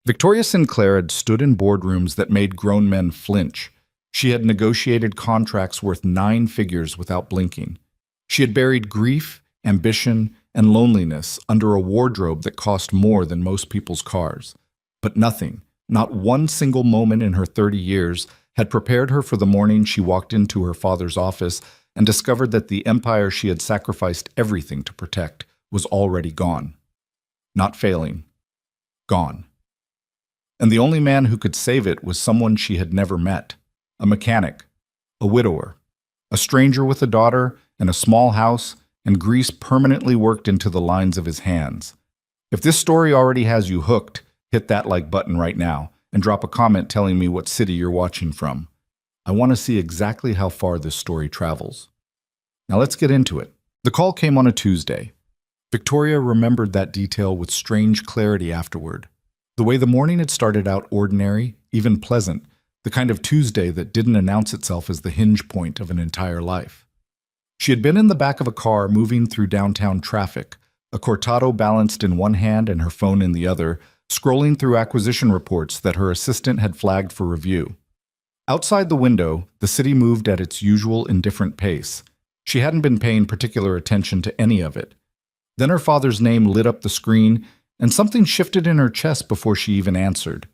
Victoria Sinclair had stood in boardrooms that made grown men flinch. She had negotiated contracts worth 9 figures without blinking. She had buried grief, ambition, and loneliness under a wardrobe that cost more than most people's cars. But nothing, not one single moment in her 30 years, had prepared her for the morning she walked into her father's office and discovered that the empire she had sacrificed everything to protect was already gone. Not failing. Gone. And the only man who could save it was someone she had never met. A mechanic. A widower. A stranger with a daughter and a small house and grease permanently worked into the lines of his hands. If this story already has you hooked, hit that like button right now and drop a comment telling me what city you're watching from. I want to see exactly how far this story travels. Now let's get into it. The call came on a Tuesday. Victoria remembered that detail with strange clarity afterward. The way the morning had started out ordinary, even pleasant, the kind of Tuesday that didn't announce itself as the hinge point of an entire life. She had been in the back of a car moving through downtown traffic, a cortado balanced in one hand and her phone in the other, scrolling through acquisition reports that her assistant had flagged for review. Outside the window, the city moved at its usual indifferent pace. She hadn't been paying particular attention to any of it. Then her father's name lit up the screen, and something shifted in her chest before she even answered.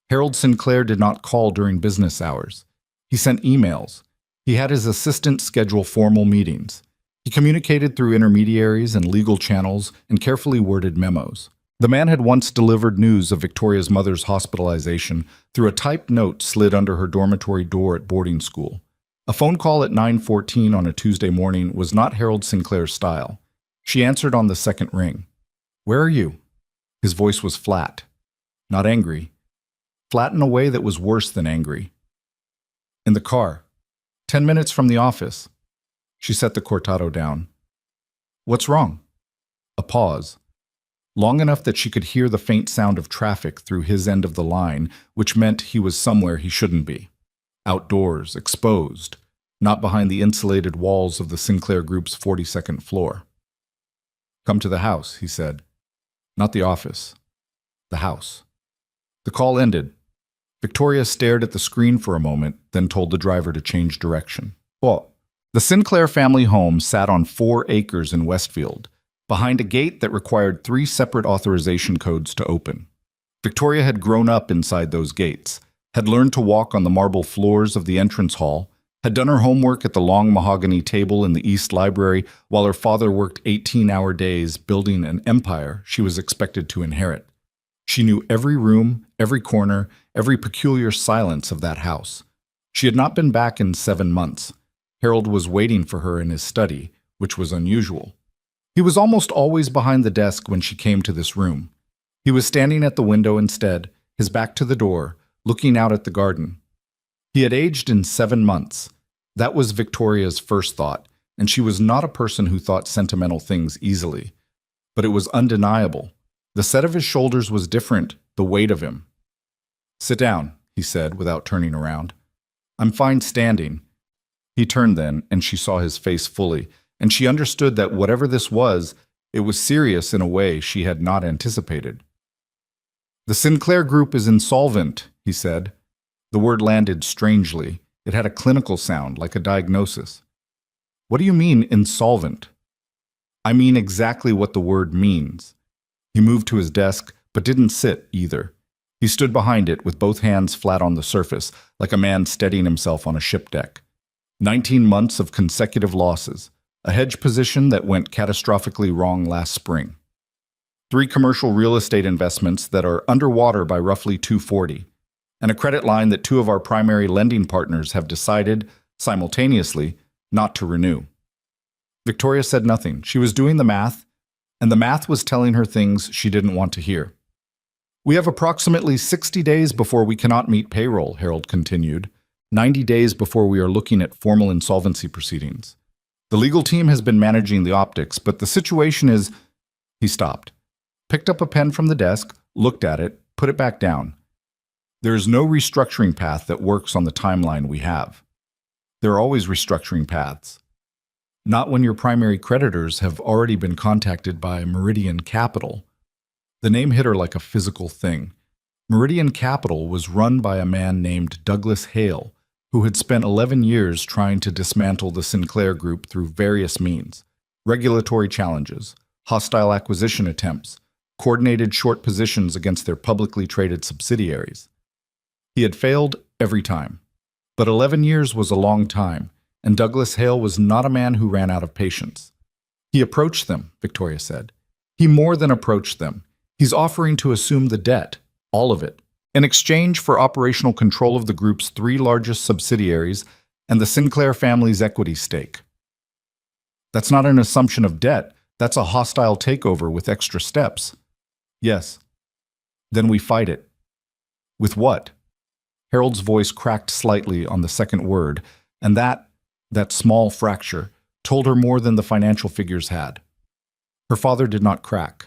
Harold Sinclair did not call during business hours. He sent emails. He had his assistant schedule formal meetings. He communicated through intermediaries and legal channels and carefully worded memos. The man had once delivered news of Victoria's mother's hospitalization through a typed note slid under her dormitory door at boarding school. A phone call at 9:14 on a Tuesday morning was not Harold Sinclair's style. She answered on the second ring. "Where are you?" His voice was flat, not angry. Flat in a way that was worse than angry. "In the car. 10 minutes from the office." She set the cortado down. "What's wrong?" A pause. Long enough that she could hear the faint sound of traffic through his end of the line, which meant he was somewhere he shouldn't be. Outdoors, exposed, not behind the insulated walls of the Sinclair Group's 42nd floor. "Come to the house," he said. Not the office. The house. The call ended. Victoria stared at the screen for a moment, then told the driver to change direction. Well, the Sinclair family home sat on 4 acres in Westfield, behind a gate that required 3 separate authorization codes to open. Victoria had grown up inside those gates, had learned to walk on the marble floors of the entrance hall, had done her homework at the long mahogany table in the East Library while her father worked 18-hour days building an empire she was expected to inherit. She knew every room, every corner, every peculiar silence of that house. She had not been back in 7 months. Harold was waiting for her in his study, which was unusual. He was almost always behind the desk when she came to this room. He was standing at the window instead, his back to the door, looking out at the garden. He had aged in 7 months. That was Victoria's first thought, and she was not a person who thought sentimental things easily. But it was undeniable. The set of his shoulders was different, the weight of him. "Sit down," he said without turning around. "I'm fine standing." He turned then, and she saw his face fully, and she understood that whatever this was, it was serious in a way she had not anticipated. "The Sinclair Group is insolvent," he said. The word landed strangely. It had a clinical sound, like a diagnosis. "What do you mean, insolvent?" "I mean exactly what the word means." He moved to his desk, but didn't sit either. He stood behind it with both hands flat on the surface, like a man steadying himself on a ship deck. 19 months of consecutive losses, a hedge position that went catastrophically wrong last spring. 3 commercial real estate investments that are underwater by roughly $240, and a credit line that 2 of our primary lending partners have decided, simultaneously, not to renew. Victoria said nothing. She was doing the math, and the math was telling her things she didn't want to hear. "We have approximately 60 days before we cannot meet payroll," Harold continued. 90 days before we are looking at formal insolvency proceedings. The legal team has been managing the optics, but the situation is—" He stopped, picked up a pen from the desk, looked at it, put it back down. "There is no restructuring path that works on the timeline we have. There are always restructuring paths. Not when your primary creditors have already been contacted by Meridian Capital." The name hit her like a physical thing. Meridian Capital was run by a man named Douglas Hale, who had spent 11 years trying to dismantle the Sinclair Group through various means: regulatory challenges, hostile acquisition attempts, coordinated short positions against their publicly traded subsidiaries. He had failed every time. But 11 years was a long time, and Douglas Hale was not a man who ran out of patience. He approached them, Victoria said. He more than approached them. He's offering to assume the debt, all of it, in exchange for operational control of the group's 3 largest subsidiaries and the Sinclair family's equity stake. That's not an assumption of debt. That's a hostile takeover with extra steps. Yes. Then we fight it. With what? Harold's voice cracked slightly on the second word, and that small fracture, told her more than the financial figures had. Her father did not crack.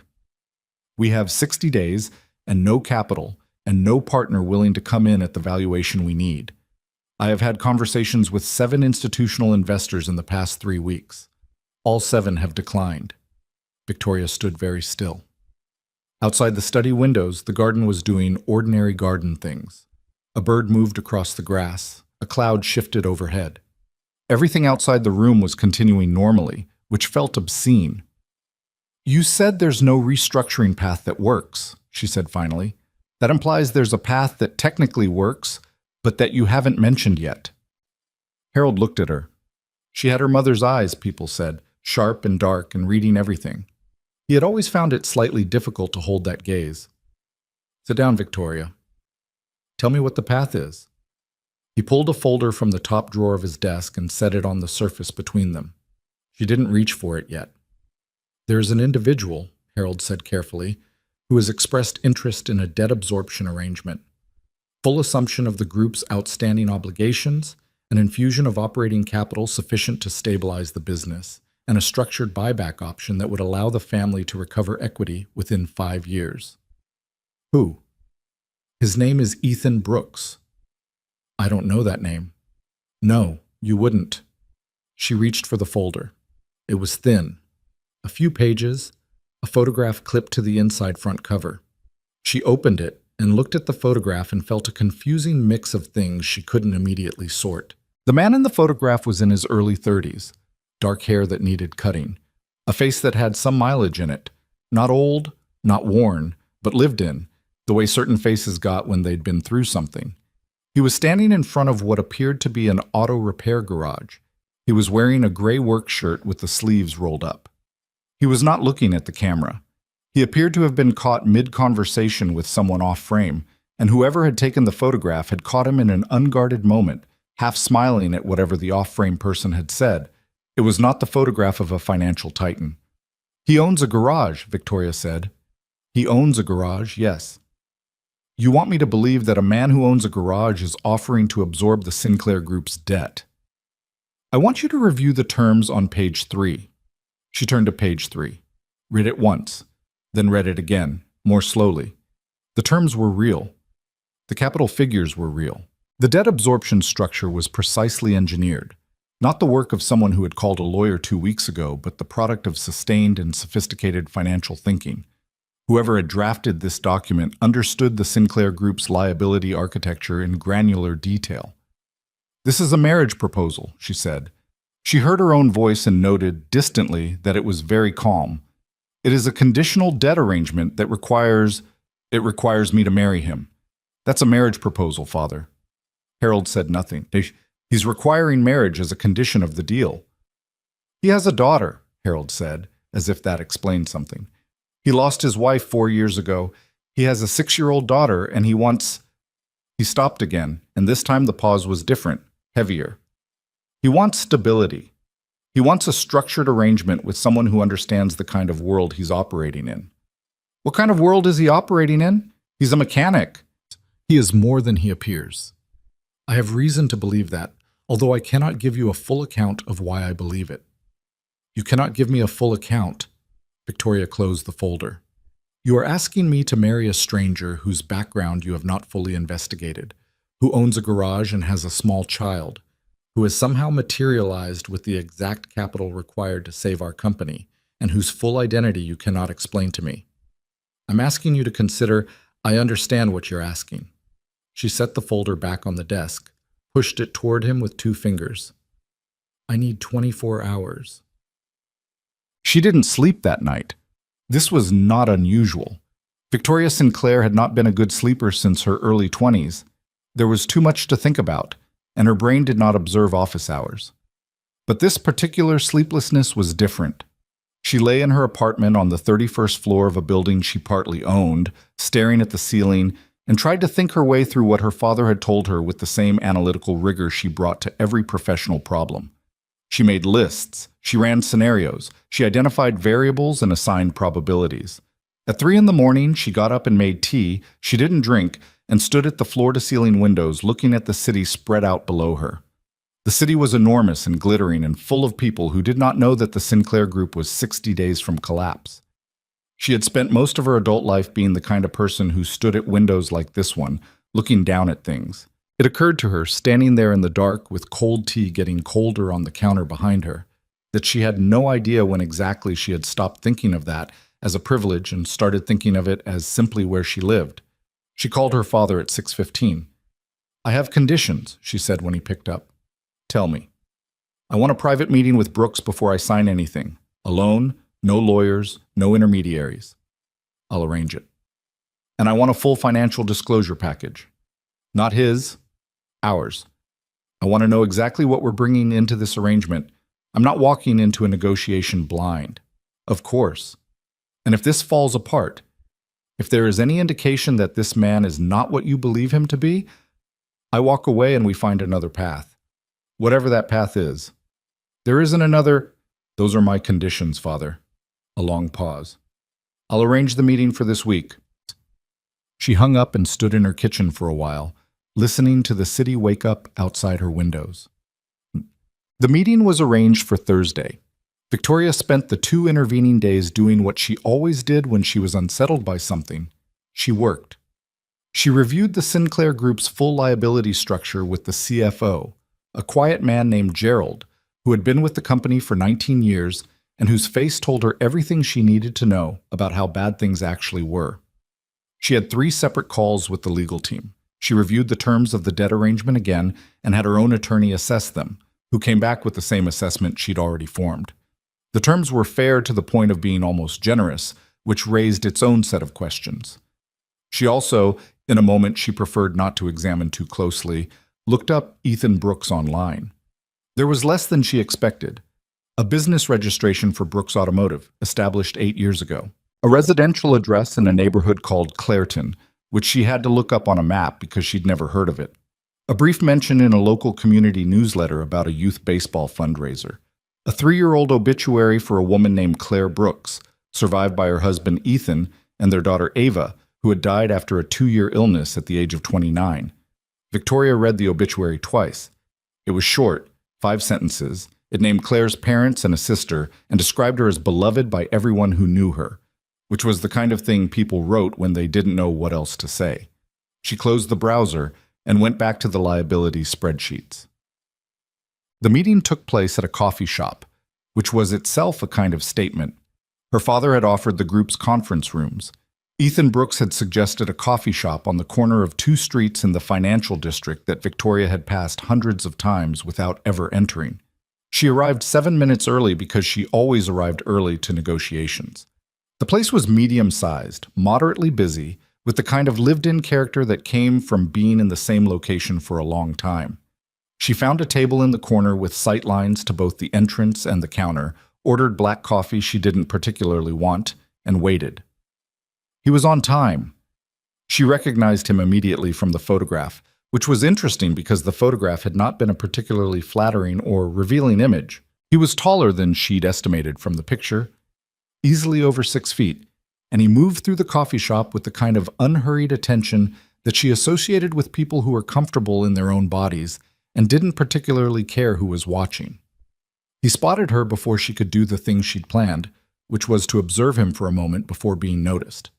We have 60 days and no capital and no partner willing to come in at the valuation we need. I have had conversations with 7 institutional investors in the past 3 weeks. All 7 have declined. Victoria stood very still. Outside the study windows, the garden was doing ordinary garden things. A bird moved across the grass. A cloud shifted overhead. Everything outside the room was continuing normally, which felt obscene. You said there's no restructuring path that works, she said finally. That implies there's a path that technically works, but that you haven't mentioned yet. Harold looked at her. She had her mother's eyes, people said, sharp and dark and reading everything. He had always found it slightly difficult to hold that gaze. Sit down, Victoria. Tell me what the path is. He pulled a folder from the top drawer of his desk and set it on the surface between them. She didn't reach for it yet. There is an individual, Harold said carefully, who has expressed interest in a debt absorption arrangement. Full assumption of the group's outstanding obligations, an infusion of operating capital sufficient to stabilize the business, and a structured buyback option that would allow the family to recover equity within 5 years. Who? His name is Ethan Brooks. I don't know that name. No, you wouldn't. She reached for the folder. It was thin. A few pages, a photograph clipped to the inside front cover. She opened it and looked at the photograph and felt a confusing mix of things she couldn't immediately sort. The man in the photograph was in his early 30s, dark hair that needed cutting, a face that had some mileage in it, not old, not worn, but lived in, the way certain faces got when they'd been through something. He was standing in front of what appeared to be an auto repair garage. He was wearing a gray work shirt with the sleeves rolled up. He was not looking at the camera. He appeared to have been caught mid-conversation with someone off-frame, and whoever had taken the photograph had caught him in an unguarded moment, half smiling at whatever the off-frame person had said. It was not the photograph of a financial titan. He owns a garage, Victoria said. He owns a garage, yes. You want me to believe that a man who owns a garage is offering to absorb the Sinclair Group's debt. I want you to review the terms on page 3. She turned to page 3, read it once, then read it again, more slowly. The terms were real. The capital figures were real. The debt absorption structure was precisely engineered, not the work of someone who had called a lawyer 2 weeks ago, but the product of sustained and sophisticated financial thinking. Whoever had drafted this document understood the Sinclair Group's liability architecture in granular detail. This is a marriage proposal, she said. She heard her own voice and noted, distantly, that it was very calm. It is a conditional debt arrangement that requires me to marry him. That's a marriage proposal, Father. Harold said nothing. He's requiring marriage as a condition of the deal. He has a daughter, Harold said, as if that explained something. He lost his wife 4 years ago. He has a 6-year-old daughter, and He stopped again, and this time the pause was different, heavier. He wants stability. He wants a structured arrangement with someone who understands the kind of world he's operating in. What kind of world is he operating in? He's a mechanic. He is more than he appears. I have reason to believe that, although I cannot give you a full account of why I believe it. You cannot give me a full account. Victoria closed the folder. You are asking me to marry a stranger whose background you have not fully investigated, who owns a garage and has a small child, who has somehow materialized with the exact capital required to save our company, and whose full identity you cannot explain to me. I'm asking you to consider I understand what you're asking. She set the folder back on the desk, pushed it toward him with 2 fingers. I need 24 hours. She didn't sleep that night. This was not unusual. Victoria Sinclair had not been a good sleeper since her early 20s. There was too much to think about, and her brain did not observe office hours. But this particular sleeplessness was different. She lay in her apartment on the 31st floor of a building she partly owned, staring at the ceiling, and tried to think her way through what her father had told her with the same analytical rigor she brought to every professional problem. She made lists, she ran scenarios, she identified variables and assigned probabilities. At 3 in the morning, she got up and made tea, she didn't drink, and stood at the floor-to-ceiling windows looking at the city spread out below her. The city was enormous and glittering and full of people who did not know that the Sinclair Group was 60 days from collapse. She had spent most of her adult life being the kind of person who stood at windows like this one, looking down at things. It occurred to her, standing there in the dark with cold tea getting colder on the counter behind her, that she had no idea when exactly she had stopped thinking of that as a privilege and started thinking of it as simply where she lived. She called her father at 6:15. I have conditions, she said when he picked up. Tell me. I want a private meeting with Brooks before I sign anything. Alone, no lawyers, no intermediaries. I'll arrange it. And I want a full financial disclosure package. Not his, ours. I want to know exactly what we're bringing into this arrangement. I'm not walking into a negotiation blind. Of course. And if this falls apart, if there is any indication that this man is not what you believe him to be, I walk away and we find another path. Whatever that path is. There isn't another. Those are my conditions, Father. A long pause. I'll arrange the meeting for this week. She hung up and stood in her kitchen for a while, listening to the city wake up outside her windows. The meeting was arranged for Thursday. Victoria spent the 2 intervening days doing what she always did when she was unsettled by something. She worked. She reviewed the Sinclair Group's full liability structure with the CFO, a quiet man named Gerald, who had been with the company for 19 years and whose face told her everything she needed to know about how bad things actually were. She had 3 separate calls with the legal team. She reviewed the terms of the debt arrangement again and had her own attorney assess them, who came back with the same assessment she'd already formed. The terms were fair to the point of being almost generous, which raised its own set of questions. She also, in a moment she preferred not to examine too closely, looked up Ethan Brooks online. There was less than she expected. A business registration for Brooks Automotive, established 8 years ago. A residential address in a neighborhood called Clairton, which she had to look up on a map because she'd never heard of it. A brief mention in a local community newsletter about a youth baseball fundraiser. A 3-year-old obituary for a woman named Claire Brooks, survived by her husband Ethan and their daughter Ava, who had died after a 2-year illness at the age of 29. Victoria read the obituary twice. It was short, 5 sentences. It named Claire's parents and a sister and described her as beloved by everyone who knew her, which was the kind of thing people wrote when they didn't know what else to say. She closed the browser and went back to the liability spreadsheets. The meeting took place at a coffee shop, which was itself a kind of statement. Her father had offered the group's conference rooms. Ethan Brooks had suggested a coffee shop on the corner of 2 streets in the financial district that Victoria had passed hundreds of times without ever entering. She arrived 7 minutes early because she always arrived early to negotiations. The place was medium-sized, moderately busy, with the kind of lived-in character that came from being in the same location for a long time. She found a table in the corner with sight lines to both the entrance and the counter, ordered black coffee she didn't particularly want, and waited. He was on time. She recognized him immediately from the photograph, which was interesting because the photograph had not been a particularly flattering or revealing image. He was taller than she'd estimated from the picture, easily over 6 feet, and he moved through the coffee shop with the kind of unhurried attention that she associated with people who were comfortable in their own bodies and didn't particularly care who was watching. He spotted her before she could do the thing she'd planned, which was to observe him for a moment before being noticed.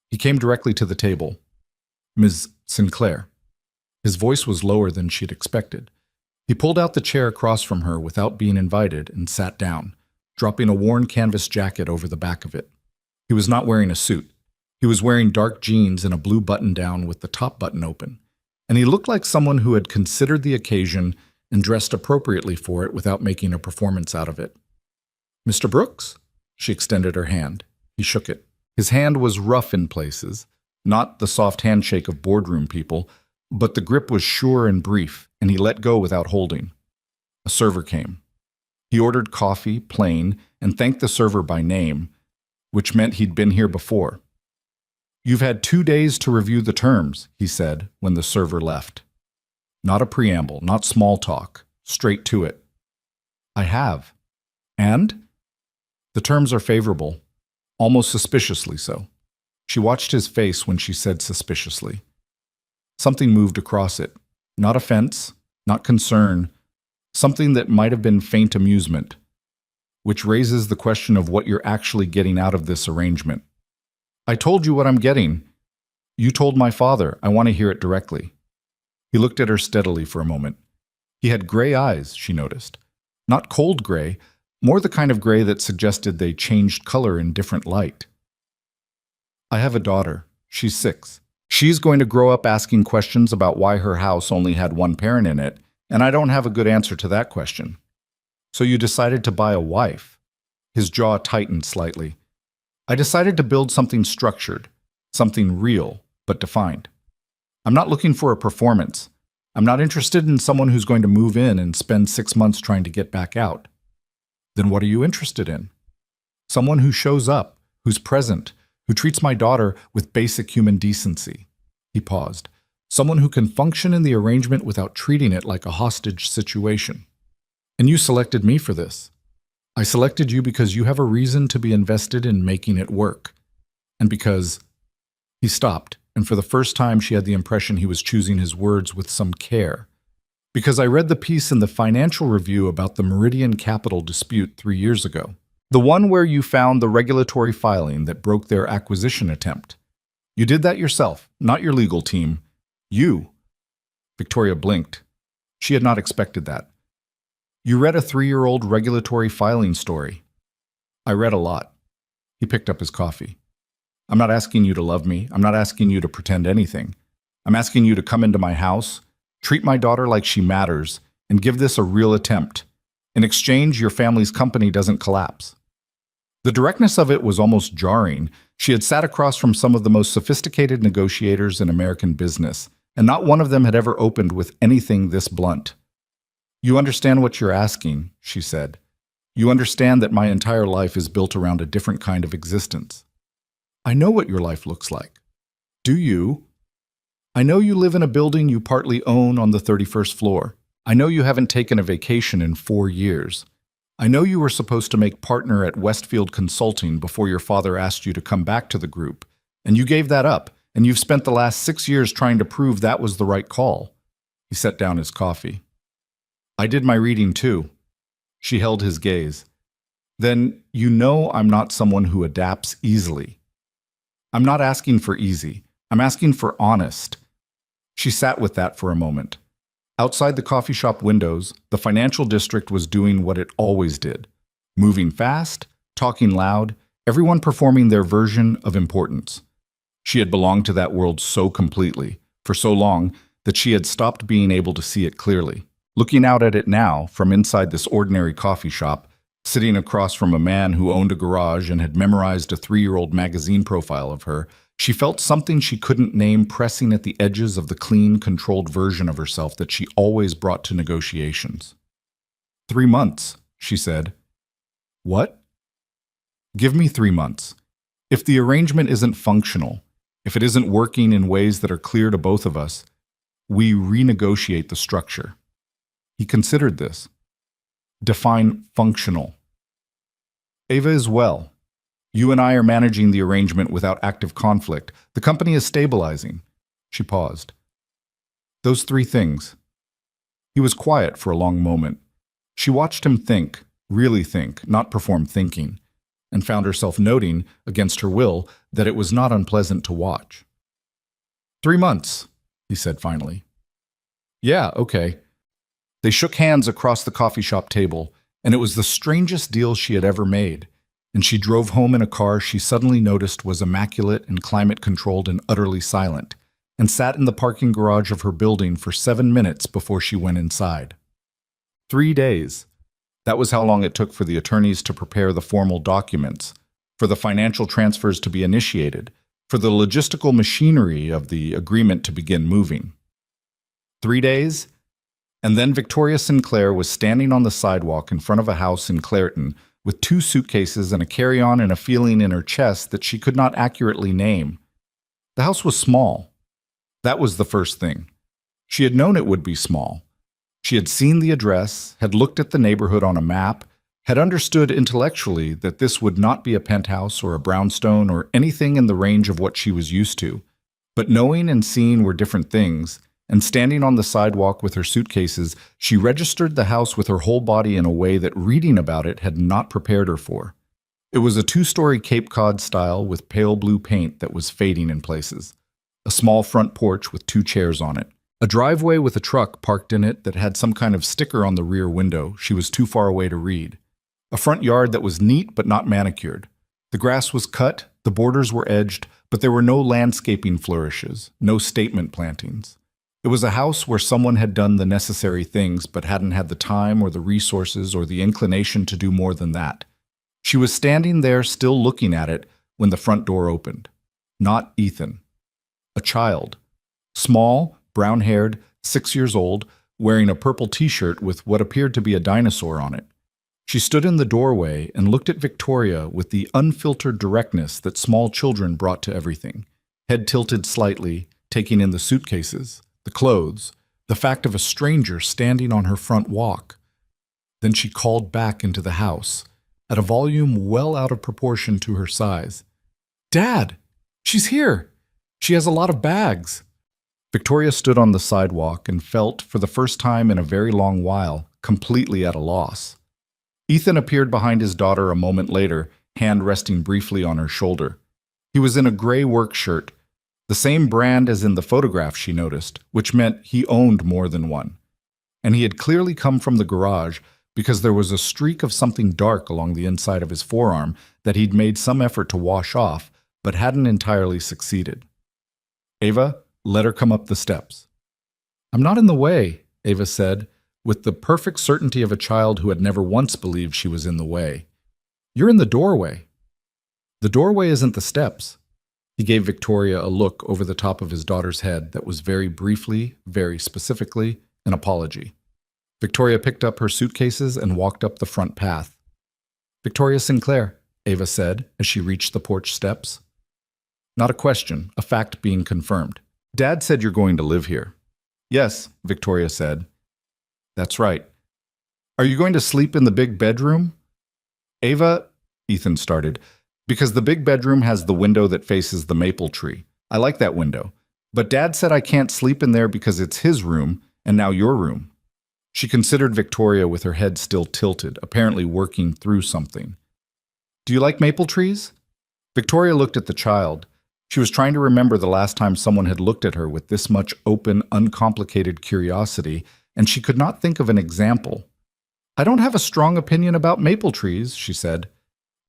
He came directly to the table. Ms. Sinclair. His voice was lower than she'd expected. He pulled out the chair across from her without being invited and sat down, dropping a worn canvas jacket over the back of it. He was not wearing a suit. He was wearing dark jeans and a blue button-down with the top button open, and he looked like someone who had considered the occasion and dressed appropriately for it without making a performance out of it. "Mr. Brooks?" She extended her hand. He shook it. His hand was rough in places, not the soft handshake of boardroom people, but the grip was sure and brief, and he let go without holding. A server came. He ordered coffee, plain, and thanked the server by name, which meant he'd been here before. "You've had 2 days to review the terms," he said when the server left. Not a preamble, not small talk, straight to it. "I have." "And?" "The terms are favorable, almost suspiciously so." She watched his face when she said suspiciously. Something moved across it. Not offense, not concern, something that might have been faint amusement, which raises the question of what you're actually getting out of this arrangement. "I told you what I'm getting. You told my father. I want to hear it directly." He looked at her steadily for a moment. He had gray eyes, she noticed. Not cold gray, more the kind of gray that suggested they changed color in different light. "I have a daughter. She's 6. She's going to grow up asking questions about why her house only had one parent in it, and I don't have a good answer to that question." "So you decided to buy a wife?" His jaw tightened slightly. "I decided to build something structured, something real, but defined. I'm not looking for a performance. I'm not interested in someone who's going to move in and spend 6 months trying to get back out." "Then what are you interested in?" "Someone who shows up, who's present, who treats my daughter with basic human decency." He paused. "Someone who can function in the arrangement without treating it like a hostage situation." "And you selected me for this." "I selected you because you have a reason to be invested in making it work. And because—" He stopped, and for the first time she had the impression he was choosing his words with some care. "Because I read the piece in the Financial Review about the Meridian Capital dispute 3 years ago. The one where you found the regulatory filing that broke their acquisition attempt. You did that yourself, not your legal team. You." Victoria blinked. She had not expected that. "You read a 3-year-old regulatory filing story." "I read a lot." He picked up his coffee. "I'm not asking you to love me. I'm not asking you to pretend anything. I'm asking you to come into my house, treat my daughter like she matters, and give this a real attempt. In exchange, your family's company doesn't collapse." The directness of it was almost jarring. She had sat across from some of the most sophisticated negotiators in American business, and not one of them had ever opened with anything this blunt. "You understand what you're asking," she said. "You understand that my entire life is built around a different kind of existence." "I know what your life looks like." "Do you?" "I know you live in a building you partly own on the 31st floor. I know you haven't taken a vacation in 4 years. I know you were supposed to make partner at Westfield Consulting before your father asked you to come back to the group, and you gave that up, and you've spent the last 6 years trying to prove that was the right call." He set down his coffee. "I did my reading too." She held his gaze. "Then you know I'm not someone who adapts easily." "I'm not asking for easy. I'm asking for honest." She sat with that for a moment. Outside the coffee shop windows, the financial district was doing what it always did. Moving fast, talking loud, everyone performing their version of importance. She had belonged to that world so completely, for so long, that she had stopped being able to see it clearly. Looking out at it now, from inside this ordinary coffee shop, sitting across from a man who owned a garage and had memorized a 3-year-old magazine profile of her, she felt something she couldn't name pressing at the edges of the clean, controlled version of herself that she always brought to negotiations. 3 months, she said. "What?" "Give me 3 months. If the arrangement isn't functional, if it isn't working in ways that are clear to both of us, we renegotiate the structure." He considered this. Define functional. "Ava is well. You and I are managing the arrangement without active conflict. The company is stabilizing." She paused. "Those 3 things." He was quiet for a long moment. She watched him think, really think, not perform thinking, and found herself noting, against her will, that it was not unpleasant to watch. 3 months, he said finally. "Yeah, okay." They shook hands across the coffee shop table, and it was the strangest deal she had ever made. and she drove home in a car she suddenly noticed was immaculate and climate-controlled and utterly silent, and sat in the parking garage of her building for 7 minutes before she went inside. 3 days. That was how long it took for the attorneys to prepare the formal documents, for the financial transfers to be initiated, for the logistical machinery of the agreement to begin moving. 3 days? And then Victoria Sinclair was standing on the sidewalk in front of a house in Clairton with 2 suitcases and a carry-on and a feeling in her chest that she could not accurately name. The house was small. That was the first thing. She had known it would be small. She had seen the address, had looked at the neighborhood on a map, had understood intellectually that this would not be a penthouse or a brownstone or anything in the range of what she was used to. But knowing and seeing were different things, and standing on the sidewalk with her suitcases, she registered the house with her whole body in a way that reading about it had not prepared her for. It was a 2-story Cape Cod style with pale blue paint that was fading in places. A small front porch with 2 chairs on it. A driveway with a truck parked in it that had some kind of sticker on the rear window she was too far away to read. A front yard that was neat but not manicured. The grass was cut, the borders were edged, but there were no landscaping flourishes, no statement plantings. It was a house where someone had done the necessary things but hadn't had the time or the resources or the inclination to do more than that. She was standing there still looking at it when the front door opened. Not Ethan. A child. Small, brown-haired, 6 years old, wearing a purple t-shirt with what appeared to be a dinosaur on it. She stood in the doorway and looked at Victoria with the unfiltered directness that small children brought to everything, head tilted slightly, taking in the suitcases, the clothes, the fact of a stranger standing on her front walk. Then she called back into the house, at a volume well out of proportion to her size. "Dad! She's here! She has a lot of bags!" Victoria stood on the sidewalk and felt, for the first time in a very long while, completely at a loss. Ethan appeared behind his daughter a moment later, hand resting briefly on her shoulder. He was in a gray work shirt, the same brand as in the photograph she noticed, which meant he owned more than one. And he had clearly come from the garage because there was a streak of something dark along the inside of his forearm that he'd made some effort to wash off, but hadn't entirely succeeded. "Ava, let her come up the steps." "I'm not in the way," Ava said, with the perfect certainty of a child who had never once believed she was in the way. "You're in the doorway." "The doorway isn't the steps." He gave Victoria a look over the top of his daughter's head that was very briefly, very specifically, an apology. Victoria picked up her suitcases and walked up the front path. "Victoria Sinclair," Ava said as she reached the porch steps. Not a question, a fact being confirmed. "Dad said you're going to live here." "Yes," Victoria said. "That's right." "Are you going to sleep in the big bedroom?" "Ava," Ethan started, "because the big bedroom has the window that faces the maple tree. I like that window. But Dad said I can't sleep in there because it's his room, and now your room." She considered Victoria with her head still tilted, apparently working through something. "Do you like maple trees?" Victoria looked at the child. She was trying to remember the last time someone had looked at her with this much open, uncomplicated curiosity, and she could not think of an example. "I don't have a strong opinion about maple trees," she said.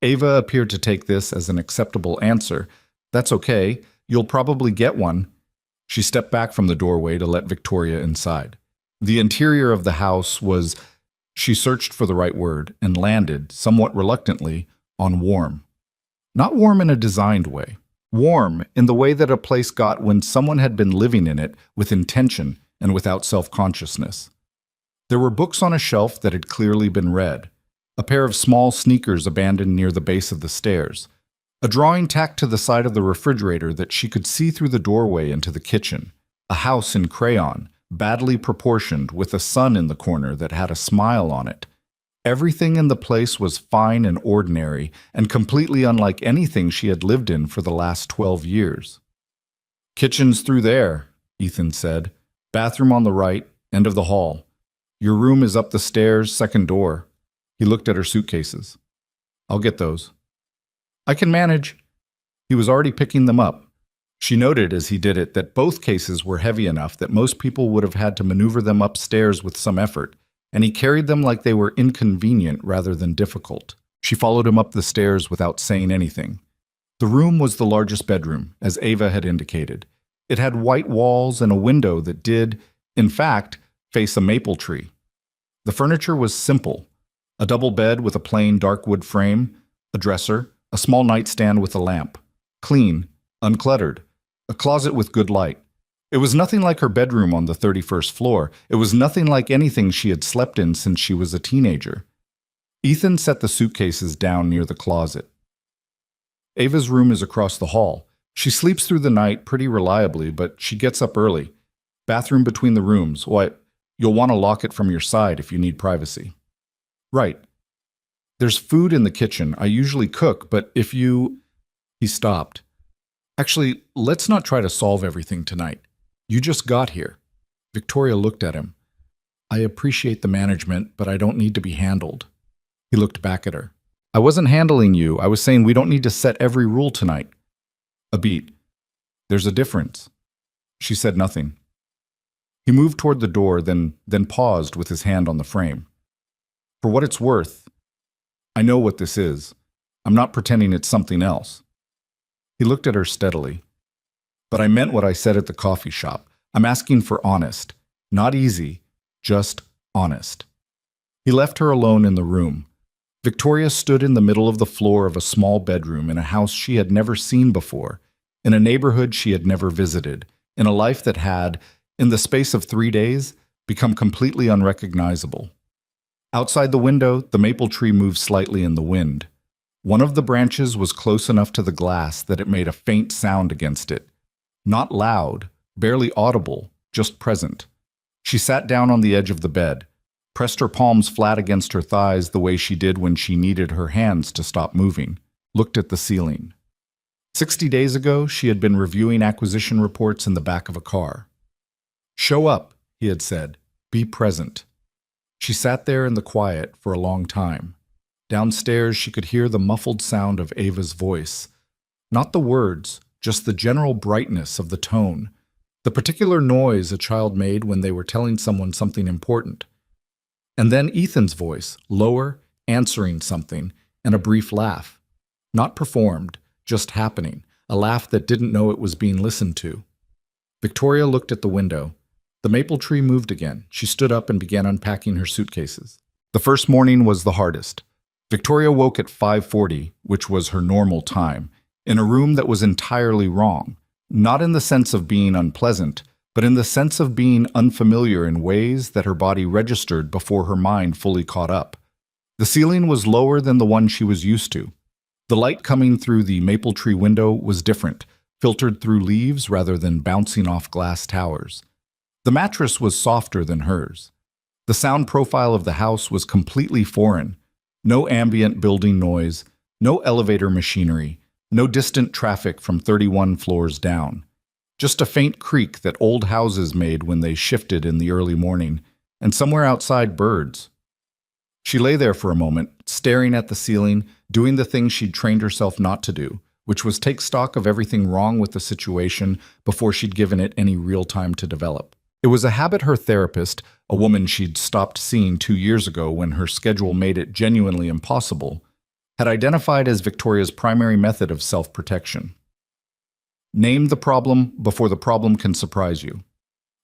Ava appeared to take this as an acceptable answer. "That's okay. You'll probably get one." She stepped back from the doorway to let Victoria inside. The interior of the house was, she searched for the right word, and landed, somewhat reluctantly, on warm. Not warm in a designed way. Warm in the way that a place got when someone had been living in it with intention and without self-consciousness. There were books on a shelf that had clearly been read, a pair of small sneakers abandoned near the base of the stairs, a drawing tacked to the side of the refrigerator that she could see through the doorway into the kitchen, a house in crayon, badly proportioned with a sun in the corner that had a smile on it. Everything in the place was fine and ordinary and completely unlike anything she had lived in for the last 12 years. "Kitchen's through there," Ethan said. "Bathroom on the right, end of the hall. Your room is up the stairs, second door." He looked at her suitcases. "I'll get those." "I can manage." He was already picking them up. She noted as he did it that both cases were heavy enough that most people would have had to maneuver them upstairs with some effort, and he carried them like they were inconvenient rather than difficult. She followed him up the stairs without saying anything. The room was the largest bedroom, as Ava had indicated. It had white walls and a window that did, in fact, face a maple tree. The furniture was simple: a double bed with a plain dark wood frame, a dresser, a small nightstand with a lamp. Clean, uncluttered, a closet with good light. It was nothing like her bedroom on the 31st floor. It was nothing like anything she had slept in since she was a teenager. Ethan set the suitcases down near the closet. Ava's room is across the hall. She sleeps through the night pretty reliably, but she gets up early. Bathroom between the rooms. Why, you'll want to lock it from your side if you need privacy. Right. There's food in the kitchen. I usually cook, but if you... He stopped. Actually, let's not try to solve everything tonight. You just got here. Victoria looked at him. I appreciate the management, but I don't need to be handled. He looked back at her. I wasn't handling you. I was saying we don't need to set every rule tonight. A beat. There's a difference. She said nothing. He moved toward the door, then paused with his hand on the frame. For what it's worth, I know what this is. I'm not pretending it's something else. He looked at her steadily. But I meant what I said at the coffee shop. I'm asking for honest. Not easy, just honest. He left her alone in the room. Victoria stood in the middle of the floor of a small bedroom in a house she had never seen before, in a neighborhood she had never visited, in a life that had, in the space of 3 days, become completely unrecognizable. Outside the window, the maple tree moved slightly in the wind. One of the branches was close enough to the glass that it made a faint sound against it. Not loud, barely audible, just present. She sat down on the edge of the bed, pressed her palms flat against her thighs the way she did when she needed her hands to stop moving, looked at the ceiling. 60 days ago, she had been reviewing acquisition reports in the back of a car. Show up, he had said. Be present. She sat there in the quiet for a long time. Downstairs, she could hear the muffled sound of Ava's voice. Not the words, just the general brightness of the tone, the particular noise a child made when they were telling someone something important. And then Ethan's voice, lower, answering something, and a brief laugh. Not performed, just happening, a laugh that didn't know it was being listened to. Victoria looked at the window. The maple tree moved again. She stood up and began unpacking her suitcases. The first morning was the hardest. Victoria woke at 5:40, which was her normal time, in a room that was entirely wrong, not in the sense of being unpleasant, but in the sense of being unfamiliar in ways that her body registered before her mind fully caught up. The ceiling was lower than the one she was used to. The light coming through the maple tree window was different, filtered through leaves rather than bouncing off glass towers. The mattress was softer than hers. The sound profile of the house was completely foreign. No ambient building noise, no elevator machinery, no distant traffic from 31 floors down. Just a faint creak that old houses made when they shifted in the early morning, and somewhere outside birds. She lay there for a moment, staring at the ceiling, doing the thing she'd trained herself not to do, which was take stock of everything wrong with the situation before she'd given it any real time to develop. It was a habit her therapist, a woman she'd stopped seeing 2 years ago when her schedule made it genuinely impossible, had identified as Victoria's primary method of self-protection. Name the problem before the problem can surprise you.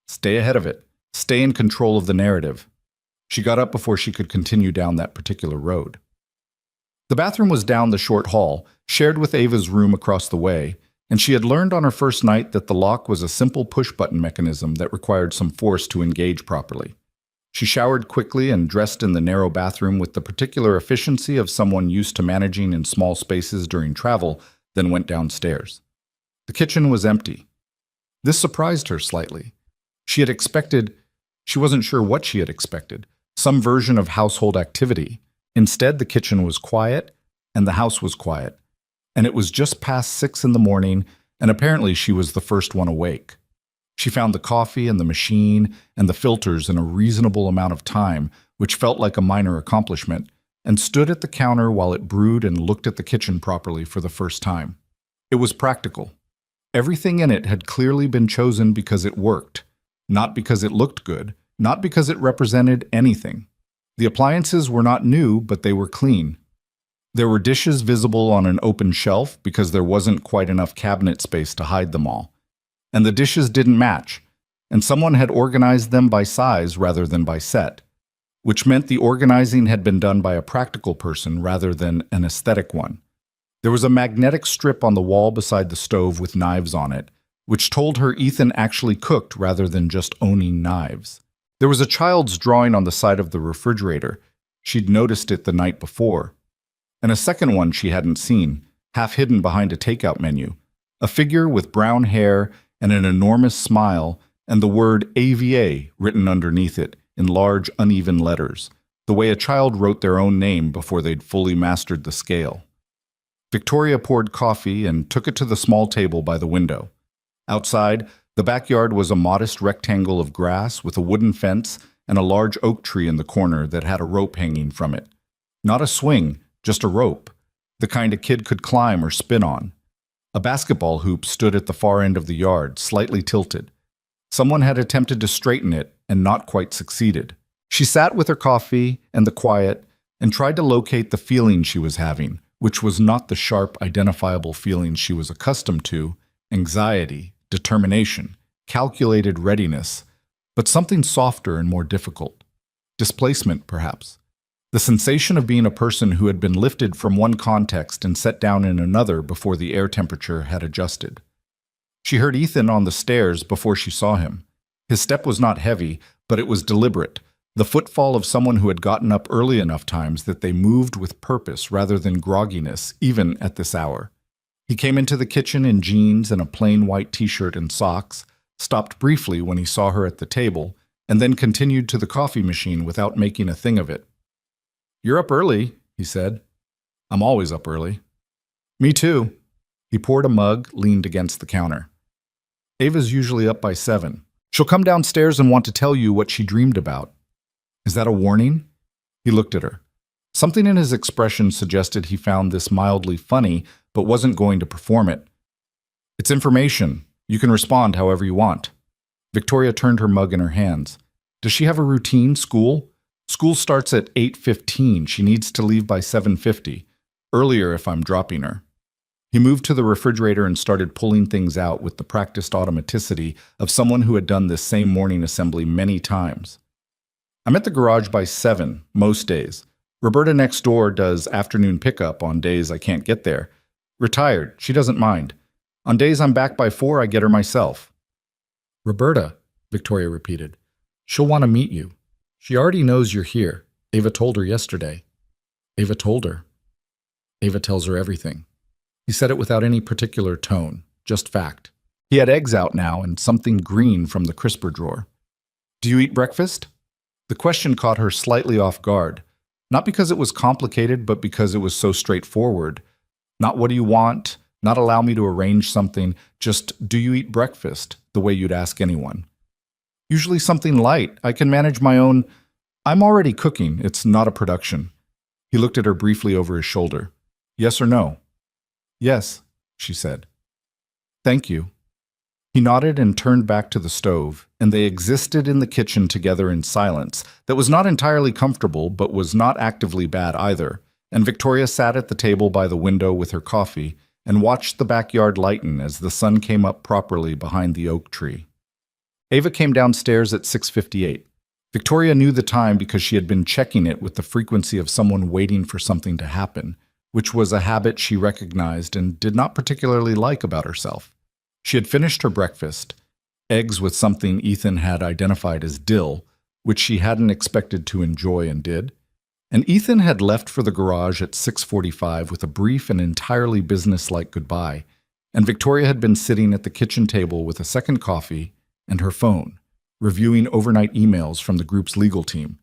Stay ahead of it. Stay in control of the narrative. She got up before she could continue down that particular road. The bathroom was down the short hall, shared with Ava's room across the way, and she had learned on her first night that the lock was a simple push-button mechanism that required some force to engage properly. She showered quickly and dressed in the narrow bathroom with the particular efficiency of someone used to managing in small spaces during travel, then went downstairs. The kitchen was empty. This surprised her slightly. She wasn't sure what she had expected, some version of household activity. Instead, the kitchen was quiet, and the house was quiet. And it was just past 6 in the morning, and apparently she was the first one awake. She found the coffee and the machine and the filters in a reasonable amount of time, which felt like a minor accomplishment, and stood at the counter while it brewed and looked at the kitchen properly for the first time. It was practical. Everything in it had clearly been chosen because it worked, not because it looked good, not because it represented anything. The appliances were not new, but they were clean. There were dishes visible on an open shelf because there wasn't quite enough cabinet space to hide them all. And the dishes didn't match, and someone had organized them by size rather than by set, which meant the organizing had been done by a practical person rather than an aesthetic one. There was a magnetic strip on the wall beside the stove with knives on it, which told her Ethan actually cooked rather than just owning knives. There was a child's drawing on the side of the refrigerator. She'd noticed it the night before. And a second one she hadn't seen, half hidden behind a takeout menu. A figure with brown hair and an enormous smile, and the word AVA written underneath it in large, uneven letters, the way a child wrote their own name before they'd fully mastered the scale. Victoria poured coffee and took it to the small table by the window. Outside, the backyard was a modest rectangle of grass with a wooden fence and a large oak tree in the corner that had a rope hanging from it. Not a swing, just a rope, the kind a kid could climb or spin on. A basketball hoop stood at the far end of the yard, slightly tilted. Someone had attempted to straighten it and not quite succeeded. She sat with her coffee and the quiet and tried to locate the feeling she was having, which was not the sharp, identifiable feeling she was accustomed to, anxiety, determination, calculated readiness, but something softer and more difficult. Displacement, perhaps. The sensation of being a person who had been lifted from one context and set down in another before the air temperature had adjusted. She heard Ethan on the stairs before she saw him. His step was not heavy, but it was deliberate, the footfall of someone who had gotten up early enough times that they moved with purpose rather than grogginess, even at this hour. He came into the kitchen in jeans and a plain white t-shirt and socks, stopped briefly when he saw her at the table, and then continued to the coffee machine without making a thing of it. "You're up early," he said. "I'm always up early." "Me too." He poured a mug, leaned against the counter. "Ava's usually up by 7. She'll come downstairs and want to tell you what she dreamed about." "Is that a warning?" He looked at her. Something in his expression suggested he found this mildly funny, but wasn't going to perform it. "It's information. You can respond however you want." Victoria turned her mug in her hands. "Does she have a routine, school?" "School starts at 8:15. She needs to leave by 7:50. Earlier if I'm dropping her." He moved to the refrigerator and started pulling things out with the practiced automaticity of someone who had done this same morning assembly many times. "I'm at the garage by 7, most days. Roberta next door does afternoon pickup on days I can't get there. Retired, she doesn't mind. On days I'm back by 4, I get her myself." "Roberta," Victoria repeated. "She'll want to meet you. She already knows you're here. Ava told her yesterday." "Ava told her." "Ava tells her everything." He said it without any particular tone, just fact. He had eggs out now and something green from the crisper drawer. "Do you eat breakfast?" The question caught her slightly off guard, not because it was complicated, but because it was so straightforward. Not "what do you want?" Not "allow me to arrange something," just "do you eat breakfast?" the way you'd ask anyone. "Usually something light. I can manage my own. I'm already cooking. It's not a production." He looked at her briefly over his shoulder. "Yes or no?" "Yes," she said. "Thank you." He nodded and turned back to the stove, and they existed in the kitchen together in silence that was not entirely comfortable but was not actively bad either, and Victoria sat at the table by the window with her coffee and watched the backyard lighten as the sun came up properly behind the oak tree. Ava came downstairs at 6:58. Victoria knew the time because she had been checking it with the frequency of someone waiting for something to happen, which was a habit she recognized and did not particularly like about herself. She had finished her breakfast, eggs with something Ethan had identified as dill, which she hadn't expected to enjoy and did, and Ethan had left for the garage at 6:45 with a brief and entirely businesslike goodbye, and Victoria had been sitting at the kitchen table with a second coffee and her phone, reviewing overnight emails from the group's legal team,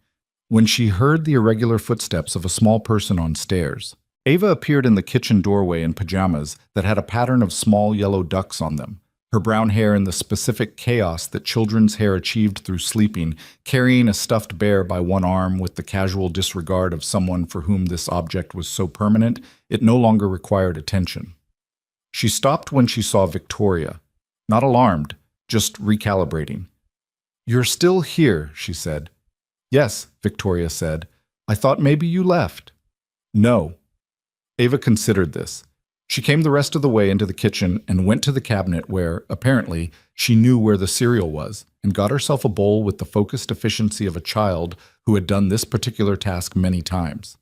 when she heard the irregular footsteps of a small person on stairs. Ava appeared in the kitchen doorway in pajamas that had a pattern of small yellow ducks on them, her brown hair in the specific chaos that children's hair achieved through sleeping, carrying a stuffed bear by one arm with the casual disregard of someone for whom this object was so permanent it no longer required attention. She stopped when she saw Victoria, not alarmed, just recalibrating. "You're still here," she said. "Yes," Victoria said. "I thought maybe you left." "No." Ava considered this. She came the rest of the way into the kitchen and went to the cabinet where, apparently, she knew where the cereal was, and got herself a bowl with the focused efficiency of a child who had done this particular task many times.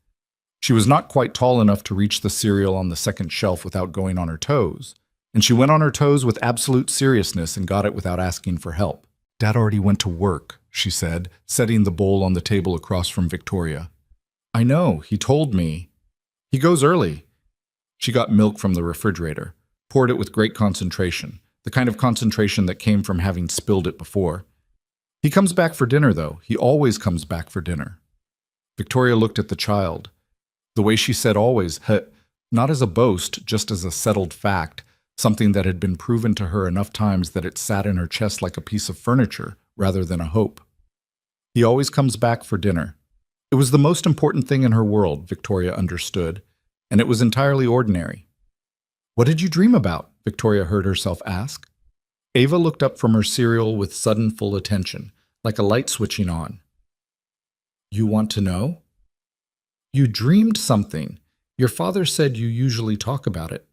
She was not quite tall enough to reach the cereal on the second shelf without going on her toes, and she went on her toes with absolute seriousness and got it without asking for help. "Dad already went to work," she said, setting the bowl on the table across from Victoria. "I know, he told me. He goes early." She got milk from the refrigerator, poured it with great concentration, the kind of concentration that came from having spilled it before. "He comes back for dinner, though. He always comes back for dinner." Victoria looked at the child. The way she said always, not as a boast, just as a settled fact, something that had been proven to her enough times that it sat in her chest like a piece of furniture rather than a hope. He always comes back for dinner. It was the most important thing in her world, Victoria understood, and it was entirely ordinary. "What did you dream about?" Victoria heard herself ask. Ava looked up from her cereal with sudden full attention, like a light switching on. "You want to know?" "You dreamed something. Your father said you usually talk about it."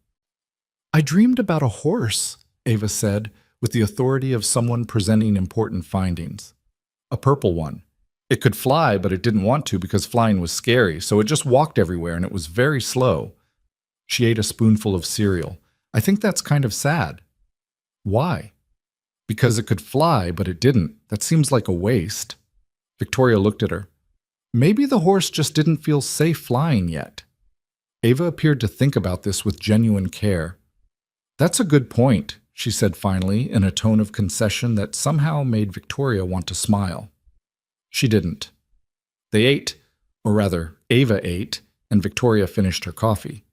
"I dreamed about a horse," Ava said, with the authority of someone presenting important findings. "A purple one. It could fly, but it didn't want to because flying was scary, so it just walked everywhere and it was very slow." She ate a spoonful of cereal. "I think that's kind of sad." "Why?" "Because it could fly, but it didn't. That seems like a waste." Victoria looked at her. "Maybe the horse just didn't feel safe flying yet." Ava appeared to think about this with genuine care. "That's a good point," she said finally, in a tone of concession that somehow made Victoria want to smile. She didn't. They ate, or rather, Ava ate, and Victoria finished her coffee.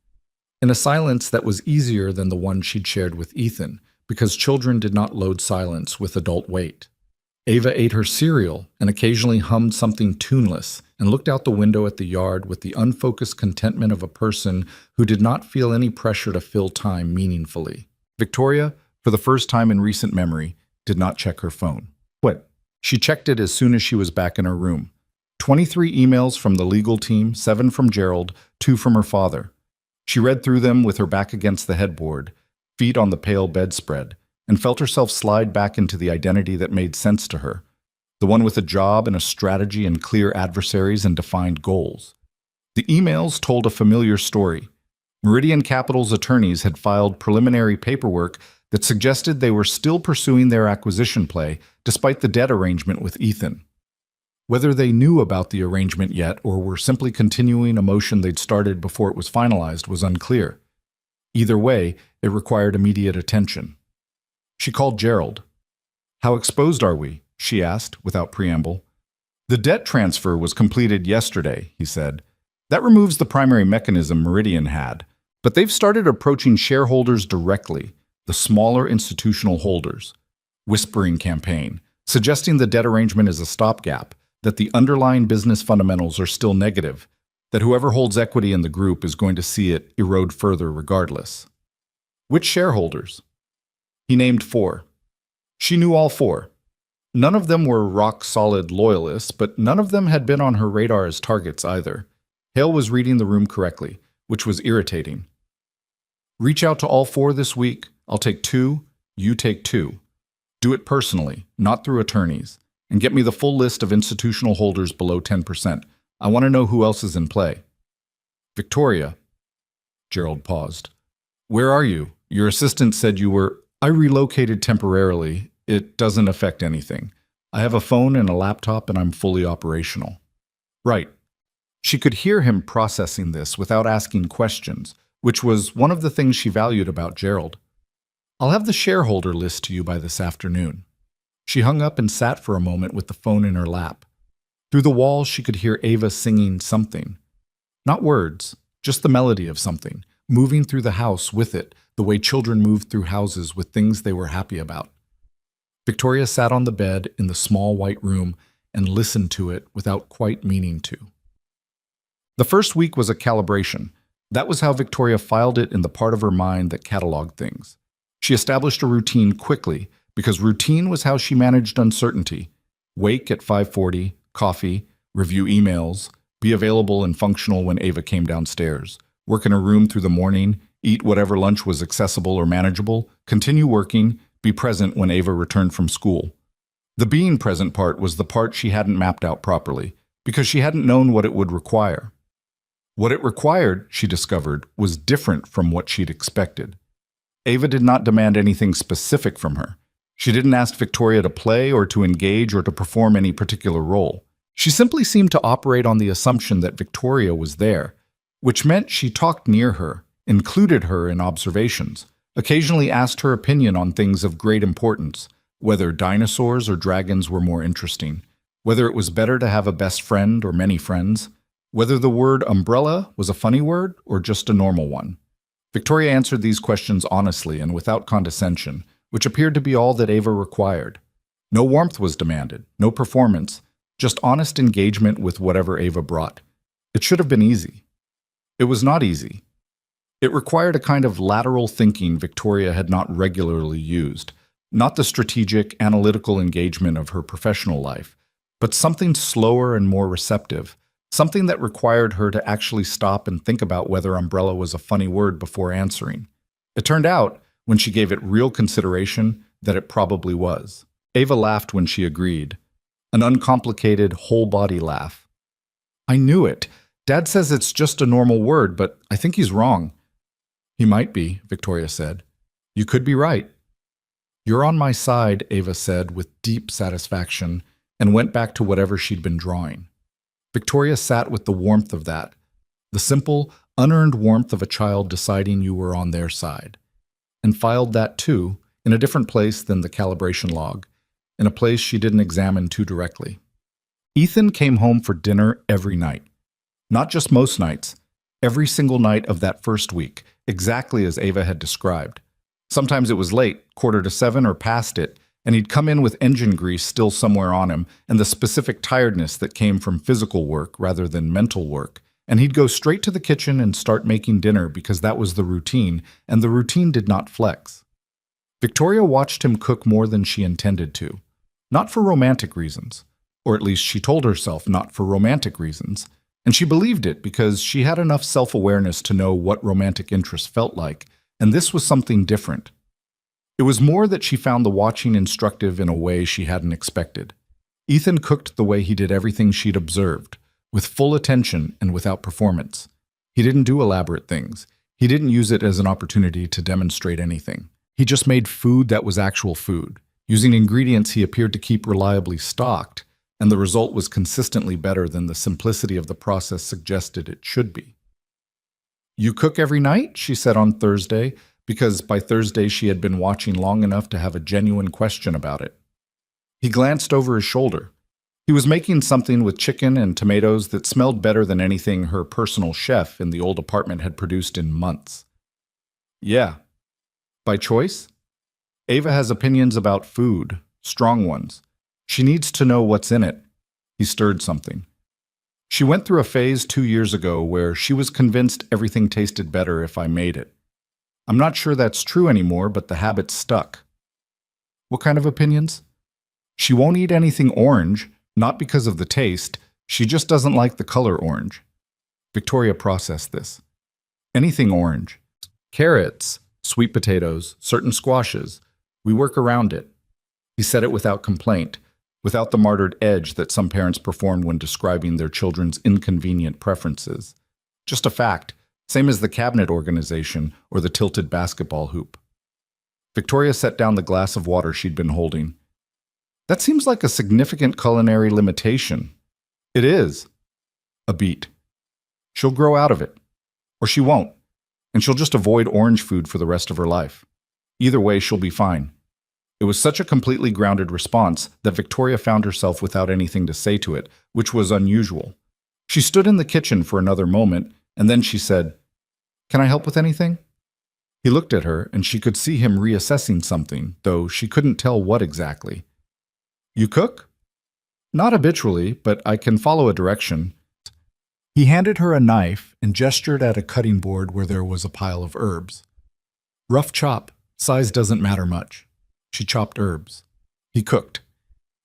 In a silence that was easier than the one she'd shared with Ethan, because children did not load silence with adult weight. Ava ate her cereal and occasionally hummed something tuneless and looked out the window at the yard with the unfocused contentment of a person who did not feel any pressure to fill time meaningfully. Victoria, for the first time in recent memory, did not check her phone. What? She checked it as soon as she was back in her room. 23 emails from the legal team, 7 from Gerald, 2 from her father. She read through them with her back against the headboard, feet on the pale bedspread, and felt herself slide back into the identity that made sense to her, the one with a job and a strategy and clear adversaries and defined goals. The emails told a familiar story. Meridian Capital's attorneys had filed preliminary paperwork that suggested they were still pursuing their acquisition play despite the debt arrangement with Ethan. Whether they knew about the arrangement yet or were simply continuing a motion they'd started before it was finalized was unclear. Either way, it required immediate attention. She called Gerald. "How exposed are we?" she asked, without preamble. "The debt transfer was completed yesterday," he said. "That removes the primary mechanism Meridian had, but they've started approaching shareholders directly, the smaller institutional holders. Whispering campaign, suggesting the debt arrangement is a stopgap, that the underlying business fundamentals are still negative, that whoever holds equity in the group is going to see it erode further regardless." "Which shareholders?" He named 4. She knew all 4. None of them were rock-solid loyalists, but none of them had been on her radar as targets either. Hale was reading the room correctly, which was irritating. "Reach out to all 4 this week. I'll take 2, you take 2. Do it personally, not through attorneys, and get me the full list of institutional holders below 10%. I want to know who else is in play." "Victoria." Gerald paused. "Where are you? Your assistant said you were—" "I relocated temporarily. It doesn't affect anything. I have a phone and a laptop and I'm fully operational." "Right." She could hear him processing this without asking questions, which was one of the things she valued about Gerald. "I'll have the shareholder list to you by this afternoon." She hung up and sat for a moment with the phone in her lap. Through the walls, she could hear Ava singing something. Not words, just the melody of something, moving through the house with it, the way children move through houses with things they were happy about. Victoria sat on the bed in the small white room and listened to it without quite meaning to. The first week was a calibration. That was how Victoria filed it in the part of her mind that cataloged things. She established a routine quickly, because routine was how she managed uncertainty. Wake at 5:40, coffee, review emails, be available and functional when Ava came downstairs. work in a room through the morning, eat whatever lunch was accessible or manageable, continue working, be present when Ava returned from school. The being present part was the part she hadn't mapped out properly, because she hadn't known what it would require. What it required, she discovered, was different from what she'd expected. Ava did not demand anything specific from her. She didn't ask Victoria to play or to engage or to perform any particular role. She simply seemed to operate on the assumption that Victoria was there, which meant she talked near her, included her in observations, occasionally asked her opinion on things of great importance, whether dinosaurs or dragons were more interesting, whether it was better to have a best friend or many friends, whether the word umbrella was a funny word or just a normal one. Victoria answered these questions honestly and without condescension, which appeared to be all that Ava required. No warmth was demanded, no performance, just honest engagement with whatever Ava brought. It should have been easy. It was not easy. It required a kind of lateral thinking Victoria had not regularly used, not the strategic, analytical engagement of her professional life, but something slower and more receptive, something that required her to actually stop and think about whether umbrella was a funny word before answering. It turned out, when she gave it real consideration, that it probably was. Ava laughed when she agreed. An uncomplicated, whole-body laugh. I knew it. Dad says it's just a normal word, but I think he's wrong. He might be, Victoria said. You could be right. You're on my side, Ava said with deep satisfaction, and went back to whatever she'd been drawing. Victoria sat with the warmth of that, the simple, unearned warmth of a child deciding you were on their side, and filed that too, in a different place than the calibration log, in a place she didn't examine too directly. Ethan came home for dinner every night. Not just most nights, every single night of that first week, exactly as Ava had described. Sometimes it was late, 6:45 or past it, and he'd come in with engine grease still somewhere on him and the specific tiredness that came from physical work rather than mental work, and he'd go straight to the kitchen and start making dinner because that was the routine, and the routine did not flex. Victoria watched him cook more than she intended to. Not for romantic reasons, or at least she told herself not for romantic reasons, and she believed it because she had enough self-awareness to know what romantic interest felt like, and this was something different. It was more that she found the watching instructive in a way she hadn't expected. Ethan cooked the way he did everything she'd observed, with full attention and without performance. He didn't do elaborate things. He didn't use it as an opportunity to demonstrate anything. He just made food that was actual food, using ingredients he appeared to keep reliably stocked, and the result was consistently better than the simplicity of the process suggested it should be. You cook every night, she said on Thursday, because by Thursday she had been watching long enough to have a genuine question about it. He glanced over his shoulder. He was making something with chicken and tomatoes that smelled better than anything her personal chef in the old apartment had produced in months. Yeah. By choice? Ava has opinions about food, strong ones. She needs to know what's in it. He stirred something. She went through a phase 2 years ago where she was convinced everything tasted better if I made it. I'm not sure that's true anymore, but the habit stuck. What kind of opinions? She won't eat anything orange, not because of the taste. She just doesn't like the color orange. Victoria processed this. Anything orange. Carrots, sweet potatoes, certain squashes. We work around it. He said it without complaint, without the martyred edge that some parents performed when describing their children's inconvenient preferences. Just a fact. Same as the cabinet organization or the tilted basketball hoop. Victoria set down the glass of water she'd been holding. That seems like a significant culinary limitation. It is. A beat. She'll grow out of it. Or she won't. And she'll just avoid orange food for the rest of her life. Either way, she'll be fine. It was such a completely grounded response that Victoria found herself without anything to say to it, which was unusual. She stood in the kitchen for another moment, and then she said, "Can I help with anything?" He looked at her, and she could see him reassessing something, though she couldn't tell what exactly. You cook? Not habitually, but I can follow a direction. He handed her a knife and gestured at a cutting board where there was a pile of herbs. Rough chop. Size doesn't matter much. She chopped herbs. He cooked.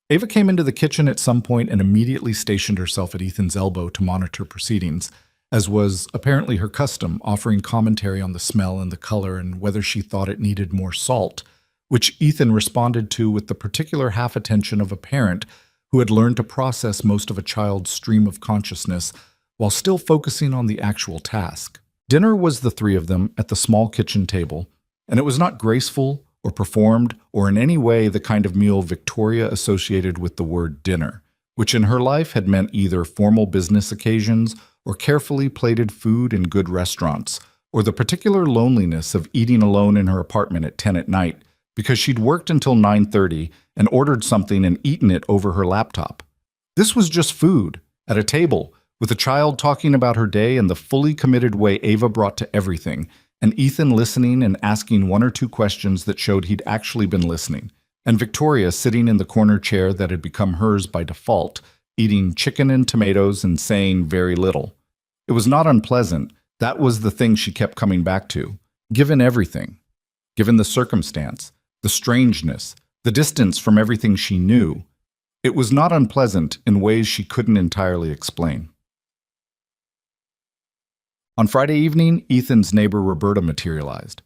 Ava came into the kitchen at some point and immediately stationed herself at Ethan's elbow to monitor proceedings, as was apparently her custom, offering commentary on the smell and the color and whether she thought it needed more salt, which Ethan responded to with the particular half-attention of a parent who had learned to process most of a child's stream of consciousness while still focusing on the actual task. Dinner was the three of them at the small kitchen table, and it was not graceful or performed or in any way the kind of meal Victoria associated with the word dinner, which in her life had meant either formal business occasions or carefully plated food in good restaurants, or the particular loneliness of eating alone in her apartment at 10 at night because she'd worked until 9:30 and ordered something and eaten it over her laptop. This was just food, at a table, with a child talking about her day in the fully committed way Ava brought to everything, and Ethan listening and asking one or two questions that showed he'd actually been listening, and Victoria sitting in the corner chair that had become hers by default, eating chicken and tomatoes and saying very little. It was not unpleasant. That was the thing she kept coming back to, given everything, given the circumstance, the strangeness, the distance from everything she knew. It was not unpleasant in ways she couldn't entirely explain. On Friday evening, Ethan's neighbor Roberta materialized.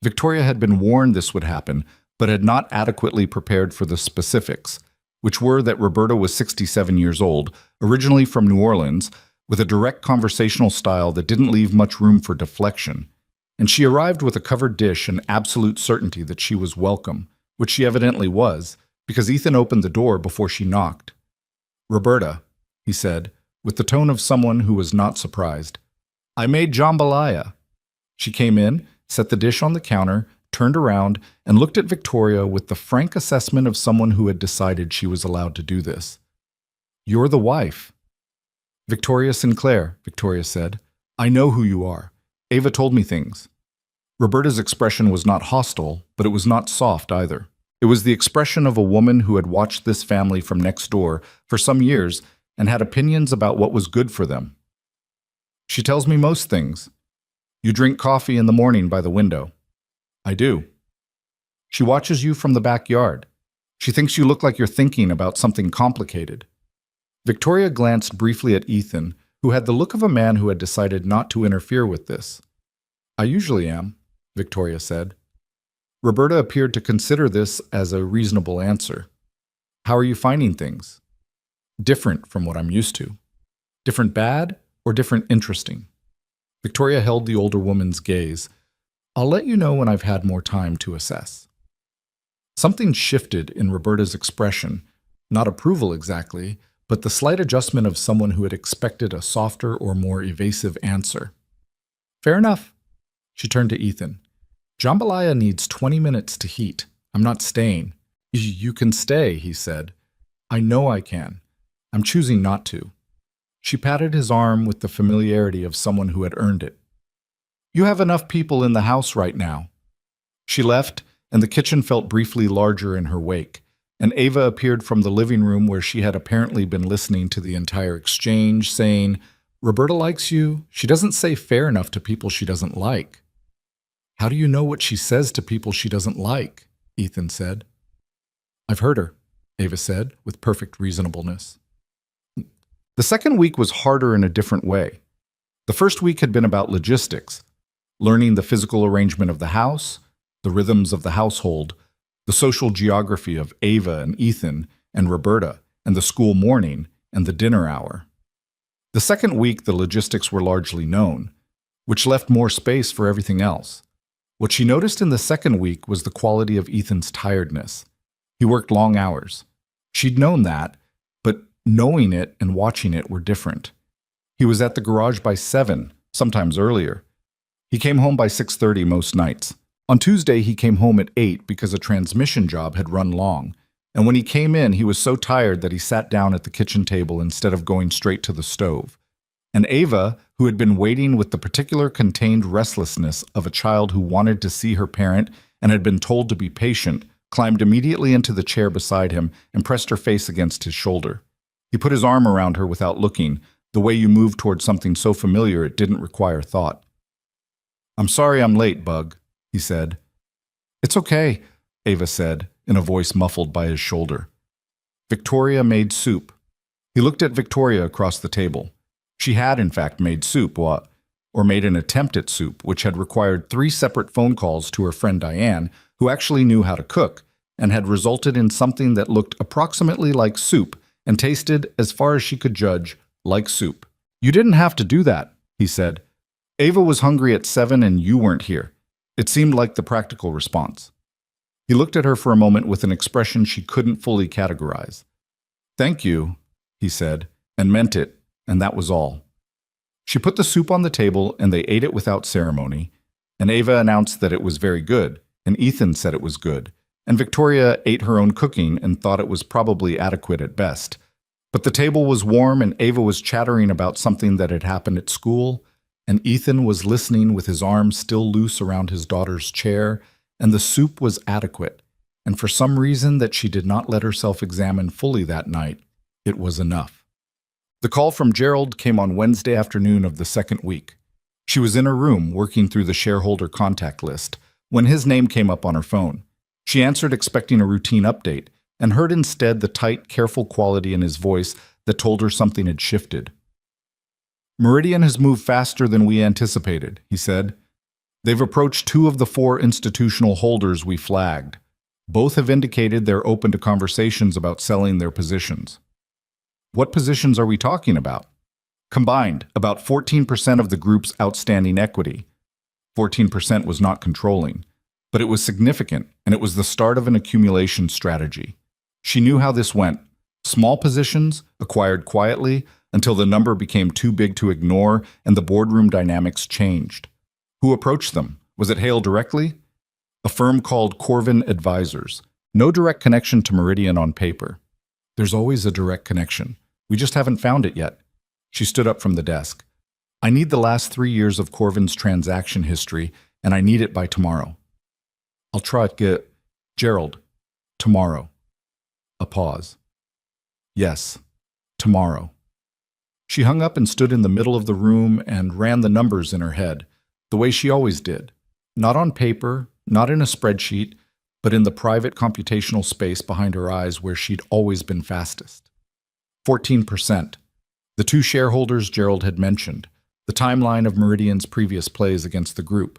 Victoria had been warned this would happen, but had not adequately prepared for the specifics, which were that Roberta was 67 years old, originally from New Orleans, with a direct conversational style that didn't leave much room for deflection. And she arrived with a covered dish and absolute certainty that she was welcome, which she evidently was, because Ethan opened the door before she knocked. "Roberta," he said, with the tone of someone who was not surprised. "I made jambalaya." She came in, set the dish on the counter, turned around, and looked at Victoria with the frank assessment of someone who had decided she was allowed to do this. "You're the wife." "Victoria Sinclair," Victoria said. "I know who you are. Ava told me things." Roberta's expression was not hostile, but it was not soft either. It was the expression of a woman who had watched this family from next door for some years and had opinions about what was good for them. "She tells me most things. You drink coffee in the morning by the window." "I do." "She watches you from the backyard. She thinks you look like you're thinking about something complicated." Victoria glanced briefly at Ethan, who had the look of a man who had decided not to interfere with this. "I usually am," Victoria said. Roberta appeared to consider this as a reasonable answer. "How are you finding things?" "Different from what I'm used to." "Different bad or different interesting?" Victoria held the older woman's gaze. "I'll let you know when I've had more time to assess." Something shifted in Roberta's expression, not approval exactly, but the slight adjustment of someone who had expected a softer or more evasive answer. "Fair enough." She turned to Ethan. "Jambalaya needs 20 minutes to heat. I'm not staying." "You can stay," he said. "I know I can. I'm choosing not to." She patted his arm with the familiarity of someone who had earned it. "You have enough people in the house right now." She left, and the kitchen felt briefly larger in her wake, and Ava appeared from the living room where she had apparently been listening to the entire exchange, saying, "Roberta likes you. She doesn't say fair enough to people she doesn't like." "How do you know what she says to people she doesn't like?" Ethan said. "I've heard her," Ava said, with perfect reasonableness. The second week was harder in a different way. The first week had been about logistics, learning the physical arrangement of the house, the rhythms of the household, the social geography of Ava and Ethan and Roberta, and the school morning and the dinner hour. The second week, the logistics were largely known, which left more space for everything else. What she noticed in the second week was the quality of Ethan's tiredness. He worked long hours. She'd known that, but knowing it and watching it were different. He was at the garage by 7, sometimes earlier. He came home by 6:30 most nights. On Tuesday, he came home at 8 because a transmission job had run long, and when he came in, he was so tired that he sat down at the kitchen table instead of going straight to the stove. And Ava, who had been waiting with the particular contained restlessness of a child who wanted to see her parent and had been told to be patient, climbed immediately into the chair beside him and pressed her face against his shoulder. He put his arm around her without looking, the way you move toward something so familiar it didn't require thought. "I'm sorry I'm late, Bug," he said. "It's okay," Ava said, in a voice muffled by his shoulder. Victoria made soup. He looked at Victoria across the table. She had, in fact, made soup, or made an attempt at soup, which had required 3 separate phone calls to her friend Diane, who actually knew how to cook, and had resulted in something that looked approximately like soup and tasted, as far as she could judge, like soup. "You didn't have to do that," he said. "Ava was hungry at 7 and you weren't here." It seemed like the practical response. He looked at her for a moment with an expression she couldn't fully categorize. "Thank you," he said, and meant it, and that was all. She put the soup on the table and they ate it without ceremony, and Ava announced that it was very good, and Ethan said it was good, and Victoria ate her own cooking and thought it was probably adequate at best. But the table was warm and Ava was chattering about something that had happened at school, and Ethan was listening with his arms still loose around his daughter's chair, and the soup was adequate, and for some reason that she did not let herself examine fully that night, it was enough. The call from Gerald came on Wednesday afternoon of the second week. She was in her room working through the shareholder contact list when his name came up on her phone. She answered expecting a routine update and heard instead the tight, careful quality in his voice that told her something had shifted. "Meridian has moved faster than we anticipated," he said. "They've approached 2 of the 4 institutional holders we flagged. Both have indicated they're open to conversations about selling their positions." "What positions are we talking about?" "Combined, about 14% of the group's outstanding equity." 14% was not controlling, but it was significant, and it was the start of an accumulation strategy. She knew how this went. Small positions, acquired quietly, until the number became too big to ignore and the boardroom dynamics changed. Who approached them? Was it Hale directly? A firm called Corvin Advisors. No direct connection to Meridian on paper. There's always a direct connection. We just haven't found it yet. She stood up from the desk. "I need the last 3 years of Corvin's transaction history, and I need it by tomorrow." "I'll try to get Gerald. Tomorrow." A pause. "Yes, tomorrow." She hung up and stood in the middle of the room and ran the numbers in her head, the way she always did. Not on paper, not in a spreadsheet, but in the private computational space behind her eyes where she'd always been fastest. 14%. The 2 shareholders Gerald had mentioned, the timeline of Meridian's previous plays against the group,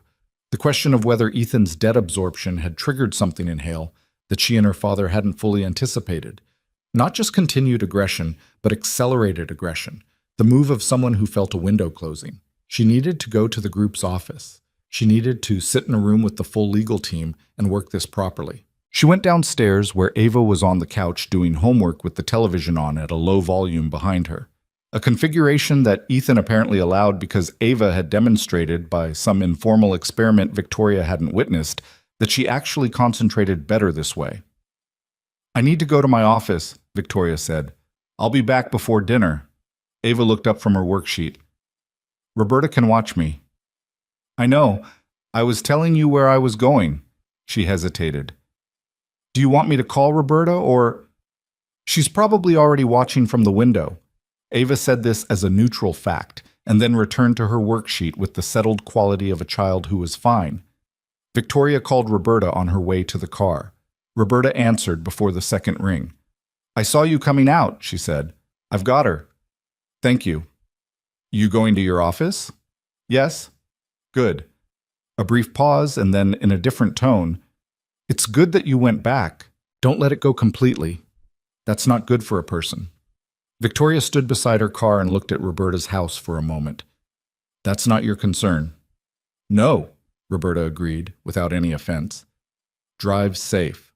the question of whether Ethan's debt absorption had triggered something in Hale that she and her father hadn't fully anticipated. Not just continued aggression, but accelerated aggression, the move of someone who felt a window closing. She needed to go to the group's office. She needed to sit in a room with the full legal team and work this properly. She went downstairs where Ava was on the couch doing homework with the television on at a low volume behind her. A configuration that Ethan apparently allowed because Ava had demonstrated, by some informal experiment Victoria hadn't witnessed, that she actually concentrated better this way. "I need to go to my office," Victoria said. "I'll be back before dinner." Ava looked up from her worksheet. "Roberta can watch me." "I know. I was telling you where I was going." She hesitated. "Do you want me to call Roberta, or—" "She's probably already watching from the window." Ava said this as a neutral fact, and then returned to her worksheet with the settled quality of a child who was fine. Victoria called Roberta on her way to the car. Roberta answered before the second ring. "I saw you coming out," she said. "I've got her." "Thank you." "You going to your office?" "Yes." "Good." A brief pause, and then in a different tone, "It's good that you went back. Don't let it go completely. That's not good for a person." Victoria stood beside her car and looked at Roberta's house for a moment. "That's not your concern." "No," Roberta agreed, without any offense. "Drive safe."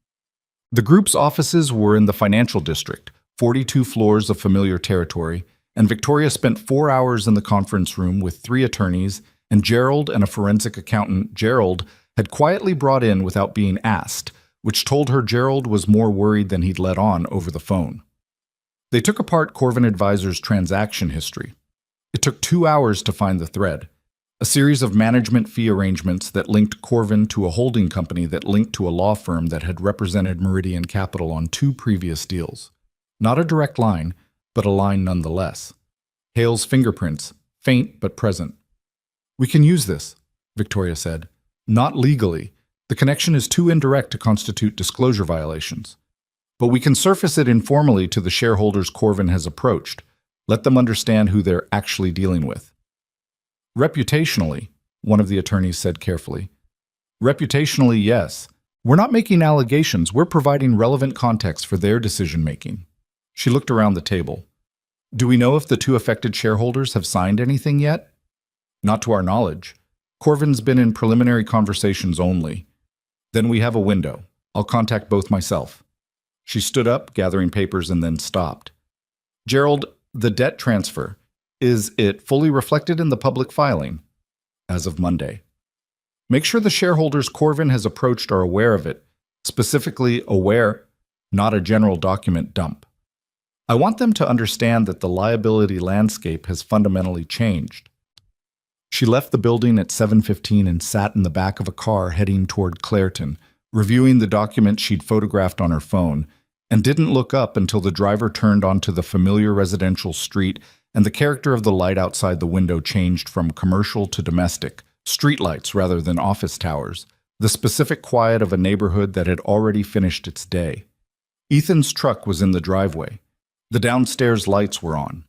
The group's offices were in the financial district, 42 floors of familiar territory, and Victoria spent 4 hours in the conference room with 3 attorneys, and Gerald and a forensic accountant Gerald had quietly brought in without being asked, which told her Gerald was more worried than he'd let on over the phone. They took apart Corvin Advisors' transaction history. It took 2 hours to find the thread, a series of management fee arrangements that linked Corvin to a holding company that linked to a law firm that had represented Meridian Capital on 2 previous deals. Not a direct line, but a line nonetheless. Hale's fingerprints, faint but present. "We can use this," Victoria said. "Not legally. The connection is too indirect to constitute disclosure violations. But we can surface it informally to the shareholders Corvin has approached. Let them understand who they're actually dealing with. Reputationally, one of the attorneys said carefully. Reputationally, yes. We're not making allegations. We're providing relevant context for their decision-making. She looked around the table. Do we know if the two affected shareholders have signed anything yet? Not to our knowledge. Corvin's been in preliminary conversations only. Then we have a window. I'll contact both myself. She stood up, gathering papers, and then stopped. Gerald, the debt transfer, is it fully reflected in the public filing? As of Monday. Make sure the shareholders Corvin has approached are aware of it, specifically aware, not a general document dump. I want them to understand that the liability landscape has fundamentally changed. She left the building at 7:15 and sat in the back of a car heading toward Clairton, reviewing the documents she'd photographed on her phone, and didn't look up until the driver turned onto the familiar residential street and the character of the light outside the window changed from commercial to domestic, streetlights rather than office towers, the specific quiet of a neighborhood that had already finished its day. Ethan's truck was in the driveway. The downstairs lights were on.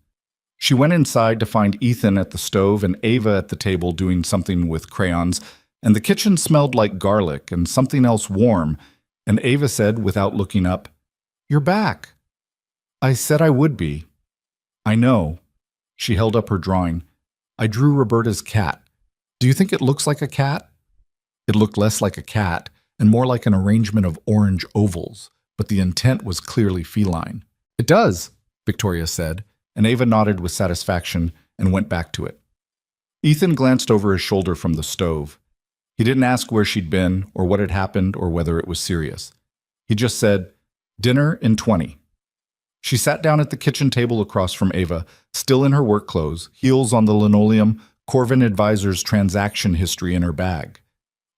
She went inside to find Ethan at the stove and Ava at the table doing something with crayons, and the kitchen smelled like garlic and something else warm, and Ava said, without looking up, "You're back." "I said I would be." "I know." She held up her drawing. "I drew Roberta's cat. Do you think it looks like a cat?" It looked less like a cat and more like an arrangement of orange ovals, but the intent was clearly feline. "It does," Victoria said, and Ava nodded with satisfaction and went back to it. Ethan glanced over his shoulder from the stove. He didn't ask where she'd been or what had happened or whether it was serious. He just said, "Dinner in 20. She sat down at the kitchen table across from Ava, still in her work clothes, heels on the linoleum, Corvin Advisors transaction history in her bag.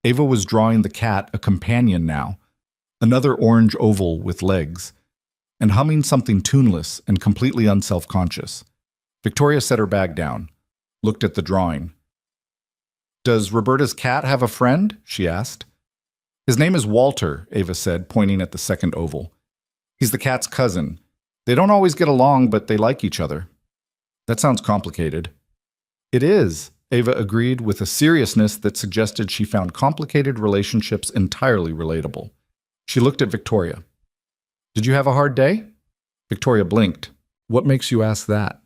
Ava was drawing the cat, a companion now, another orange oval with legs, and humming something tuneless and completely unself-conscious. Victoria set her bag down, looked at the drawing. "Does Roberta's cat have a friend?" she asked. "His name is Walter," Ava said, pointing at the second oval. "He's the cat's cousin. They don't always get along, but they like each other." "That sounds complicated." "It is," Ava agreed with a seriousness that suggested she found complicated relationships entirely relatable. She looked at Victoria. "Did you have a hard day?" Victoria blinked. "What makes you ask that?"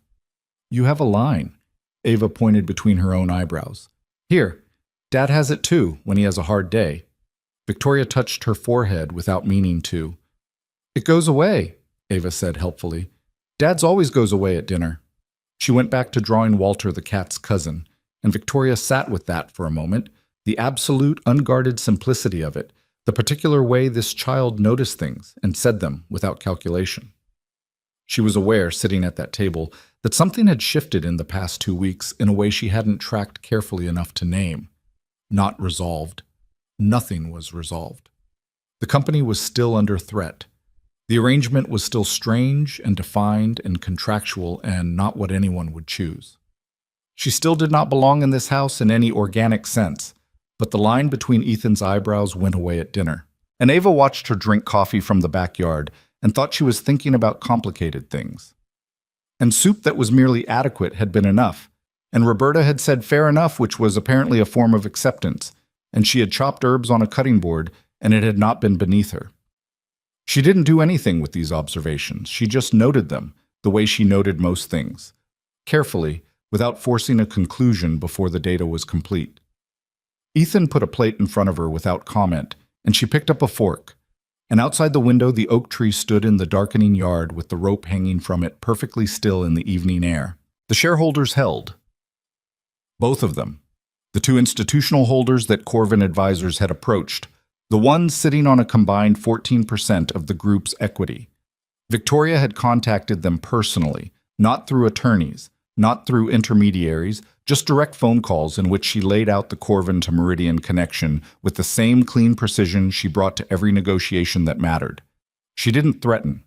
"You have a line." Ava pointed between her own eyebrows. "Here, Dad has it too when he has a hard day." Victoria touched her forehead without meaning to. "It goes away," Ava said helpfully. "Dad's always goes away at dinner." She went back to drawing Walter the cat's cousin, and Victoria sat with that for a moment, the absolute unguarded simplicity of it, the particular way this child noticed things and said them without calculation. She was aware, sitting at that table, that something had shifted in the past 2 weeks in a way she hadn't tracked carefully enough to name. Not resolved. Nothing was resolved. The company was still under threat. The arrangement was still strange and defined and contractual and not what anyone would choose. She still did not belong in this house in any organic sense, but the line between Ethan's eyebrows went away at dinner. And Ava watched her drink coffee from the backyard and thought she was thinking about complicated things. And soup that was merely adequate had been enough, and Roberta had said fair enough, which was apparently a form of acceptance, and she had chopped herbs on a cutting board, and it had not been beneath her. She didn't do anything with these observations. She just noted them, the way she noted most things, carefully, without forcing a conclusion before the data was complete. Ethan put a plate in front of her without comment, and she picked up a fork. And outside the window, the oak tree stood in the darkening yard with the rope hanging from it perfectly still in the evening air. The shareholders held. Both of them. The two institutional holders that Corvin Advisors had approached, the one sitting on a combined 14% of the group's equity. Victoria had contacted them personally, not through attorneys, not through intermediaries, just direct phone calls in which she laid out the Corvin to Meridian connection with the same clean precision she brought to every negotiation that mattered. She didn't threaten.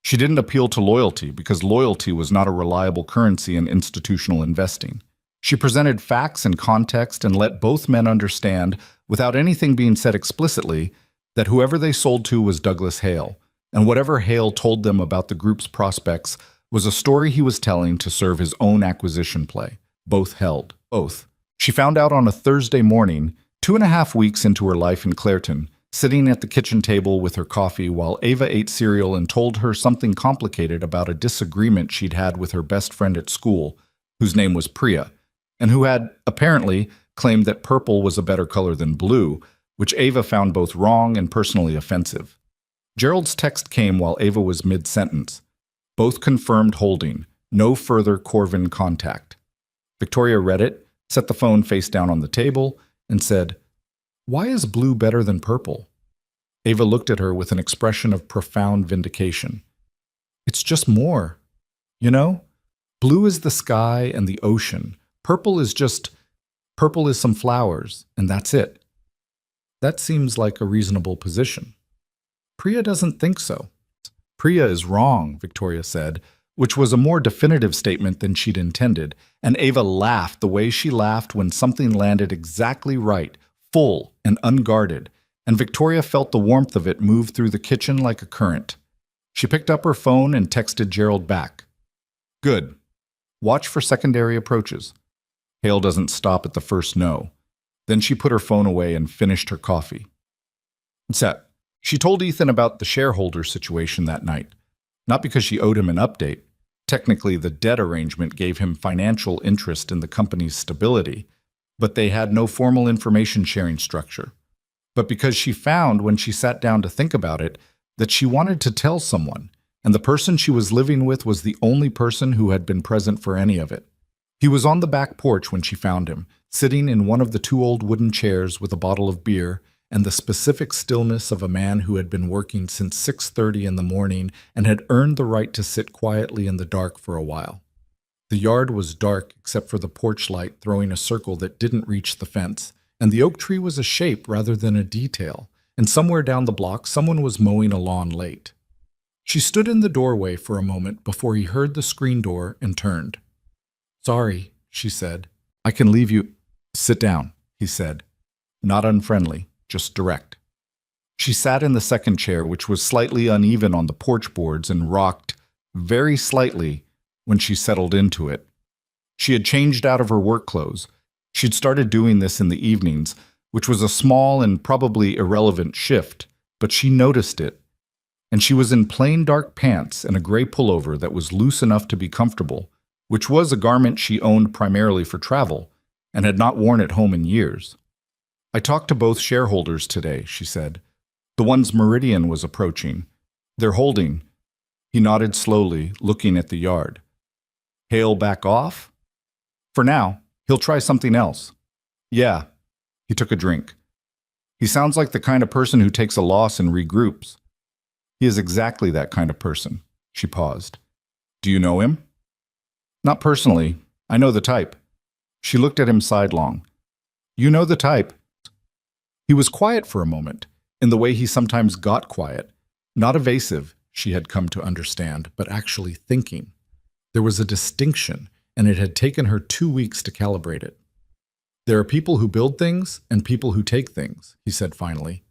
She didn't appeal to loyalty because loyalty was not a reliable currency in institutional investing. She presented facts and context and let both men understand, without anything being said explicitly, that whoever they sold to was Douglas Hale, and whatever Hale told them about the group's prospects was a story he was telling to serve his own acquisition play. Both held. Both. She found out on a Thursday morning, 2.5 weeks into her life in Clairton, sitting at the kitchen table with her coffee while Ava ate cereal and told her something complicated about a disagreement she'd had with her best friend at school, whose name was Priya, and who had, apparently, claimed that purple was a better color than blue, which Ava found both wrong and personally offensive. Gerald's text came while Ava was mid-sentence. Both confirmed holding. No further Corvin contact. Victoria read it, set the phone face down on the table, and said, "Why is blue better than purple?" Ava looked at her with an expression of profound vindication. "It's just more. You know? Blue is the sky and the ocean. Purple is some flowers, and that's it." That seems like a reasonable position. Priya doesn't think so. Priya is wrong, Victoria said, which was a more definitive statement than she'd intended, and Ava laughed the way she laughed when something landed exactly right, full and unguarded, and Victoria felt the warmth of it move through the kitchen like a current. She picked up her phone and texted Gerald back. "Good. Watch for secondary approaches." Hale doesn't stop at the first no. Then she put her phone away and finished her coffee. Set. She told Ethan about the shareholder situation that night. Not because she owed him an update. Technically, the debt arrangement gave him financial interest in the company's stability, but they had no formal information sharing structure. But because she found, when she sat down to think about it, that she wanted to tell someone, and the person she was living with was the only person who had been present for any of it. He was on the back porch when she found him, sitting in one of the 2 old wooden chairs with a bottle of beer and the specific stillness of a man who had been working since 6:30 in the morning and had earned the right to sit quietly in the dark for a while. The yard was dark except for the porch light throwing a circle that didn't reach the fence, and the oak tree was a shape rather than a detail, and somewhere down the block someone was mowing a lawn late. She stood in the doorway for a moment before he heard the screen door and turned. "Sorry," she said. "I can leave you—" "Sit down," he said. Not unfriendly, just direct. She sat in the second chair, which was slightly uneven on the porch boards, and rocked, very slightly, when she settled into it. She had changed out of her work clothes. She'd started doing this in the evenings, which was a small and probably irrelevant shift, but she noticed it. And she was in plain dark pants and a gray pullover that was loose enough to be comfortable, which was a garment she owned primarily for travel, and had not worn at home in years. "I talked to both shareholders today," she said. "The one's Meridian was approaching. They're holding." He nodded slowly, looking at the yard. "Hale back off?" "For now. He'll try something else." "Yeah." He took a drink. "He sounds like the kind of person who takes a loss and regroups." "He is exactly that kind of person." She paused. "Do you know him?" "Not personally. I know the type." She looked at him sidelong. "You know the type." He was quiet for a moment, in the way he sometimes got quiet. Not evasive, she had come to understand, but actually thinking. There was a distinction, and it had taken her 2 weeks to calibrate it. "There are people who build things and people who take things," he said finally.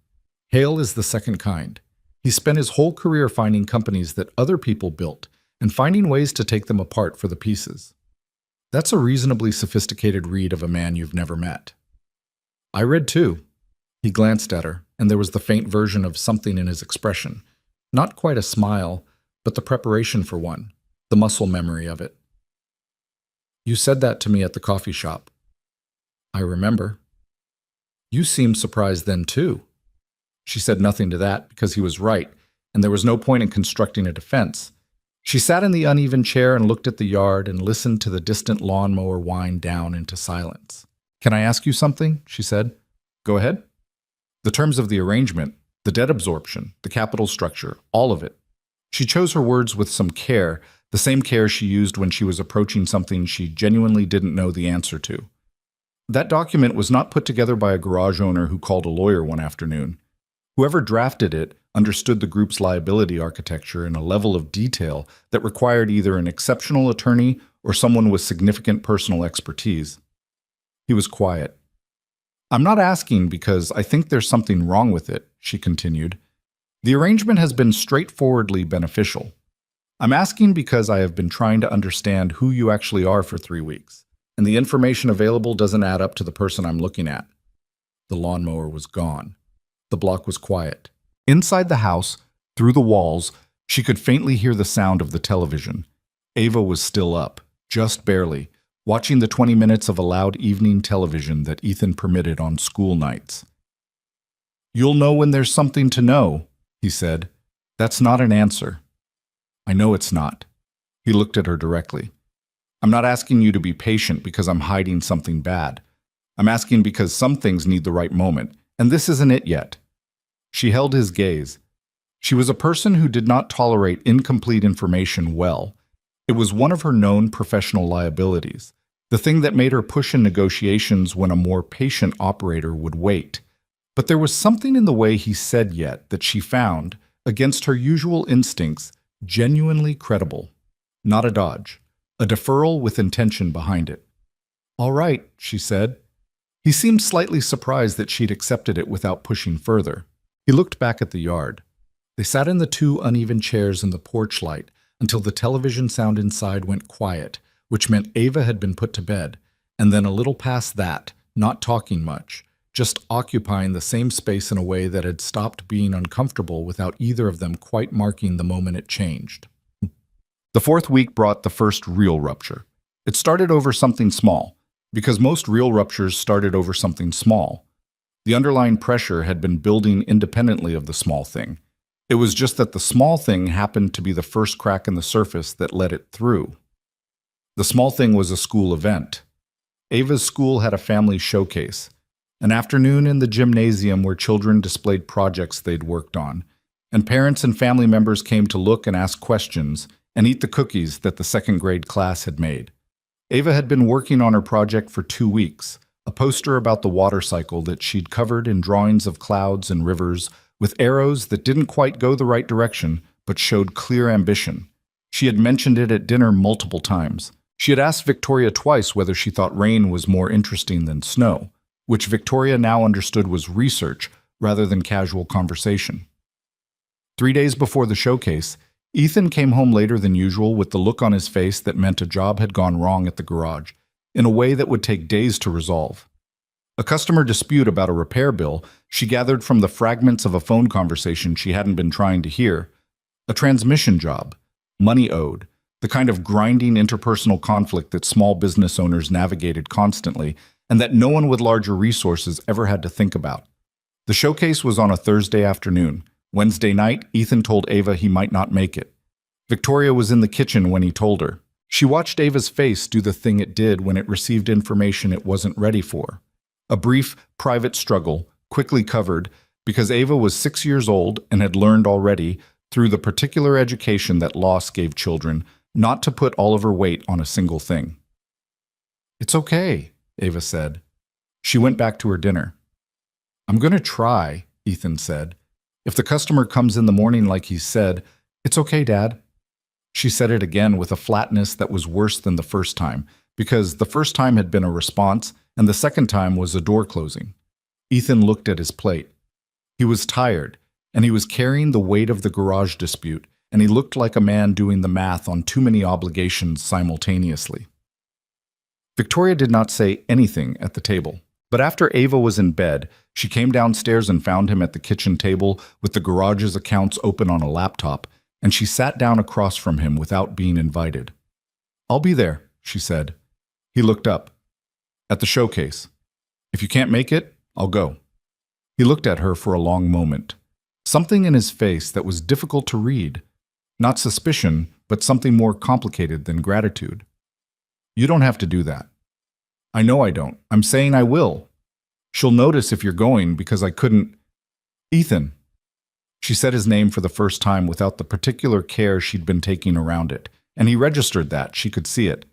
"Hale is the second kind. He spent his whole career finding companies that other people built and finding ways to take them apart for the pieces. That's a reasonably sophisticated read of a man you've never met." "I read too." He glanced at her, and there was the faint version of something in his expression. Not quite a smile, but the preparation for one, the muscle memory of it. "You said that to me at the coffee shop." "I remember." "You seemed surprised then too." She said nothing to that because he was right, and there was no point in constructing a defense. She sat in the uneven chair and looked at the yard and listened to the distant lawnmower wind down into silence. "Can I ask you something?" she said. "Go ahead." "The terms of the arrangement, the debt absorption, the capital structure, all of it." She chose her words with some care, the same care she used when she was approaching something she genuinely didn't know the answer to. That document was not put together by a garage owner who called a lawyer one afternoon. Whoever drafted it understood the group's liability architecture in a level of detail that required either an exceptional attorney or someone with significant personal expertise. He was quiet. "I'm not asking because I think there's something wrong with it," she continued. "The arrangement has been straightforwardly beneficial. I'm asking because I have been trying to understand who you actually are for 3 weeks, and the information available doesn't add up to the person I'm looking at. The lawnmower was gone. The block was quiet. Inside the house, through the walls, she could faintly hear the sound of the television. Ava was still up, just barely, watching the 20 minutes of allowed evening television that Ethan permitted on school nights. "You'll know when there's something to know," he said. "That's not an answer." "I know it's not." He looked at her directly. "I'm not asking you to be patient because I'm hiding something bad. I'm asking because some things need the right moment, and this isn't it yet." She held his gaze. She was a person who did not tolerate incomplete information well. It was one of her known professional liabilities, the thing that made her push in negotiations when a more patient operator would wait. But there was something in the way he said yet that she found, against her usual instincts, genuinely credible. Not a dodge, a deferral with intention behind it. "All right," she said. He seemed slightly surprised that she'd accepted it without pushing further. He looked back at the yard. They sat in the 2 uneven chairs in the porch light until the television sound inside went quiet, which meant Ava had been put to bed, and then a little past that, not talking much, just occupying the same space in a way that had stopped being uncomfortable without either of them quite marking the moment it changed. The 4th week brought the first real rupture. It started over something small, because most real ruptures started over something small. The underlying pressure had been building independently of the small thing. It was just that the small thing happened to be the first crack in the surface that let it through. The small thing was a school event. Ava's school had a family showcase, an afternoon in the gymnasium where children displayed projects they'd worked on, and parents and family members came to look and ask questions and eat the cookies that the 2nd grade class had made. Ava had been working on her project for 2 weeks, a poster about the water cycle that she'd covered in drawings of clouds and rivers with arrows that didn't quite go the right direction but showed clear ambition. She had mentioned it at dinner multiple times. She had asked Victoria twice whether she thought rain was more interesting than snow, which Victoria now understood was research rather than casual conversation. 3 days before the showcase, Ethan came home later than usual with the look on his face that meant a job had gone wrong at the garage, in a way that would take days to resolve. A customer dispute about a repair bill she gathered from the fragments of a phone conversation she hadn't been trying to hear. A transmission job, money owed, the kind of grinding interpersonal conflict that small business owners navigated constantly and that no one with larger resources ever had to think about. The showcase was on a Thursday afternoon. Wednesday night, Ethan told Ava he might not make it. Victoria was in the kitchen when he told her. She watched Ava's face do the thing it did when it received information it wasn't ready for. A brief, private struggle, quickly covered, because Ava was 6 years old and had learned already, through the particular education that loss gave children, not to put all of her weight on a single thing. "It's okay," Ava said. She went back to her dinner. "I'm going to try," Ethan said. "If the customer comes in the morning like he said, it's okay, Dad." She said it again with a flatness that was worse than the first time, because the first time had been a response, and the second time was a door closing. Ethan looked at his plate. He was tired, and he was carrying the weight of the garage dispute, and he looked like a man doing the math on too many obligations simultaneously. Victoria did not say anything at the table, but after Ava was in bed, she came downstairs and found him at the kitchen table with the garage's accounts open on a laptop, and she sat down across from him without being invited. "I'll be there," she said. He looked up. "At the showcase. If you can't make it, I'll go." He looked at her for a long moment. Something in his face that was difficult to read. Not suspicion, but something more complicated than gratitude. "You don't have to do that." "I know I don't. I'm saying I will. She'll notice if you're going because I couldn't—" "Ethan." She said his name for the first time without the particular care she'd been taking around it, and he registered that. She could see it.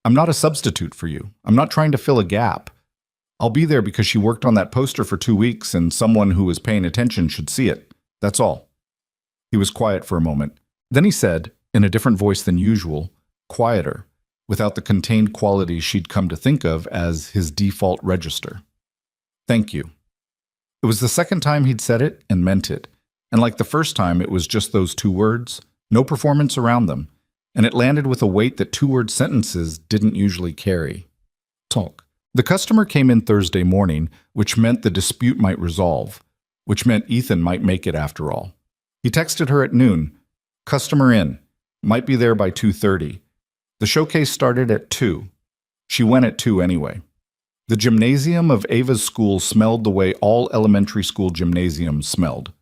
"I'm not a substitute for you. I'm not trying to fill a gap. I'll be there because she worked on that poster for 2 weeks and someone who was paying attention should see it. That's all." He was quiet for a moment. Then he said, in a different voice than usual, quieter, without the contained quality she'd come to think of as his default register. "Thank you." It was the second time he'd said it and meant it, and like the first time, it was just those 2 words, No performance around them, and it landed with a weight that two-word sentences didn't usually carry. Talk. The customer came in Thursday morning, which meant the dispute might resolve, which meant Ethan might make it after all. He texted her at noon. Customer in. Might be there by 2:30. The showcase started at 2. She went at 2 anyway. The gymnasium of Ava's school smelled the way all elementary school gymnasiums smelled.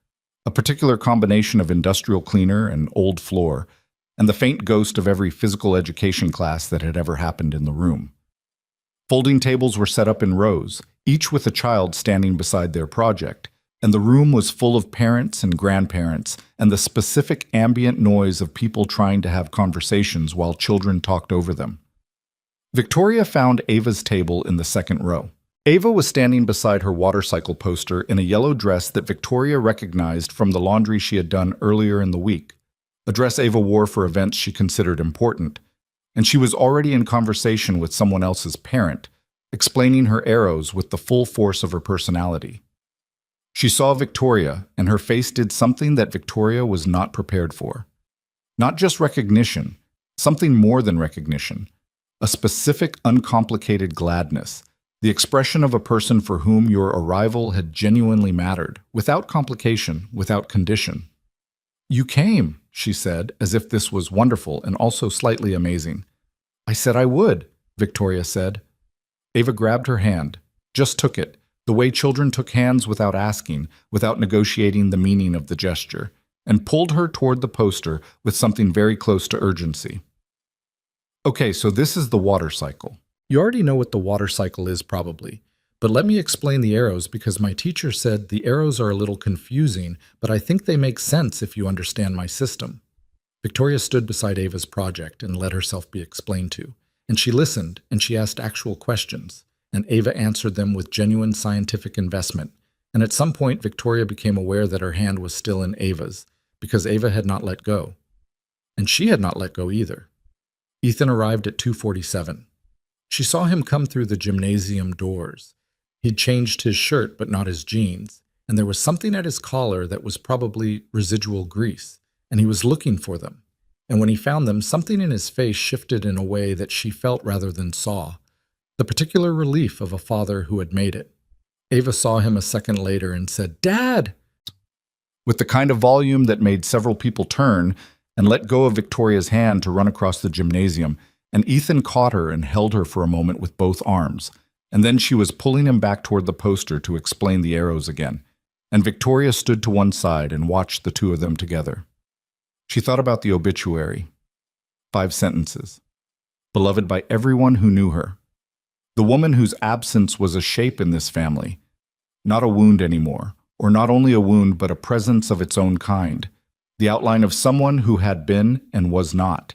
A particular combination of industrial cleaner and old floor, and the faint ghost of every physical education class that had ever happened in the room. Folding tables were set up in rows, each with a child standing beside their project, and the room was full of parents and grandparents and the specific ambient noise of people trying to have conversations while children talked over them. Victoria found Ava's table in the second row. Ava was standing beside her water cycle poster in a yellow dress that Victoria recognized from the laundry she had done earlier in the week, a dress Ava wore for events she considered important, and she was already in conversation with someone else's parent, explaining her arrows with the full force of her personality. She saw Victoria, and her face did something that Victoria was not prepared for. Not just recognition, something more than recognition. A specific, uncomplicated gladness, the expression of a person for whom your arrival had genuinely mattered, without complication, without condition. You came, she said, as if this was wonderful and also slightly amazing. I said I would, Victoria said. Ava grabbed her hand, just took it, the way children took hands without asking, without negotiating the meaning of the gesture, and pulled her toward the poster with something very close to urgency. Okay, so this is the water cycle. You already know what the water cycle is probably, but let me explain the arrows because my teacher said the arrows are a little confusing, but I think they make sense if you understand my system. Victoria stood beside Ava's project and let herself be explained to, and she listened and she asked actual questions, and Ava answered them with genuine scientific investment, and at some point Victoria became aware that her hand was still in Ava's, because Ava had not let go. And she had not let go either. Ethan arrived at 2:47. She saw him come through the gymnasium doors. He'd changed his shirt but not his jeans, and there was something at his collar that was probably residual grease, and he was looking for them. And when he found them, something in his face shifted in a way that she felt rather than saw, the particular relief of a father who had made it. Ava saw him a second later and said, "Dad!" with the kind of volume that made several people turn and let go of Victoria's hand to run across the gymnasium, and Ethan caught her and held her for a moment with both arms, and then she was pulling him back toward the poster to explain the arrows again, and Victoria stood to one side and watched the two of them together. She thought about the obituary. 5 sentences. Beloved by everyone who knew her. The woman whose absence was a shape in this family. Not a wound anymore, or not only a wound but a presence of its own kind. The outline of someone who had been and was not,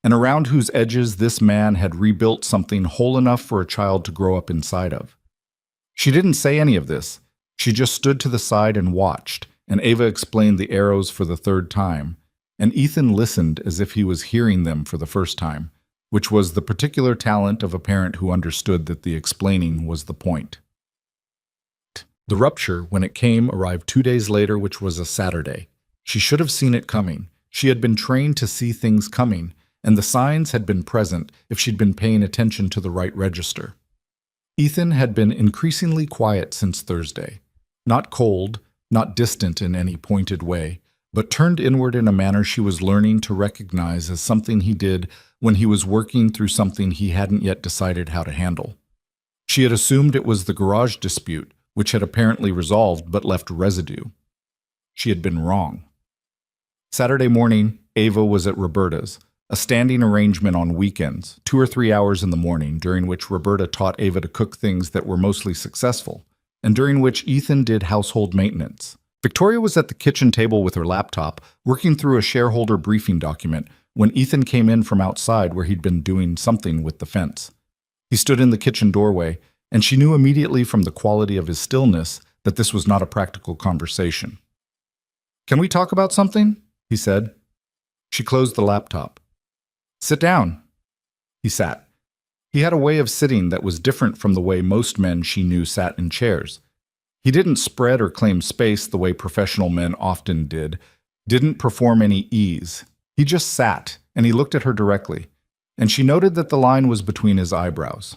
and around whose edges this man had rebuilt something whole enough for a child to grow up inside of. She didn't say any of this. She just stood to the side and watched, and Ava explained the arrows for the third time, and Ethan listened as if he was hearing them for the first time, which was the particular talent of a parent who understood that the explaining was the point. The rupture, when it came, arrived 2 days later, which was a Saturday. She should have seen it coming. She had been trained to see things coming, and the signs had been present if she'd been paying attention to the right register. Ethan had been increasingly quiet since Thursday. Not cold, not distant in any pointed way, but turned inward in a manner she was learning to recognize as something he did when he was working through something he hadn't yet decided how to handle. She had assumed it was the garage dispute, which had apparently resolved but left residue. She had been wrong. Saturday morning, Ava was at Roberta's, a standing arrangement on weekends, 2 or 3 hours in the morning, during which Roberta taught Ava to cook things that were mostly successful, and during which Ethan did household maintenance. Victoria was at the kitchen table with her laptop, working through a shareholder briefing document, when Ethan came in from outside where he'd been doing something with the fence. He stood in the kitchen doorway, and she knew immediately from the quality of his stillness that this was not a practical conversation. "Can we talk about something?" he said. She closed the laptop. "Sit down." He sat. He had a way of sitting that was different from the way most men she knew sat in chairs. He didn't spread or claim space the way professional men often did, didn't perform any ease. He just sat, and he looked at her directly, and she noted that the line was between his eyebrows.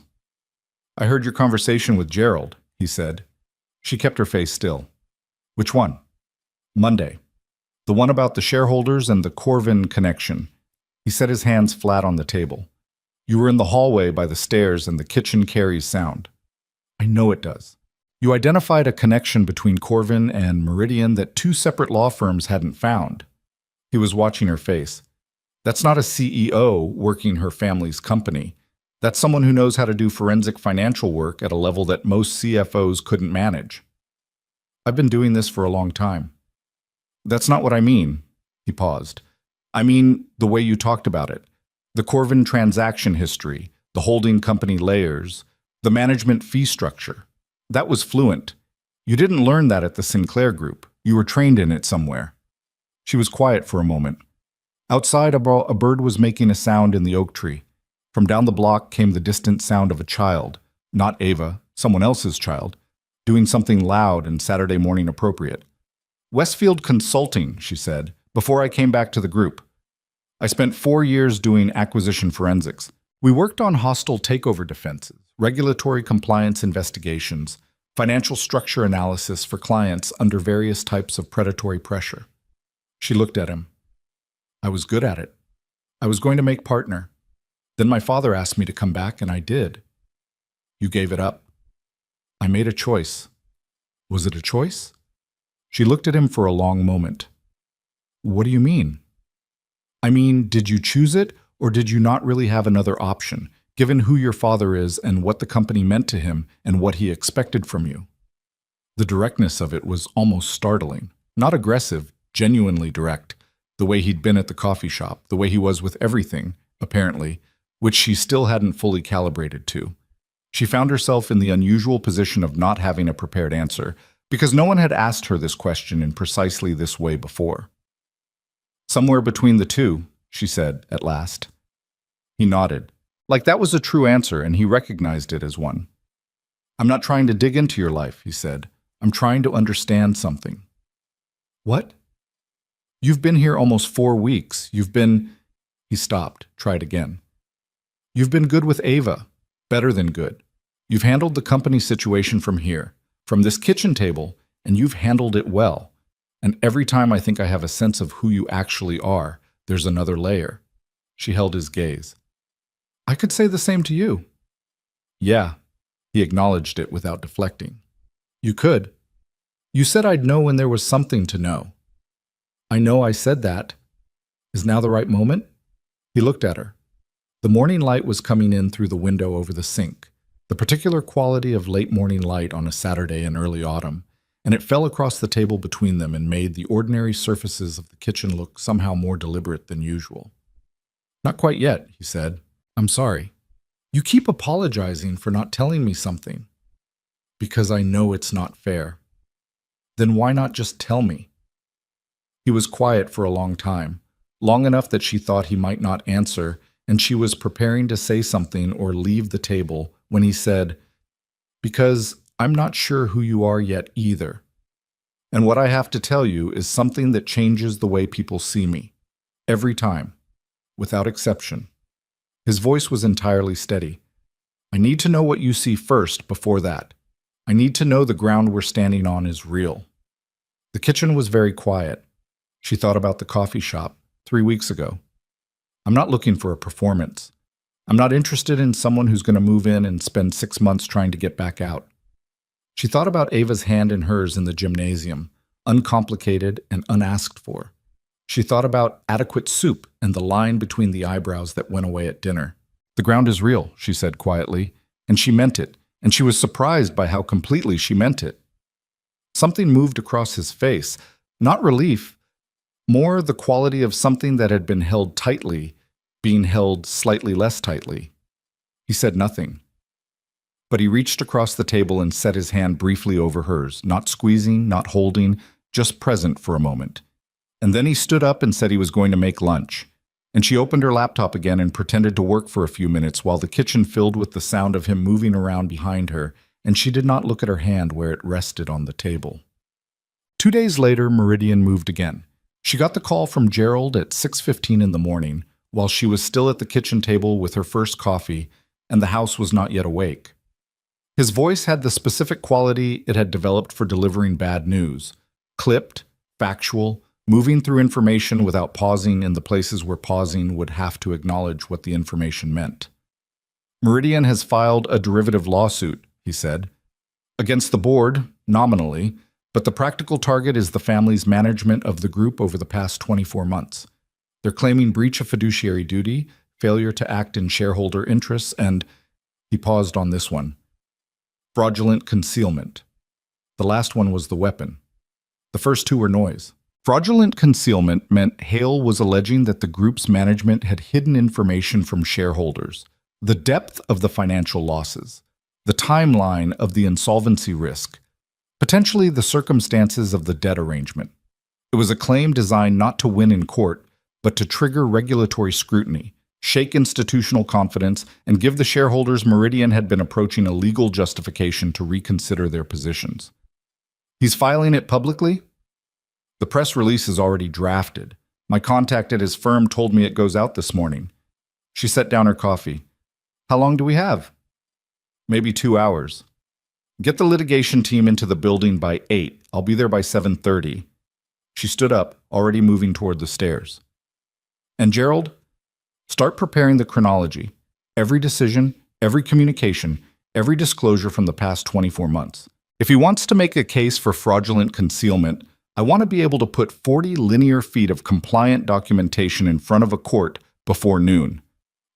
"I heard your conversation with Gerald," he said. She kept her face still. "Which one?" "Monday. The one about the shareholders and the Corvin connection." He set his hands flat on the table. "You were in the hallway by the stairs and the kitchen carries sound." "I know it does." "You identified a connection between Corvin and Meridian that two separate law firms hadn't found." He was watching her face. "That's not a CEO working her family's company. That's someone who knows how to do forensic financial work at a level that most CFOs couldn't manage." "I've been doing this for a long time." "That's not what I mean." He paused. "I mean the way you talked about it. The Corvin transaction history, the holding company layers, the management fee structure. That was fluent. You didn't learn that at the Sinclair Group. You were trained in it somewhere." She was quiet for a moment. Outside, a bird was making a sound in the oak tree. From down the block came the distant sound of a child, not Ava, someone else's child, doing something loud and Saturday morning appropriate. "Westfield Consulting," she said, "before I came back to the group. I spent 4 years doing acquisition forensics. We worked on hostile takeover defenses, regulatory compliance investigations, financial structure analysis for clients under various types of predatory pressure." She looked at him. "I was good at it. I was going to make partner. Then my father asked me to come back, and I did." "You gave it up." "I made a choice." "Was it a choice?" She looked at him for a long moment. "What do you mean?" "I mean, did you choose it, or did you not really have another option, given who your father is and what the company meant to him and what he expected from you?" The directness of it was almost startling. Not aggressive, genuinely direct. The way he'd been at the coffee shop, the way he was with everything, apparently, which she still hadn't fully calibrated to. She found herself in the unusual position of not having a prepared answer, because no one had asked her this question in precisely this way before. "Somewhere between the two," she said at last. He nodded. Like that was a true answer, and he recognized it as one. "I'm not trying to dig into your life," he said. "I'm trying to understand something." "What?" "You've been here almost 4 weeks. You've been—" He stopped, tried again. "You've been good with Ava. Better than good. You've handled the company situation from here, from this kitchen table, and you've handled it well. And every time I think I have a sense of who you actually are, there's another layer." She held his gaze. "I could say the same to you." "Yeah." He acknowledged it without deflecting. "You could. You said I'd know when there was something to know." "I know I said that. Is now the right moment?" He looked at her. The morning light was coming in through the window over the sink, the particular quality of late morning light on a Saturday in early autumn, and it fell across the table between them and made the ordinary surfaces of the kitchen look somehow more deliberate than usual. "Not quite yet," he said. "I'm sorry. You keep apologizing for not telling me something." "Because I know it's not fair." "Then why not just tell me?" He was quiet for a long time, long enough that she thought he might not answer, and she was preparing to say something or leave the table when he said, "Because I'm not sure who you are yet either. And what I have to tell you is something that changes the way people see me. Every time. Without exception." His voice was entirely steady. "I need to know what you see first before that. I need to know the ground we're standing on is real." The kitchen was very quiet. She thought about the coffee shop 3 weeks ago. "I'm not looking for a performance. I'm not interested in someone who's going to move in and spend 6 months trying to get back out." She thought about Ava's hand in hers in the gymnasium, uncomplicated and unasked for. She thought about adequate soup and the line between the eyebrows that went away at dinner. "The ground is real," she said quietly, and she meant it, and she was surprised by how completely she meant it. Something moved across his face, not relief, more the quality of something that had been held tightly, being held slightly less tightly. He said nothing. But he reached across the table and set his hand briefly over hers, not squeezing, not holding, just present for a moment. And then he stood up and said he was going to make lunch. And she opened her laptop again and pretended to work for a few minutes while the kitchen filled with the sound of him moving around behind her, and she did not look at her hand where it rested on the table. 2 days later, Meridian moved again. She got the call from Gerald at 6:15 in the morning, while she was still at the kitchen table with her first coffee, and the house was not yet awake. His voice had the specific quality it had developed for delivering bad news: clipped, factual, moving through information without pausing in the places where pausing would have to acknowledge what the information meant. Meridian has filed a derivative lawsuit, he said, against the board, nominally, but the practical target is the family's management of the group over the past 24 months. They're claiming breach of fiduciary duty, failure to act in shareholder interests, and, he paused on this one, fraudulent concealment. The last one was the weapon. The first two were noise. Fraudulent concealment meant Hale was alleging that the group's management had hidden information from shareholders, the depth of the financial losses, the timeline of the insolvency risk, potentially the circumstances of the debt arrangement. It was a claim designed not to win in court, but to trigger regulatory scrutiny, shake institutional confidence, and give the shareholders Meridian had been approaching a legal justification to reconsider their positions. He's filing it publicly? The press release is already drafted. My contact at his firm told me it goes out this morning. She set down her coffee. How long do we have? Maybe 2 hours. Get the litigation team into the building by 8. I'll be there by 7:30. She stood up, already moving toward the stairs. And Gerald, start preparing the chronology. Every decision, every communication, every disclosure from the past 24 months. If he wants to make a case for fraudulent concealment, I want to be able to put 40 linear feet of compliant documentation in front of a court before noon.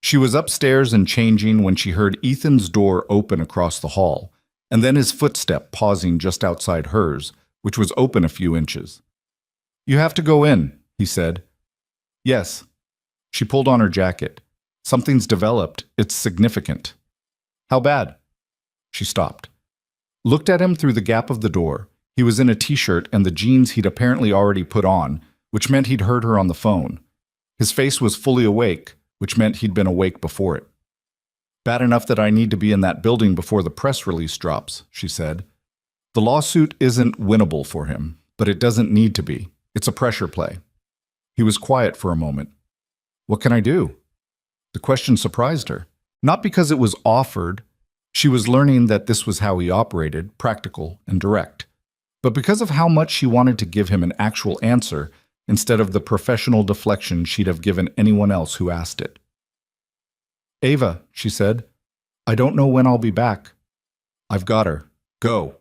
She was upstairs and changing when she heard Ethan's door open across the hall, and then his footstep pausing just outside hers, which was open a few inches. You have to go in, he said. Yes. She pulled on her jacket. Something's developed. It's significant. How bad? She stopped. Looked at him through the gap of the door. He was in a t-shirt and the jeans he'd apparently already put on, which meant he'd heard her on the phone. His face was fully awake, which meant he'd been awake before it. Bad enough that I need to be in that building before the press release drops, she said. The lawsuit isn't winnable for him, but it doesn't need to be. It's a pressure play. He was quiet for a moment. What can I do? The question surprised her. Not because it was offered. She was learning that this was how he operated, practical and direct. But because of how much she wanted to give him an actual answer instead of the professional deflection she'd have given anyone else who asked it. Ava, she said, I don't know when I'll be back. I've got her. Go.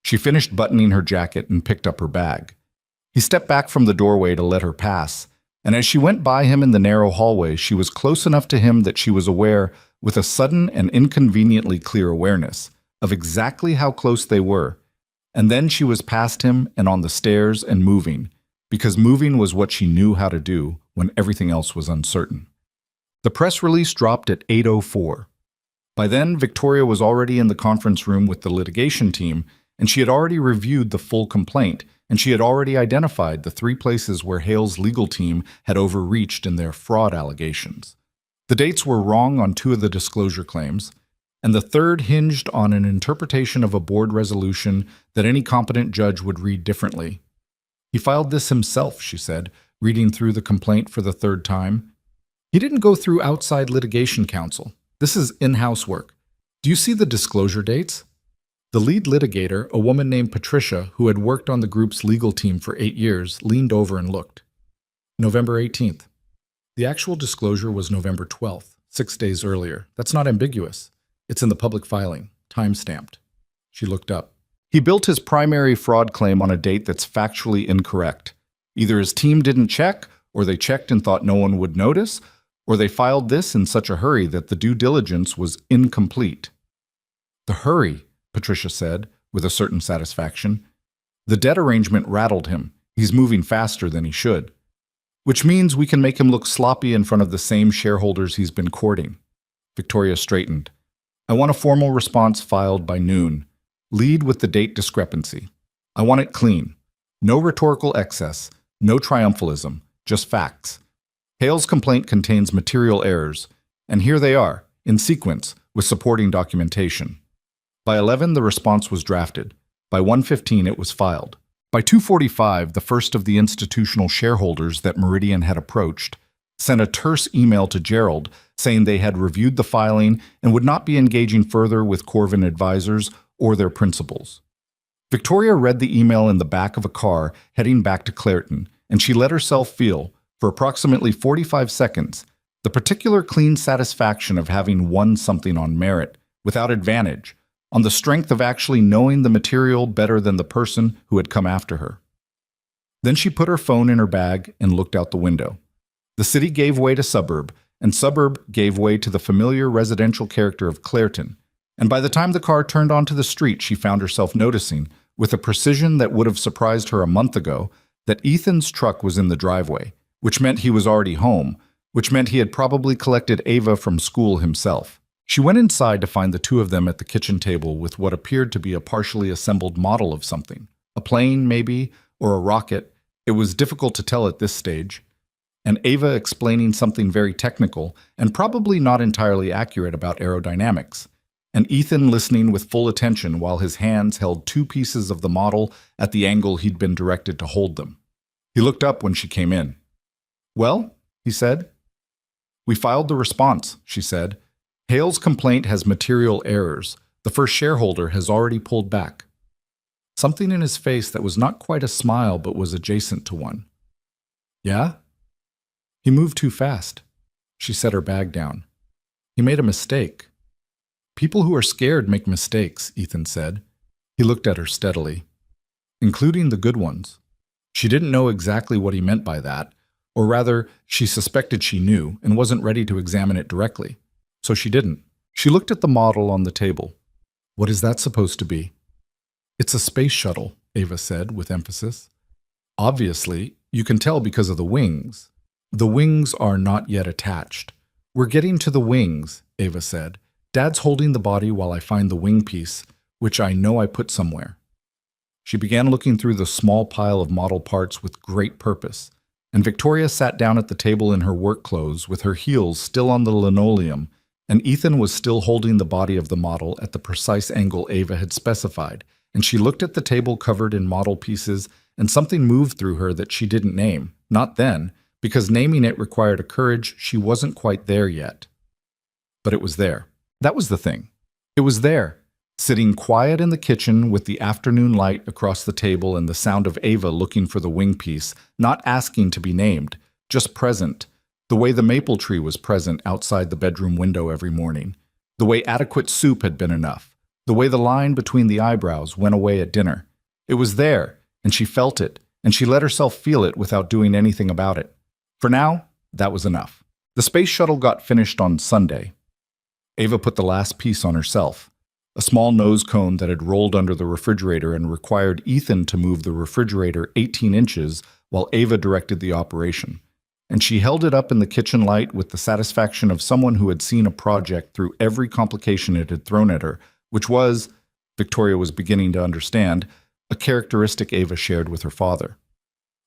She finished buttoning her jacket and picked up her bag. He stepped back from the doorway to let her pass, and as she went by him in the narrow hallway, she was close enough to him that she was aware, with a sudden and inconveniently clear awareness, of exactly how close they were. And then she was past him and on the stairs and moving, because moving was what she knew how to do when everything else was uncertain. The press release dropped at 8:04. By then, Victoria was already in the conference room with the litigation team, and she had already reviewed the full complaint, and she had already identified the 3 places where Hale's legal team had overreached in their fraud allegations. The dates were wrong on 2 of the disclosure claims, and the third hinged on an interpretation of a board resolution that any competent judge would read differently. He filed this himself, she said, reading through the complaint for the 3rd time. He didn't go through outside litigation counsel. This is in-house work. Do you see the disclosure dates? The lead litigator, a woman named Patricia, who had worked on the group's legal team for 8 years, leaned over and looked. November 18th. The actual disclosure was November 12th, 6 days earlier. That's not ambiguous. It's in the public filing, time-stamped. She looked up. He built his primary fraud claim on a date that's factually incorrect. Either his team didn't check, or they checked and thought no one would notice, or they filed this in such a hurry that the due diligence was incomplete. The hurry, Patricia said, with a certain satisfaction. The debt arrangement rattled him. He's moving faster than he should. Which means we can make him look sloppy in front of the same shareholders he's been courting. Victoria straightened. I want a formal response filed by noon. Lead with the date discrepancy. I want it clean. No rhetorical excess, no triumphalism, just facts. Hale's complaint contains material errors, and here they are, in sequence, with supporting documentation. By 11, the response was drafted. By 1:15, it was filed. By 2:45, the first of the institutional shareholders that Meridian had approached sent a terse email to Gerald saying they had reviewed the filing and would not be engaging further with Corvin advisors or their principals. Victoria read the email in the back of a car heading back to Clairton, and she let herself feel, for approximately 45 seconds, the particular clean satisfaction of having won something on merit, without advantage, on the strength of actually knowing the material better than the person who had come after her. Then she put her phone in her bag and looked out the window. The city gave way to suburb, and suburb gave way to the familiar residential character of Clairton, and by the time the car turned onto the street, she found herself noticing, with a precision that would have surprised her a month ago, that Ethan's truck was in the driveway, which meant he was already home, which meant he had probably collected Ava from school himself. She went inside to find the two of them at the kitchen table with what appeared to be a partially assembled model of something. A plane, maybe, or a rocket. It was difficult to tell at this stage. And Ava explaining something very technical and probably not entirely accurate about aerodynamics. And Ethan listening with full attention while his hands held two pieces of the model at the angle he'd been directed to hold them. He looked up when she came in. "Well," he said. "We filed the response," she said. "Hale's complaint has material errors. The first shareholder has already pulled back." Something in his face that was not quite a smile but was adjacent to one. "Yeah?" "He moved too fast." She set her bag down. "He made a mistake." "People who are scared make mistakes," Ethan said. He looked at her steadily. "Including the good ones." She didn't know exactly what he meant by that, or rather, she suspected she knew and wasn't ready to examine it directly. So she didn't. She looked at the model on the table. "What is that supposed to be?" "It's a space shuttle," Ava said with emphasis. "Obviously, you can tell because of the wings. The wings are not yet attached." "We're getting to the wings," Ava said. "Dad's holding the body while I find the wing piece, which I know I put somewhere." She began looking through the small pile of model parts with great purpose, and Victoria sat down at the table in her work clothes with her heels still on the linoleum, and Ethan was still holding the body of the model at the precise angle Ava had specified, and she looked at the table covered in model pieces, and something moved through her that she didn't name, not then, because naming it required a courage she wasn't quite there yet. But it was there. That was the thing. It was there, sitting quiet in the kitchen with the afternoon light across the table and the sound of Ava looking for the wing piece, not asking to be named, just present, the way the maple tree was present outside the bedroom window every morning, the way adequate soup had been enough, the way the line between the eyebrows went away at dinner. It was there, and she felt it, and she let herself feel it without doing anything about it. For now, that was enough. The space shuttle got finished on Sunday. Ava put the last piece on herself, a small nose cone that had rolled under the refrigerator and required Ethan to move the refrigerator 18 inches while Ava directed the operation. And she held it up in the kitchen light with the satisfaction of someone who had seen a project through every complication it had thrown at her, which was, Victoria was beginning to understand, a characteristic Ava shared with her father.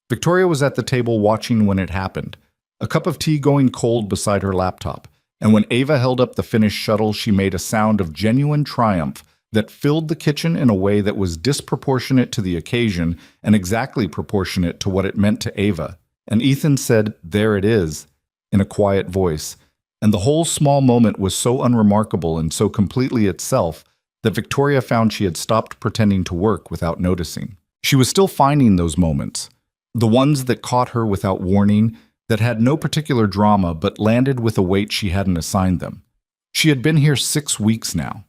Victoria was at the table watching when it happened, a cup of tea going cold beside her laptop, and when Ava held up the finished shuttle, she made a sound of genuine triumph that filled the kitchen in a way that was disproportionate to the occasion and exactly proportionate to what it meant to Ava. And Ethan said, "There it is," in a quiet voice, and the whole small moment was so unremarkable and so completely itself that Victoria found she had stopped pretending to work without noticing. She was still finding those moments, the ones that caught her without warning, that had no particular drama but landed with a weight she hadn't assigned them. She had been here 6 weeks now.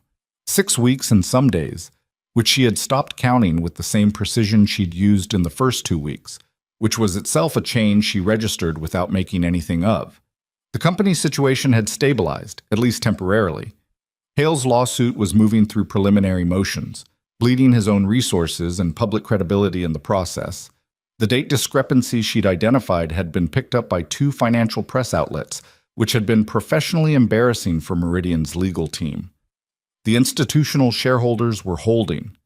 6 weeks and some days, which she had stopped counting with the same precision she'd used in the first 2 weeks, which was itself a change she registered without making anything of. The company's situation had stabilized, at least temporarily. Hale's lawsuit was moving through preliminary motions, bleeding his own resources and public credibility in the process. The date discrepancy she'd identified had been picked up by 2 financial press outlets, which had been professionally embarrassing for Meridian's legal team. The institutional shareholders were holding.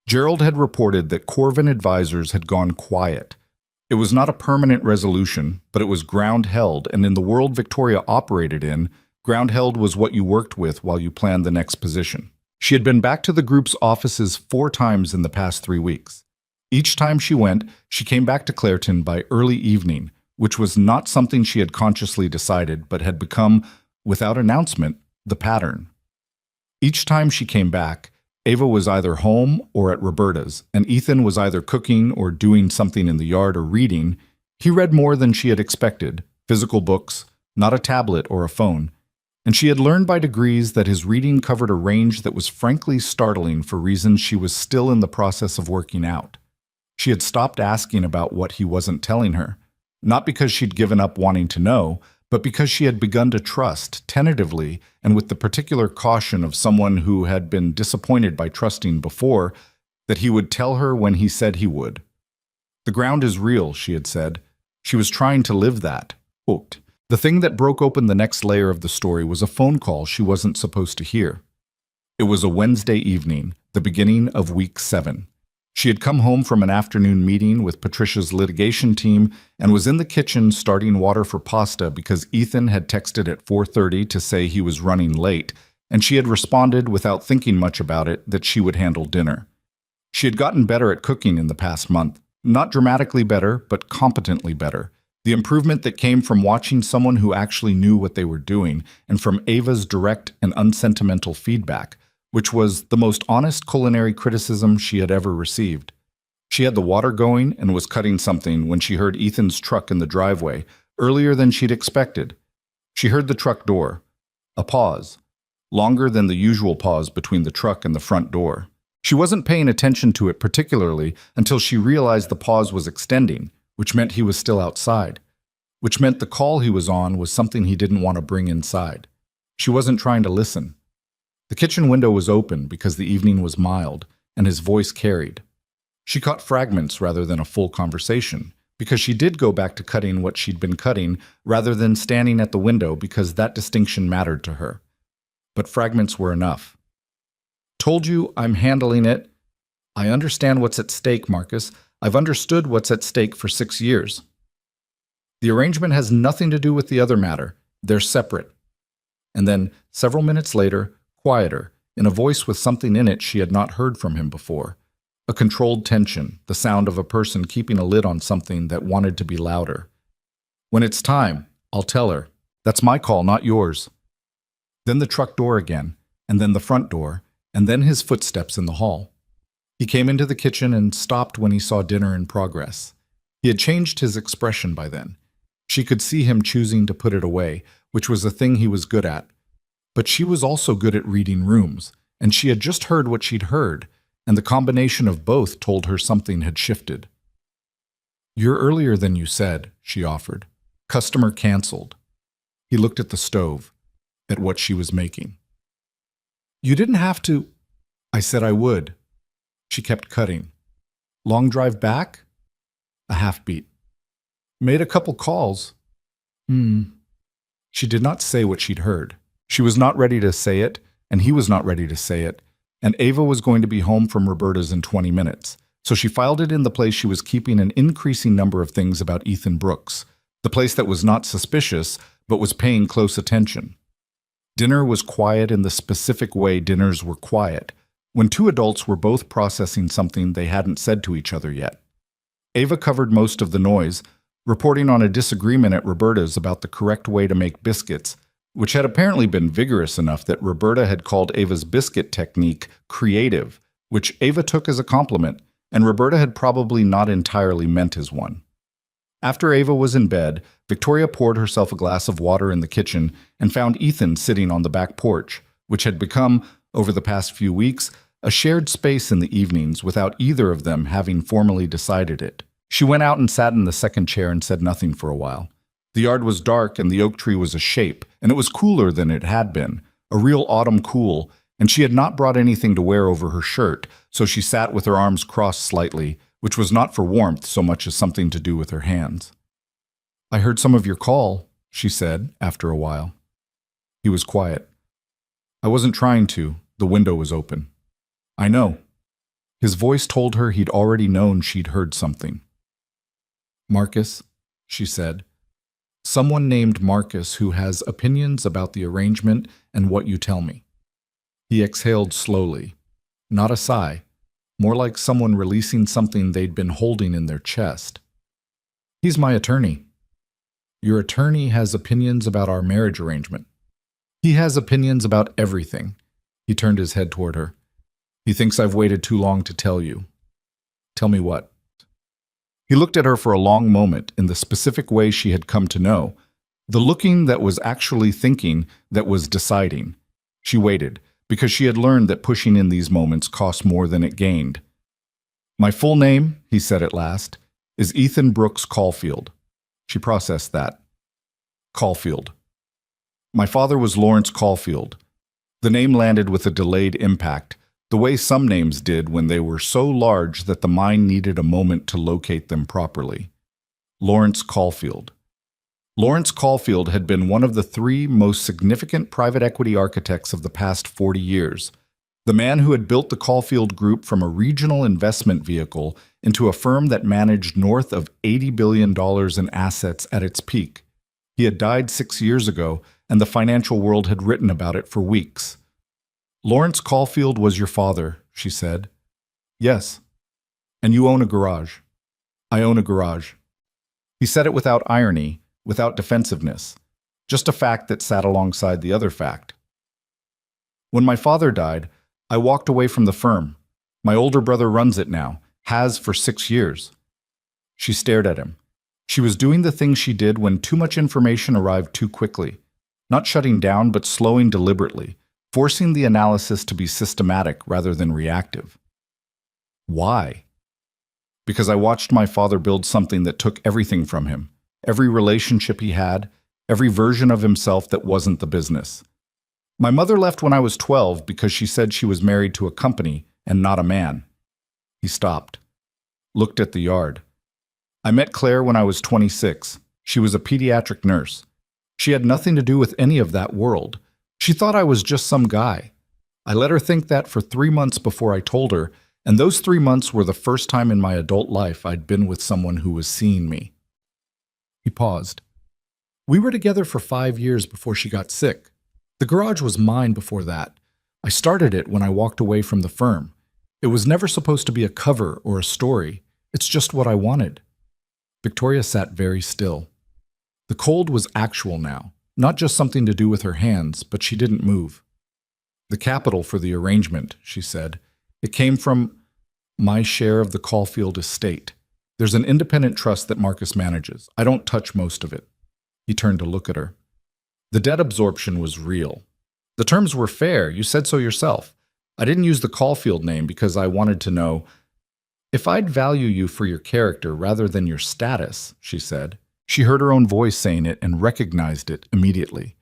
Gerald had reported that Corvin advisors had gone quiet. It was not a permanent resolution, but it was ground held, and in the world Victoria operated in, ground held was what you worked with while you planned the next position. She had been back to the group's offices 4 times in the past 3 weeks. Each time she went, she came back to Clareton by early evening, which was not something she had consciously decided, but had become, without announcement, the pattern. Each time she came back, Ava was either home or at Roberta's, and Ethan was either cooking or doing something in the yard or reading. He read more than she had expected, physical books, not a tablet or a phone, and she had learned by degrees that his reading covered a range that was frankly startling for reasons she was still in the process of working out. She had stopped asking about what he wasn't telling her, not because she'd given up wanting to know, but because she had begun to trust, tentatively and with the particular caution of someone who had been disappointed by trusting before, that he would tell her when he said he would. The ground is real, she had said. She was trying to live that. Quote. The thing that broke open the next layer of the story was a phone call she wasn't supposed to hear. It was a Wednesday evening, the beginning of week 7. She had come home from an afternoon meeting with Patricia's litigation team and was in the kitchen starting water for pasta because Ethan had texted at 4:30 to say he was running late, and she had responded without thinking much about it that she would handle dinner. She had gotten better at cooking in the past month, not dramatically better, but competently better. The improvement that came from watching someone who actually knew what they were doing and from Ava's direct and unsentimental feedback, which was the most honest culinary criticism she had ever received. She had the water going and was cutting something when she heard Ethan's truck in the driveway, earlier than she'd expected. She heard the truck door. A pause, longer than the usual pause between the truck and the front door. She wasn't paying attention to it particularly until she realized the pause was extending, which meant he was still outside, which meant the call he was on was something he didn't want to bring inside. She wasn't trying to listen. The kitchen window was open because the evening was mild, and his voice carried. She caught fragments rather than a full conversation, because she did go back to cutting what she'd been cutting rather than standing at the window because that distinction mattered to her. But fragments were enough. Told you I'm handling it. I understand what's at stake, Marcus. I've understood what's at stake for 6 years. The arrangement has nothing to do with the other matter. They're separate. And then, several minutes later, quieter, in a voice with something in it she had not heard from him before. A controlled tension, the sound of a person keeping a lid on something that wanted to be louder. When it's time, I'll tell her. That's my call, not yours. Then the truck door again, and then the front door, and then his footsteps in the hall. He came into the kitchen and stopped when he saw dinner in progress. He had changed his expression by then. She could see him choosing to put it away, which was a thing he was good at. But she was also good at reading rooms, and she had just heard what she'd heard, and the combination of both told her something had shifted. You're earlier than you said, she offered. Customer canceled. He looked at the stove, at what she was making. You didn't have to. I said I would. She kept cutting. Long drive back? A half beat. Made a couple calls. She did not say what she'd heard. She was not ready to say it, and he was not ready to say it, and Ava was going to be home from Roberta's in 20 minutes, so she filed it in the place she was keeping an increasing number of things about Ethan Brooks, the place that was not suspicious, but was paying close attention. Dinner was quiet in the specific way dinners were quiet, when two adults were both processing something they hadn't said to each other yet. Ava covered most of the noise, reporting on a disagreement at Roberta's about the correct way to make biscuits, which had apparently been vigorous enough that Roberta had called Ava's biscuit technique creative, which Ava took as a compliment, and Roberta had probably not entirely meant as one. After Ava was in bed, Victoria poured herself a glass of water in the kitchen and found Ethan sitting on the back porch, which had become, over the past few weeks, a shared space in the evenings without either of them having formally decided it. She went out and sat in the second chair and said nothing for a while. The yard was dark and the oak tree was a shape, and it was cooler than it had been, a real autumn cool, and she had not brought anything to wear over her shirt, so she sat with her arms crossed slightly, which was not for warmth so much as something to do with her hands. I heard some of your call, she said, after a while. He was quiet. I wasn't trying to. The window was open. I know. His voice told her he'd already known she'd heard something. Marcus, she said. Someone named Marcus who has opinions about the arrangement and what you tell me. He exhaled slowly. Not a sigh. more like someone releasing something they'd been holding in their chest. He's my attorney. Your attorney has opinions about our marriage arrangement. He has opinions about everything. He turned his head toward her. He thinks I've waited too long to tell you. Tell me what? He looked at her for a long moment in the specific way she had come to know, the looking that was actually thinking, that was deciding. She waited, because she had learned that pushing in these moments cost more than it gained. My full name, he said at last, is Ethan Brooks Caulfield. She processed that. Caulfield. My father was Lawrence Caulfield. The name landed with a delayed impact, the way some names did when they were so large that the mind needed a moment to locate them properly. Lawrence Caulfield. Lawrence Caulfield had been one of the three most significant private equity architects of the past 40 years. The man who had built the Caulfield Group from a regional investment vehicle into a firm that managed north of $80 billion in assets at its peak. He had died 6 years ago, and the financial world had written about it for weeks. Lawrence Caulfield was your father, she said. Yes. And you own a garage. I own a garage. He said it without irony, without defensiveness, just a fact that sat alongside the other fact. When my father died, I walked away from the firm. My older brother runs it now, has for 6 years. She stared at him. She was doing the thing she did when too much information arrived too quickly, not shutting down but slowing deliberately, forcing the analysis to be systematic rather than reactive. Why? Because I watched my father build something that took everything from him, every relationship he had, every version of himself that wasn't the business. My mother left when I was 12 because she said she was married to a company and not a man. He stopped, looked at the yard. I met Claire when I was 26. She was a pediatric nurse. She had nothing to do with any of that world. She thought I was just some guy. I let her think that for 3 months before I told her, and those 3 months were the first time in my adult life I'd been with someone who was seeing me. He paused. We were together for 5 years before she got sick. The garage was mine before that. I started it when I walked away from the firm. It was never supposed to be a cover or a story. It's just what I wanted. Victoria sat very still. The cold was actual now, not just something to do with her hands, but she didn't move. The capital for the arrangement, she said. It came from my share of the Caulfield estate. There's an independent trust that Marcus manages. I don't touch most of it. He turned to look at her. The debt absorption was real. The terms were fair. You said so yourself. I didn't use the Caulfield name because I wanted to know if I'd value you for your character rather than your status, she said. She heard her own voice saying it and recognized it immediately.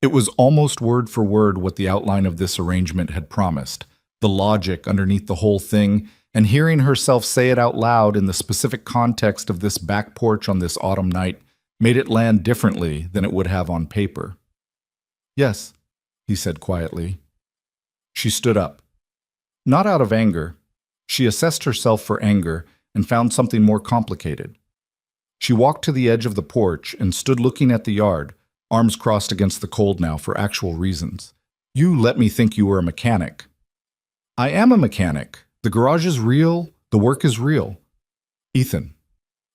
It was almost word for word what the outline of this arrangement had promised, the logic underneath the whole thing, and hearing herself say it out loud in the specific context of this back porch on this autumn night made it land differently than it would have on paper. Yes, he said quietly. She stood up. Not out of anger. She assessed herself for anger and found something more complicated. She walked to the edge of the porch and stood looking at the yard, arms crossed against the cold now for actual reasons. You let me think you were a mechanic. I am a mechanic. The garage is real. The work is real. Ethan.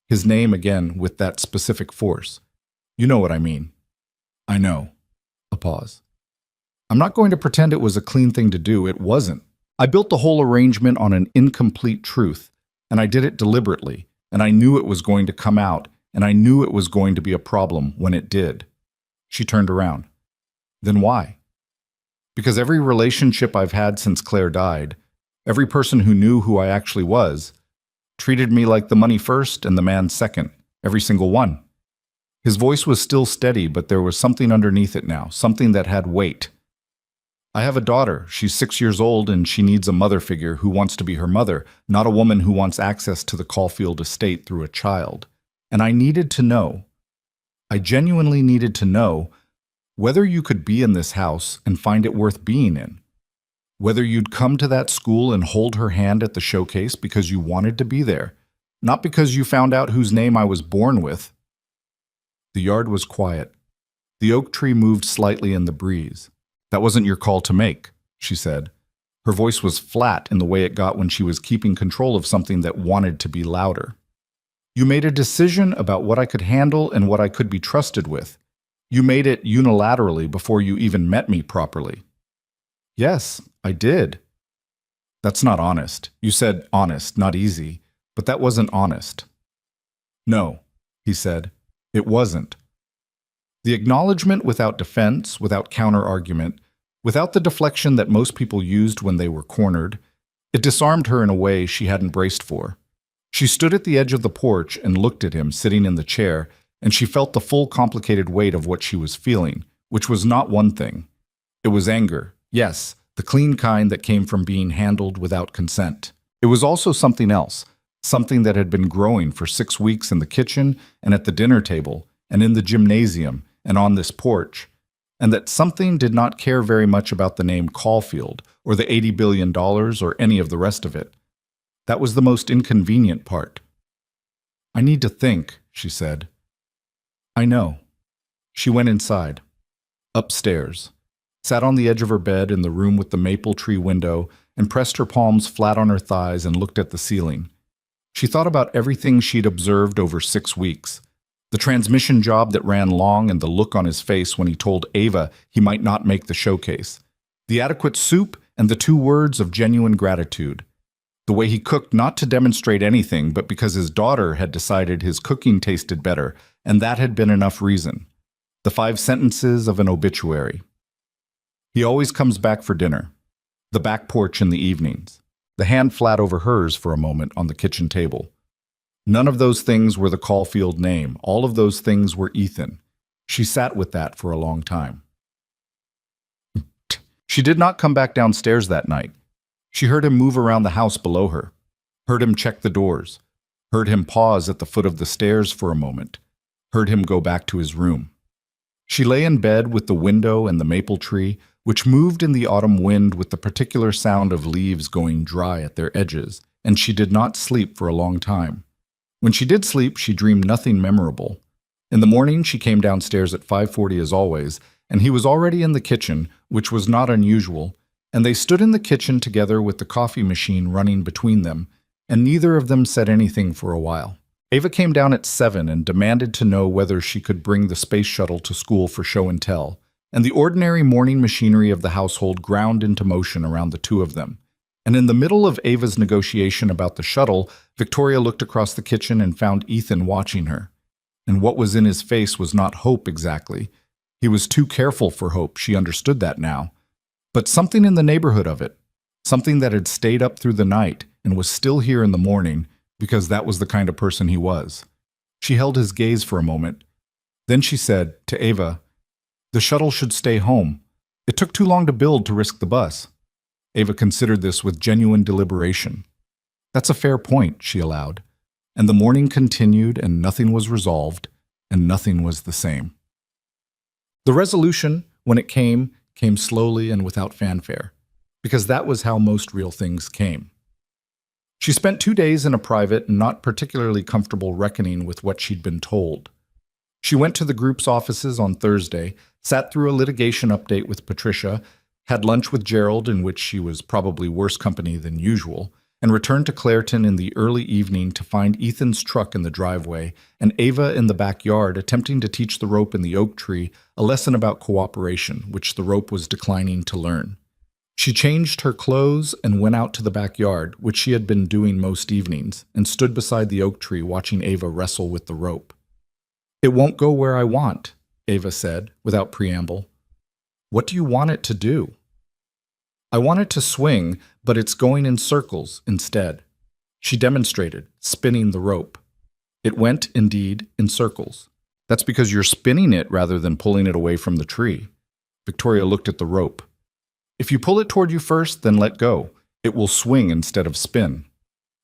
His name again with that specific force. You know what I mean. I know. A pause. I'm not going to pretend it was a clean thing to do. It wasn't. I built the whole arrangement on an incomplete truth, and I did it deliberately, and I knew it was going to come out, and I knew it was going to be a problem when it did. She turned around. Then why? Because every relationship I've had since Claire died, every person who knew who I actually was, treated me like the money first and the man second, every single one. His voice was still steady, but there was something underneath it now, something that had weight. I have a daughter. She's 6 years old, and she needs a mother figure who wants to be her mother, not a woman who wants access to the Caulfield estate through a child. And I needed to know, I genuinely needed to know, whether you could be in this house and find it worth being in. Whether you'd come to that school and hold her hand at the showcase because you wanted to be there, not because you found out whose name I was born with. The yard was quiet. The oak tree moved slightly in the breeze. That wasn't your call to make, she said. Her voice was flat in the way it got when she was keeping control of something that wanted to be louder. You made a decision about what I could handle and what I could be trusted with. You made it unilaterally before you even met me properly. Yes, I did. That's not honest. You said honest, not easy, but that wasn't honest. No, he said, it wasn't. The acknowledgement without defense, without counter-argument, without the deflection that most people used when they were cornered, it disarmed her in a way she hadn't braced for. She stood at the edge of the porch and looked at him sitting in the chair, and she felt the full complicated weight of what she was feeling, which was not one thing. It was anger, yes, the clean kind that came from being handled without consent. It was also something else, something that had been growing for 6 weeks in the kitchen and at the dinner table and in the gymnasium and on this porch, and that something did not care very much about the name Caulfield or the $80 billion or any of the rest of it. That was the most inconvenient part. I need to think, she said. I know. She went inside, upstairs, sat on the edge of her bed in the room with the maple tree window and pressed her palms flat on her thighs and looked at the ceiling. She thought about everything she'd observed over 6 weeks. The transmission job that ran long and the look on his face when he told Ava he might not make the showcase. The adequate soup and the 2 words of genuine gratitude. The way he cooked not to demonstrate anything but because his daughter had decided his cooking tasted better, and that had been enough reason. The 5 sentences of an obituary. He always comes back for dinner. The back porch in the evenings. The hand flat over hers for a moment on the kitchen table. None of those things were the Caulfield name. All of those things were Ethan. She sat with that for a long time. She did not come back downstairs that night. She heard him move around the house below her, heard him check the doors, heard him pause at the foot of the stairs for a moment, heard him go back to his room. She lay in bed with the window and the maple tree, which moved in the autumn wind with the particular sound of leaves going dry at their edges, and she did not sleep for a long time. When she did sleep, she dreamed nothing memorable. In the morning, she came downstairs at 5:40 as always, and he was already in the kitchen, which was not unusual, and they stood in the kitchen together with the coffee machine running between them, and neither of them said anything for a while. Ava came down at 7 and demanded to know whether she could bring the space shuttle to school for show and tell, and the ordinary morning machinery of the household ground into motion around the 2 of them. And in the middle of Ava's negotiation about the shuttle, Victoria looked across the kitchen and found Ethan watching her. And what was in his face was not hope exactly. He was too careful for hope, she understood that now. But something in the neighborhood of it, something that had stayed up through the night and was still here in the morning, because that was the kind of person he was. She held his gaze for a moment. Then she said to Ava, "The shuttle should stay home. It took too long to build to risk the bus." Ava considered this with genuine deliberation. "That's a fair point," she allowed. And the morning continued, and nothing was resolved, and nothing was the same. The resolution, when it came slowly and without fanfare, because that was how most real things came. She spent 2 days in a private and not particularly comfortable reckoning with what she'd been told. She went to the group's offices on Thursday, sat through a litigation update with Patricia, had lunch with Gerald, in which she was probably worse company than usual, and returned to Clareton in the early evening to find Ethan's truck in the driveway and Ava in the backyard attempting to teach the rope in the oak tree a lesson about cooperation, which the rope was declining to learn. She changed her clothes and went out to the backyard, which she had been doing most evenings, and stood beside the oak tree watching Ava wrestle with the rope. "It won't go where I want," Ava said, without preamble. "What do you want it to do?" "I want it to swing, but it's going in circles instead." She demonstrated, spinning the rope. It went, indeed, in circles. "That's because you're spinning it rather than pulling it away from the tree." Victoria looked at the rope. "If you pull it toward you first, then let go. It will swing instead of spin."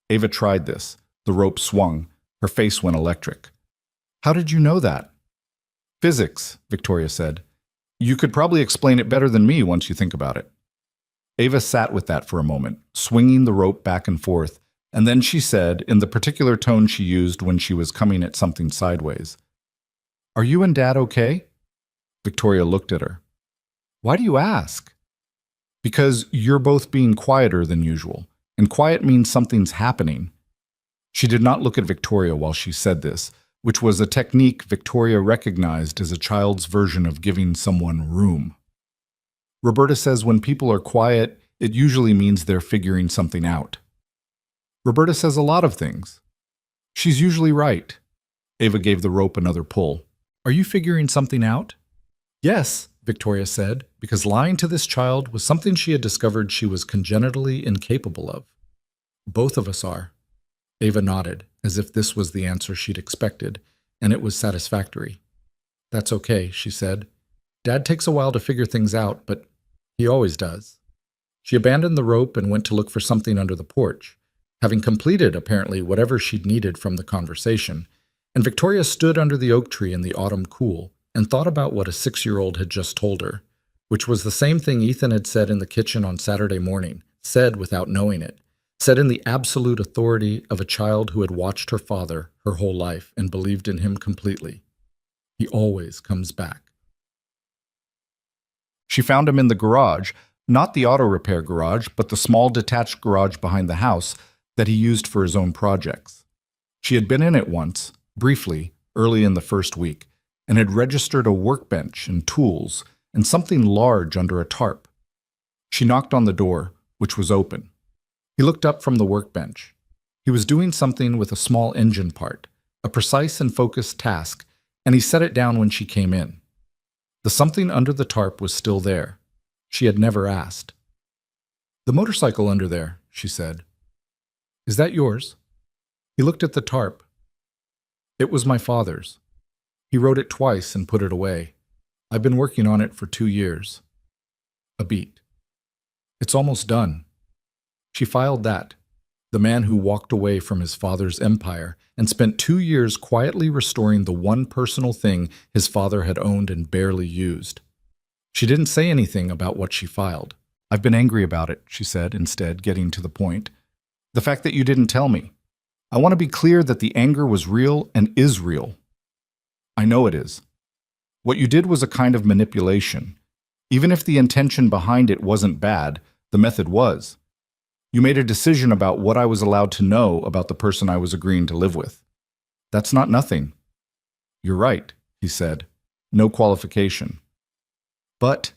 Ava tried this. The rope swung. Her face went electric. "How did you know that?" "Physics," Victoria said. "You could probably explain it better than me once you think about it." Ava sat with that for a moment, swinging the rope back and forth, and then she said, in the particular tone she used when she was coming at something sideways, "Are you and Dad okay?" Victoria looked at her. "Why do you ask?" Because you're both being quieter than usual, and quiet means something's happening. She did not look at Victoria while she said this, which was a technique Victoria recognized as a child's version of giving someone room. Roberta says when people are quiet, it usually means they're figuring something out. Roberta says a lot of things. She's usually right. Ava gave the rope another pull. Are you figuring something out? Yes, Victoria said, because lying to this child was something she had discovered she was congenitally incapable of. Both of us are. Ava nodded, as if this was the answer she'd expected, and it was satisfactory. That's okay, she said. Dad takes a while to figure things out, but he always does. She abandoned the rope and went to look for something under the porch, having completed, apparently, whatever she'd needed from the conversation, and Victoria stood under the oak tree in the autumn cool and thought about what a 6-year-old had just told her, which was the same thing Ethan had said in the kitchen on Saturday morning, said without knowing it, said in the absolute authority of a child who had watched her father her whole life and believed in him completely. He always comes back. She found him in the garage, not the auto repair garage, but the small detached garage behind the house that he used for his own projects. She had been in it once, briefly, early in the first week, and had registered a workbench and tools and something large under a tarp. She knocked on the door, which was open. He looked up from the workbench. He was doing something with a small engine part, a precise and focused task, and he set it down when she came in. The something under the tarp was still there. She had never asked. The motorcycle under there, she said. Is that yours? He looked at the tarp. It was my father's. He wrote it twice and put it away. I've been working on it for 2 years. A beat. It's almost done. She filed that, the man who walked away from his father's empire and spent 2 years quietly restoring the one personal thing his father had owned and barely used. She didn't say anything about what she filed. I've been angry about it, she said, instead, getting to the point. The fact that you didn't tell me. I want to be clear that the anger was real and is real. I know it is. What you did was a kind of manipulation. Even if the intention behind it wasn't bad, the method was. You made a decision about what I was allowed to know about the person I was agreeing to live with. That's not nothing. You're right, he said. No qualification. But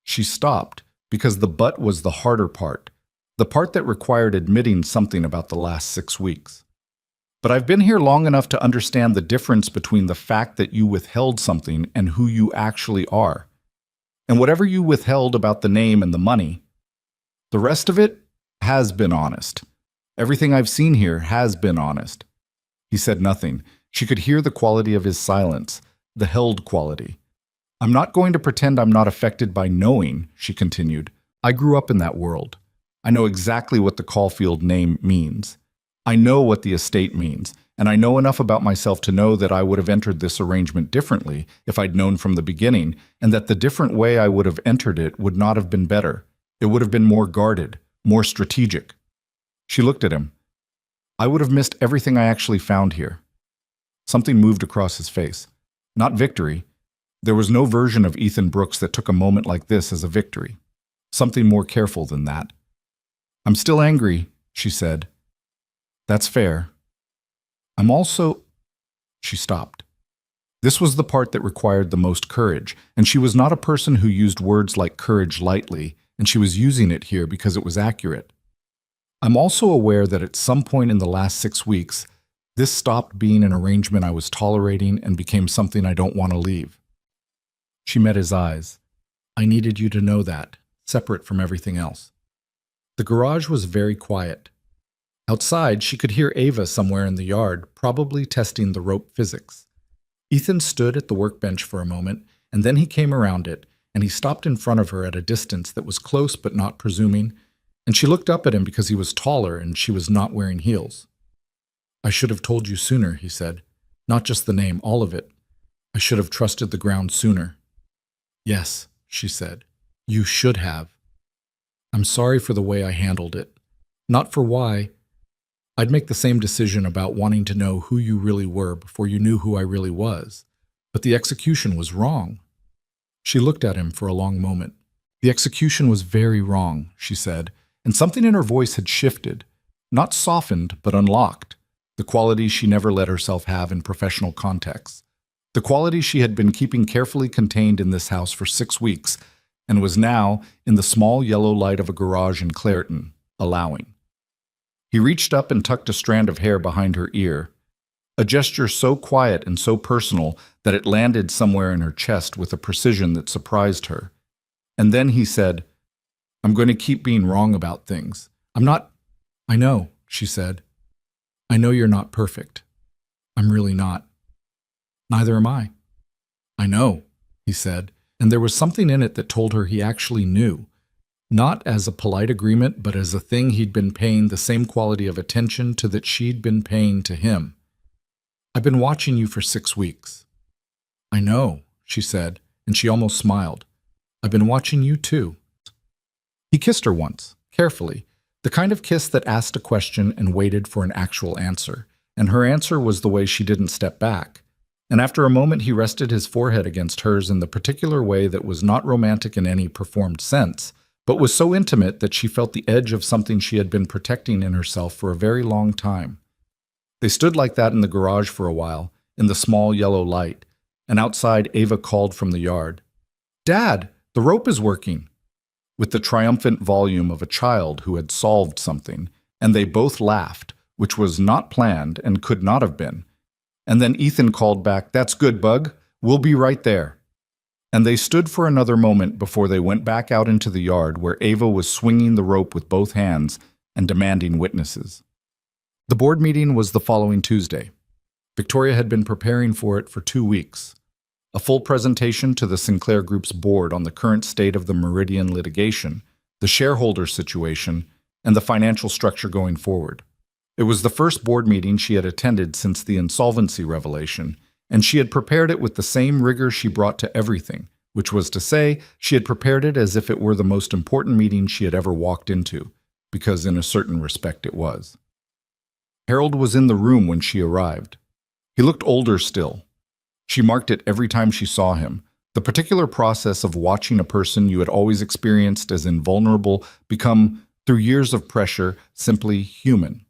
she stopped because the but was the harder part, the part that required admitting something about the last 6 weeks. But I've been here long enough to understand the difference between the fact that you withheld something and who you actually are. And whatever you withheld about the name and the money, the rest of it has been honest. Everything I've seen here has been honest. He said nothing. She could hear the quality of his silence, the held quality. I'm not going to pretend I'm not affected by knowing, she continued. I grew up in that world. I know exactly what the Caulfield name means. I know what the estate means, and I know enough about myself to know that I would have entered this arrangement differently if I'd known from the beginning, and that the different way I would have entered it would not have been better. It would have been more guarded, more strategic. She looked at him. I would have missed everything I actually found here. Something moved across his face. Not victory. There was no version of Ethan Brooks that took a moment like this as a victory. Something more careful than that. I'm still angry, she said. That's fair. I'm also... She stopped. This was the part that required the most courage, and she was not a person who used words like courage lightly, and she was using it here because it was accurate. I'm also aware that at some point in the last 6 weeks, this stopped being an arrangement I was tolerating and became something I don't want to leave. She met his eyes. I needed you to know that, separate from everything else. The garage was very quiet. Outside, she could hear Ava somewhere in the yard, probably testing the rope physics. Ethan stood at the workbench for a moment, and then he came around it, and he stopped in front of her at a distance that was close but not presuming, and she looked up at him because he was taller and she was not wearing heels. I should have told you sooner, he said. Not just the name, all of it. I should have trusted the ground sooner. Yes, she said. You should have. I'm sorry for the way I handled it. Not for why. I'd make the same decision about wanting to know who you really were before you knew who I really was. But the execution was wrong. She looked at him for a long moment. The execution was very wrong, she said, and something in her voice had shifted, not softened, but unlocked, the quality she never let herself have in professional contexts, the quality she had been keeping carefully contained in this house for 6 weeks and was now, in the small yellow light of a garage in Clareton, allowing. He reached up and tucked a strand of hair behind her ear, a gesture so quiet and so personal that it landed somewhere in her chest with a precision that surprised her. And then he said, "I'm going to keep being wrong about things. I'm not—" "I know," she said. "I know you're not perfect. I'm really not. Neither am I." "I know," he said, and there was something in it that told her he actually knew, not as a polite agreement, but as a thing he'd been paying the same quality of attention to that she'd been paying to him. "I've been watching you for 6 weeks." "I know," she said, and she almost smiled. "I've been watching you too." He kissed her once, carefully, the kind of kiss that asked a question and waited for an actual answer, and her answer was the way she didn't step back. And after a moment he rested his forehead against hers in the particular way that was not romantic in any performed sense, but was so intimate that she felt the edge of something she had been protecting in herself for a very long time. They stood like that in the garage for a while, in the small yellow light, and outside Ava called from the yard, "Dad, the rope is working," with the triumphant volume of a child who had solved something, and they both laughed, which was not planned and could not have been. And then Ethan called back, "That's good, Bug. We'll be right there." And they stood for another moment before they went back out into the yard where Ava was swinging the rope with both hands and demanding witnesses. The board meeting was the following Tuesday. Victoria had been preparing for it for 2 weeks. A full presentation to the Sinclair Group's board on the current state of the Meridian litigation, the shareholder situation, and the financial structure going forward. It was the first board meeting she had attended since the insolvency revelation, and she had prepared it with the same rigor she brought to everything, which was to say, she had prepared it as if it were the most important meeting she had ever walked into, because in a certain respect it was. Harold was in the room when she arrived. He looked older still. She marked it every time she saw him, the particular process of watching a person you had always experienced as invulnerable become, through years of pressure, simply human.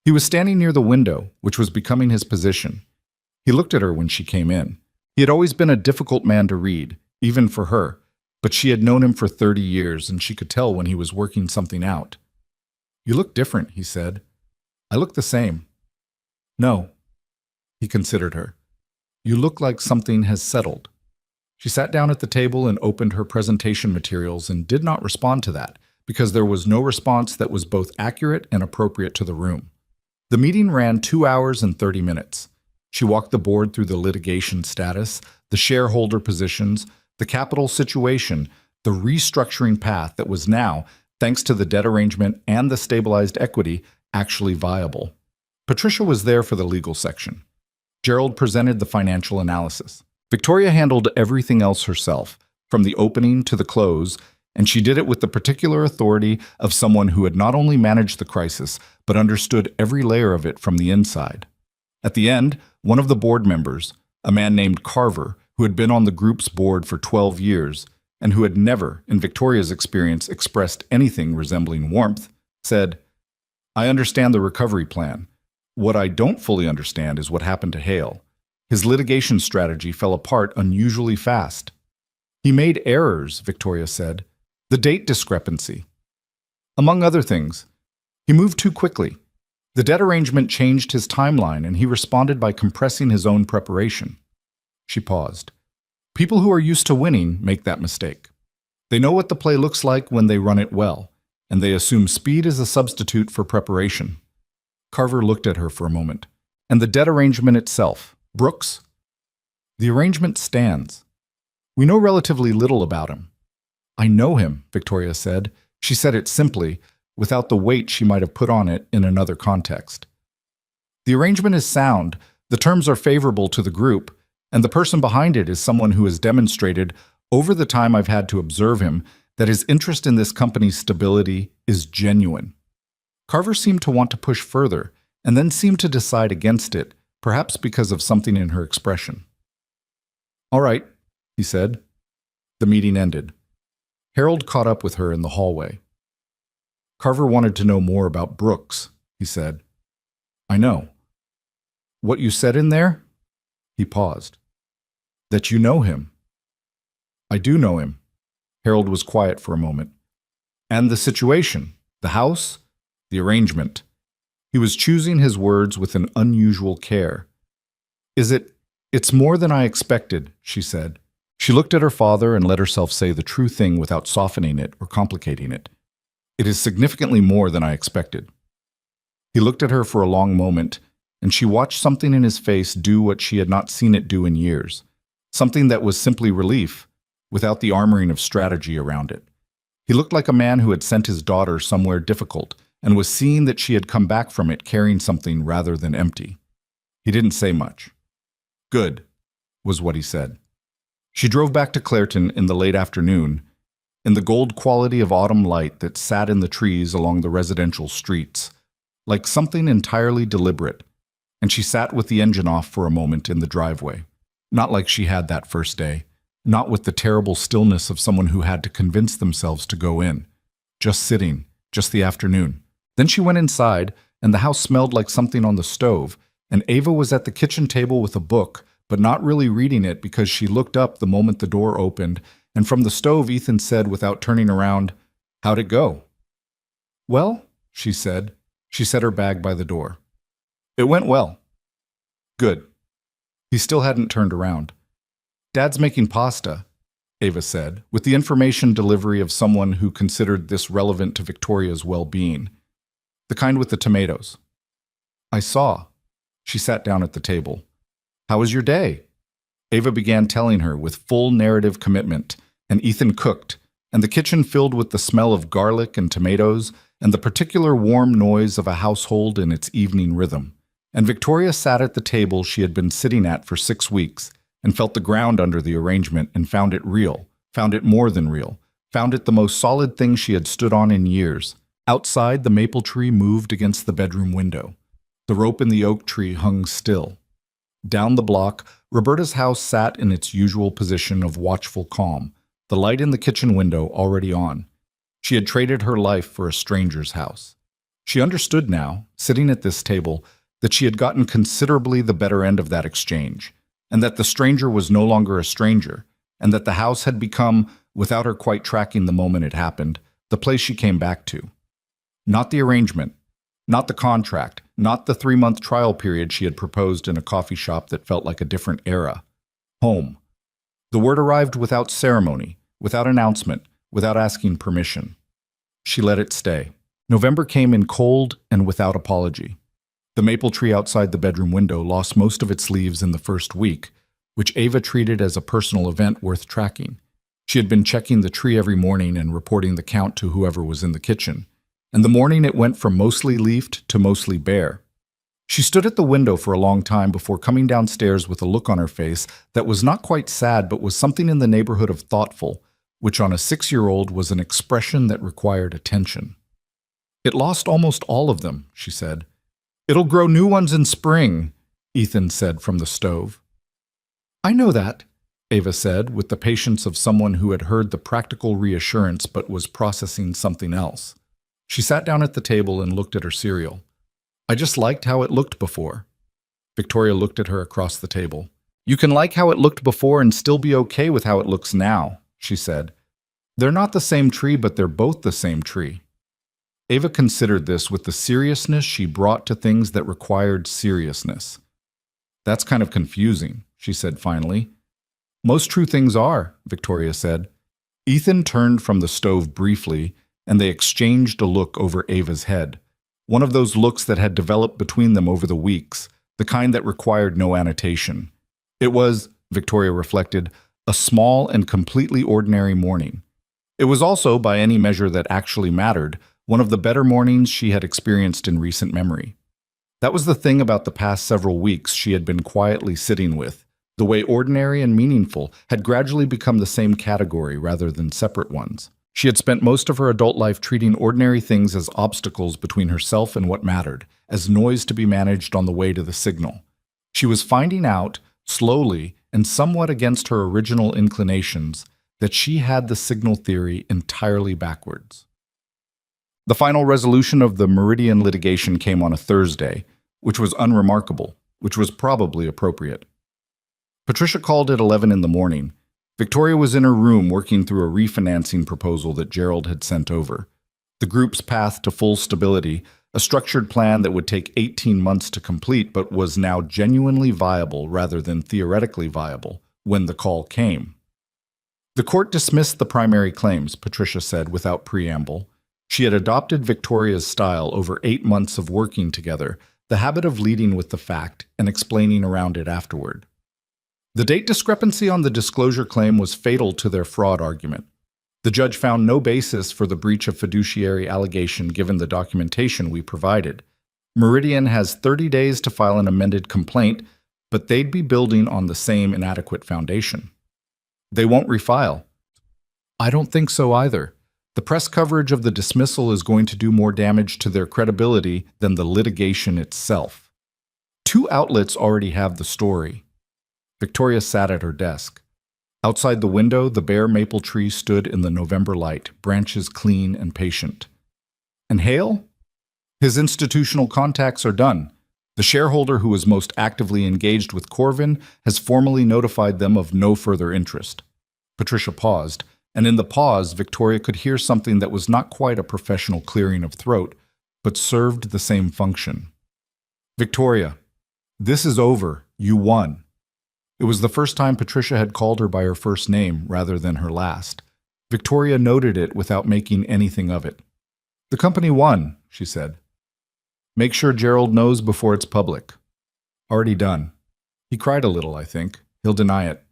He was standing near the window, which was becoming his position. He looked at her when she came in. He had always been a difficult man to read, even for her, but she had known him for 30 years, and she could tell when he was working something out. "You look different," he said. "I look the same." "No." He considered her. "You look like something has settled." She sat down at the table and opened her presentation materials and did not respond to that, because there was no response that was both accurate and appropriate to the room. The meeting ran 2 hours and 30 minutes. She walked the board through the litigation status, the shareholder positions, the capital situation, the restructuring path that was now, thanks to the debt arrangement and the stabilized equity, actually viable. Patricia was there for the legal section. Gerald presented the financial analysis. Victoria handled everything else herself, from the opening to the close, and she did it with the particular authority of someone who had not only managed the crisis, but understood every layer of it from the inside. At the end, one of the board members, a man named Carver, who had been on the group's board for 12 years, and who had never, in Victoria's experience, expressed anything resembling warmth, said, "I understand the recovery plan. What I don't fully understand is what happened to Hale. His litigation strategy fell apart unusually fast." "He made errors," Victoria said. "The date discrepancy. Among other things, he moved too quickly. The debt arrangement changed his timeline, and he responded by compressing his own preparation." She paused. "People who are used to winning make that mistake. They know what the play looks like when they run it well, and they assume speed is a substitute for preparation." Carver looked at her for a moment. "And the debt arrangement itself, Brooks?" "The arrangement stands. We know relatively little about him." "I know him," Victoria said. She said it simply, without the weight she might have put on it in another context. "The arrangement is sound, the terms are favorable to the group, and the person behind it is someone who has demonstrated, over the time I've had to observe him, that his interest in this company's stability is genuine." Carver seemed to want to push further, and then seemed to decide against it, perhaps because of something in her expression. "All right," he said. The meeting ended. Harold caught up with her in the hallway. Carver wanted to know more about Brooks, he said. I know. What you said in there? He paused. That you know him. I do know him. Harold was quiet for a moment. And the situation, the house, the arrangement. He was choosing his words with an unusual care. It's more than I expected, she said. She looked at her father and let herself say the true thing without softening it or complicating it. It is significantly more than I expected. He looked at her for a long moment, and she watched something in his face do what she had not seen it do in years. Something that was simply relief, without the armoring of strategy around it. He looked like a man who had sent his daughter somewhere difficult and was seeing that she had come back from it carrying something rather than empty. He didn't say much. Good, was what he said. She drove back to Clairton in the late afternoon, in the gold quality of autumn light that sat in the trees along the residential streets, like something entirely deliberate, and she sat with the engine off for a moment in the driveway, not like she had that first day, not with the terrible stillness of someone who had to convince themselves to go in, just sitting, just the afternoon. Then she went inside, and the house smelled like something on the stove, and Ava was at the kitchen table with a book, but not really reading it because she looked up the moment the door opened, and from the stove Ethan said without turning around, "How'd it go?" "Well," she said. She set her bag by the door. "It went well." "Good." He still hadn't turned around. "Dad's making pasta," Ava said, with the information delivery of someone who considered this relevant to Victoria's well-being. "The kind with the tomatoes." "I saw." She sat down at the table. "How was your day?" Ava began telling her with full narrative commitment, and Ethan cooked, and the kitchen filled with the smell of garlic and tomatoes and the particular warm noise of a household in its evening rhythm. And Victoria sat at the table she had been sitting at for 6 weeks and felt the ground under the arrangement and found it real, found it more than real, found it the most solid thing she had stood on in years. Outside, the maple tree moved against the bedroom window. The rope in the oak tree hung still. Down the block, Roberta's house sat in its usual position of watchful calm, the light in the kitchen window already on. She had traded her life for a stranger's house. She understood now, sitting at this table, that she had gotten considerably the better end of that exchange, and that the stranger was no longer a stranger, and that the house had become, without her quite tracking the moment it happened, the place she came back to. Not the arrangement, not the contract, not the 3-month trial period she had proposed in a coffee shop that felt like a different era. Home. The word arrived without ceremony, without announcement, without asking permission. She let it stay. November came in cold and without apology. The maple tree outside the bedroom window lost most of its leaves in the first week, which Ava treated as a personal event worth tracking. She had been checking the tree every morning and reporting the count to whoever was in the kitchen. And the morning it went from mostly leafed to mostly bare. She stood at the window for a long time before coming downstairs with a look on her face that was not quite sad but was something in the neighborhood of thoughtful, which on a 6-year-old was an expression that required attention. "It lost almost all of them," she said. "It'll grow new ones in spring," Ethan said from the stove. "I know that," Ava said, with the patience of someone who had heard the practical reassurance but was processing something else. She sat down at the table and looked at her cereal. "I just liked how it looked before." Victoria looked at her across the table. "You can like how it looked before and still be okay with how it looks now," she said. "They're not the same tree, but they're both the same tree." Ava considered this with the seriousness she brought to things that required seriousness. "That's kind of confusing," she said finally. "Most true things are," Victoria said. Ethan turned from the stove briefly, and they exchanged a look over Ava's head, one of those looks that had developed between them over the weeks, the kind that required no annotation. It was, Victoria reflected, a small and completely ordinary morning. It was also, by any measure that actually mattered, one of the better mornings she had experienced in recent memory. That was the thing about the past several weeks she had been quietly sitting with, the way ordinary and meaningful had gradually become the same category rather than separate ones. She had spent most of her adult life treating ordinary things as obstacles between herself and what mattered, as noise to be managed on the way to the signal. She was finding out, slowly and somewhat against her original inclinations, that she had the signal theory entirely backwards. The final resolution of the Meridian litigation came on a Thursday, which was unremarkable, which was probably appropriate. Patricia called at 11 in the morning. Victoria was in her room working through a refinancing proposal that Gerald had sent over. The group's path to full stability, a structured plan that would take 18 months to complete but was now genuinely viable rather than theoretically viable, when the call came. The court dismissed the primary claims, Patricia said without preamble. She had adopted Victoria's style over 8 months of working together, the habit of leading with the fact and explaining around it afterward. The date discrepancy on the disclosure claim was fatal to their fraud argument. The judge found no basis for the breach of fiduciary allegation given the documentation we provided. Meridian has 30 days to file an amended complaint, but they'd be building on the same inadequate foundation. They won't refile. I don't think so either. The press coverage of the dismissal is going to do more damage to their credibility than the litigation itself. 2 outlets already have the story. Victoria sat at her desk. Outside the window, the bare maple tree stood in the November light, branches clean and patient. And Hale? His institutional contacts are done. The shareholder who was most actively engaged with Corvin has formally notified them of no further interest. Patricia paused, and in the pause, Victoria could hear something that was not quite a professional clearing of throat, but served the same function. Victoria, this is over. You won. It was the first time Patricia had called her by her first name rather than her last. Victoria noted it without making anything of it. The company won, she said. Make sure Gerald knows before it's public. Already done. He cried a little, I think. He'll deny it.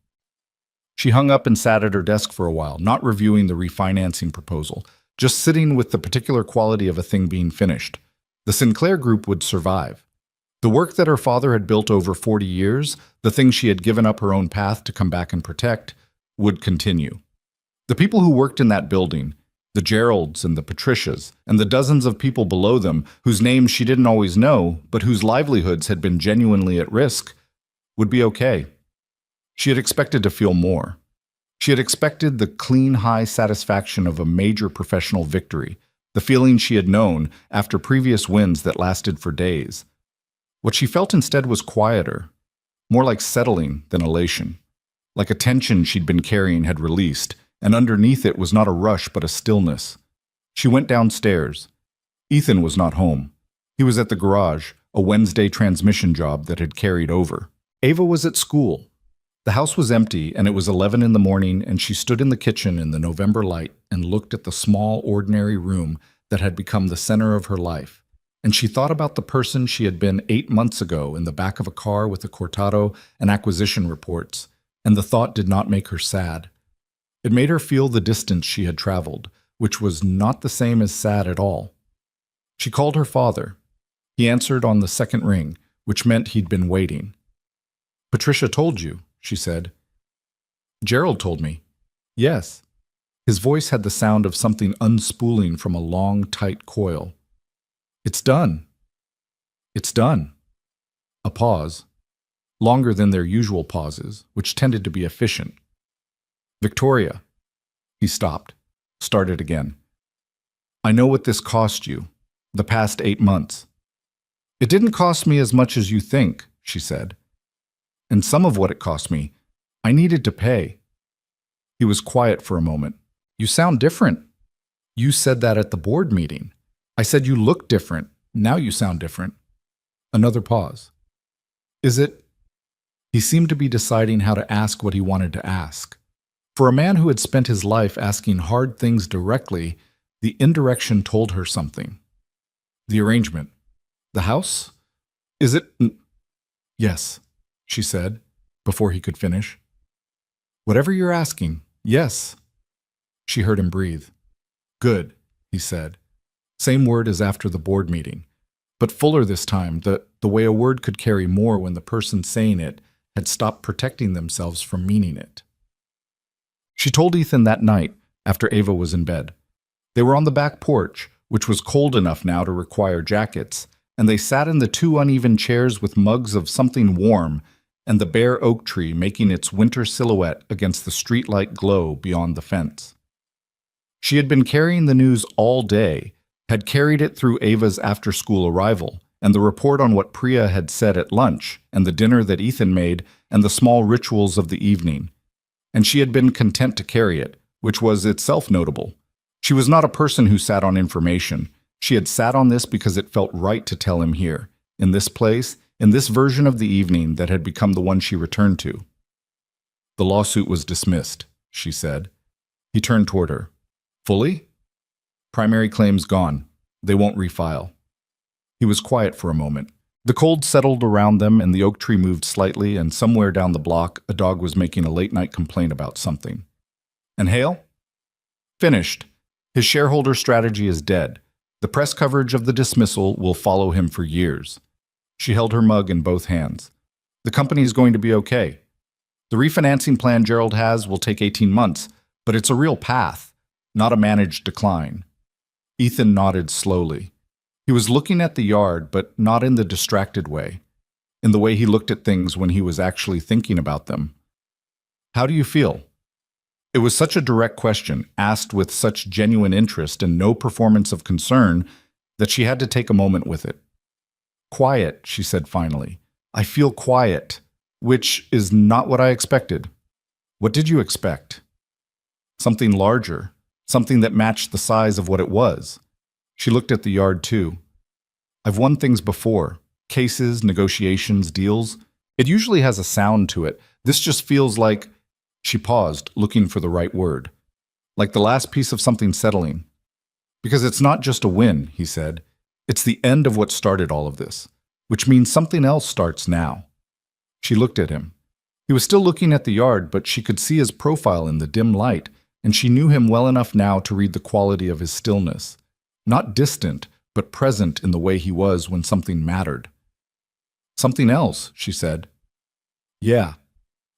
She hung up and sat at her desk for a while, not reviewing the refinancing proposal, just sitting with the particular quality of a thing being finished. The Sinclair Group would survive. The work that her father had built over 40 years, the thing she had given up her own path to come back and protect, would continue. The people who worked in that building, the Geralds and the Patricias, and the dozens of people below them whose names she didn't always know, but whose livelihoods had been genuinely at risk, would be okay. She had expected to feel more. She had expected the clean, high satisfaction of a major professional victory, the feeling she had known after previous wins that lasted for days. What she felt instead was quieter, more like settling than elation, like a tension she'd been carrying had released, and underneath it was not a rush but a stillness. She went downstairs. Ethan was not home. He was at the garage, a Wednesday transmission job that had carried over. Ava was at school. The house was empty, and it was 11 in the morning, and she stood in the kitchen in the November light and looked at the small, ordinary room that had become the center of her life. And she thought about the person she had been 8 months ago in the back of a car with a Cortado and acquisition reports, and the thought did not make her sad. It made her feel the distance she had traveled, which was not the same as sad at all. She called her father. He answered on the second ring, which meant he'd been waiting. Patricia told you, she said. Gerald told me. Yes. His voice had the sound of something unspooling from a long, tight coil. It's done. It's done. A pause, longer than their usual pauses, which tended to be efficient. Victoria. He stopped, started again. I know what this cost you, the past 8 months. It didn't cost me as much as you think, she said. And some of what it cost me, I needed to pay. He was quiet for a moment. You sound different. You said that at the board meeting. I said you look different. Now you sound different. Another pause. Is it? He seemed to be deciding how to ask what he wanted to ask. For a man who had spent his life asking hard things directly, the indirection told her something. The arrangement. The house? Is it? Yes, she said, before he could finish. Whatever you're asking, yes. She heard him breathe. Good, he said. Same word as after the board meeting, but fuller this time, the way a word could carry more when the person saying it had stopped protecting themselves from meaning it. She told Ethan that night, after Ava was in bed. They were on the back porch, which was cold enough now to require jackets, and they sat in the 2 uneven chairs with mugs of something warm, and the bare oak tree making its winter silhouette against the streetlight glow beyond the fence. She had been carrying the news all day, had carried it through Ava's after-school arrival, and the report on what Priya had said at lunch, and the dinner that Ethan made, and the small rituals of the evening. And she had been content to carry it, which was itself notable. She was not a person who sat on information. She had sat on this because it felt right to tell him here, in this place, in this version of the evening that had become the one she returned to. The lawsuit was dismissed, she said. He turned toward her. Fully? Primary claims gone. They won't refile. He was quiet for a moment. The cold settled around them and the oak tree moved slightly, and somewhere down the block a dog was making a late-night complaint about something. And Hale? Finished. His shareholder strategy is dead. The press coverage of the dismissal will follow him for years. She held her mug in both hands. The company is going to be okay. The refinancing plan Gerald has will take 18 months, but it's a real path, not a managed decline. Ethan nodded slowly. He was looking at the yard, but not in the distracted way, in the way he looked at things when he was actually thinking about them. How do you feel? It was such a direct question, asked with such genuine interest and no performance of concern, that she had to take a moment with it. Quiet, she said finally. I feel quiet, which is not what I expected. What did you expect? Something larger, something that matched the size of what it was. She looked at the yard too. I've won things before. Cases, negotiations, deals. It usually has a sound to it. This just feels like... She paused, looking for the right word. Like the last piece of something settling. Because it's not just a win, he said. It's the end of what started all of this, which means something else starts now. She looked at him. He was still looking at the yard, but she could see his profile in the dim light, and she knew him well enough now to read the quality of his stillness. Not distant, but present in the way he was when something mattered. Something else, she said. Yeah.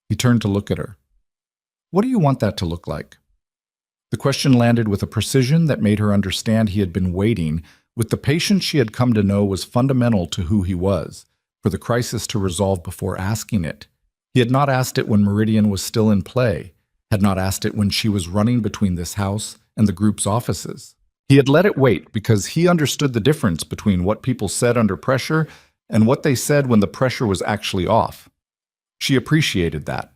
He turned to look at her. What do you want that to look like? The question landed with a precision that made her understand he had been waiting, with the patience she had come to know was fundamental to who he was, for the crisis to resolve before asking it. He had not asked it when Meridian was still in play, had not asked it when she was running between this house and the group's offices. He had let it wait because he understood the difference between what people said under pressure and what they said when the pressure was actually off. She appreciated that.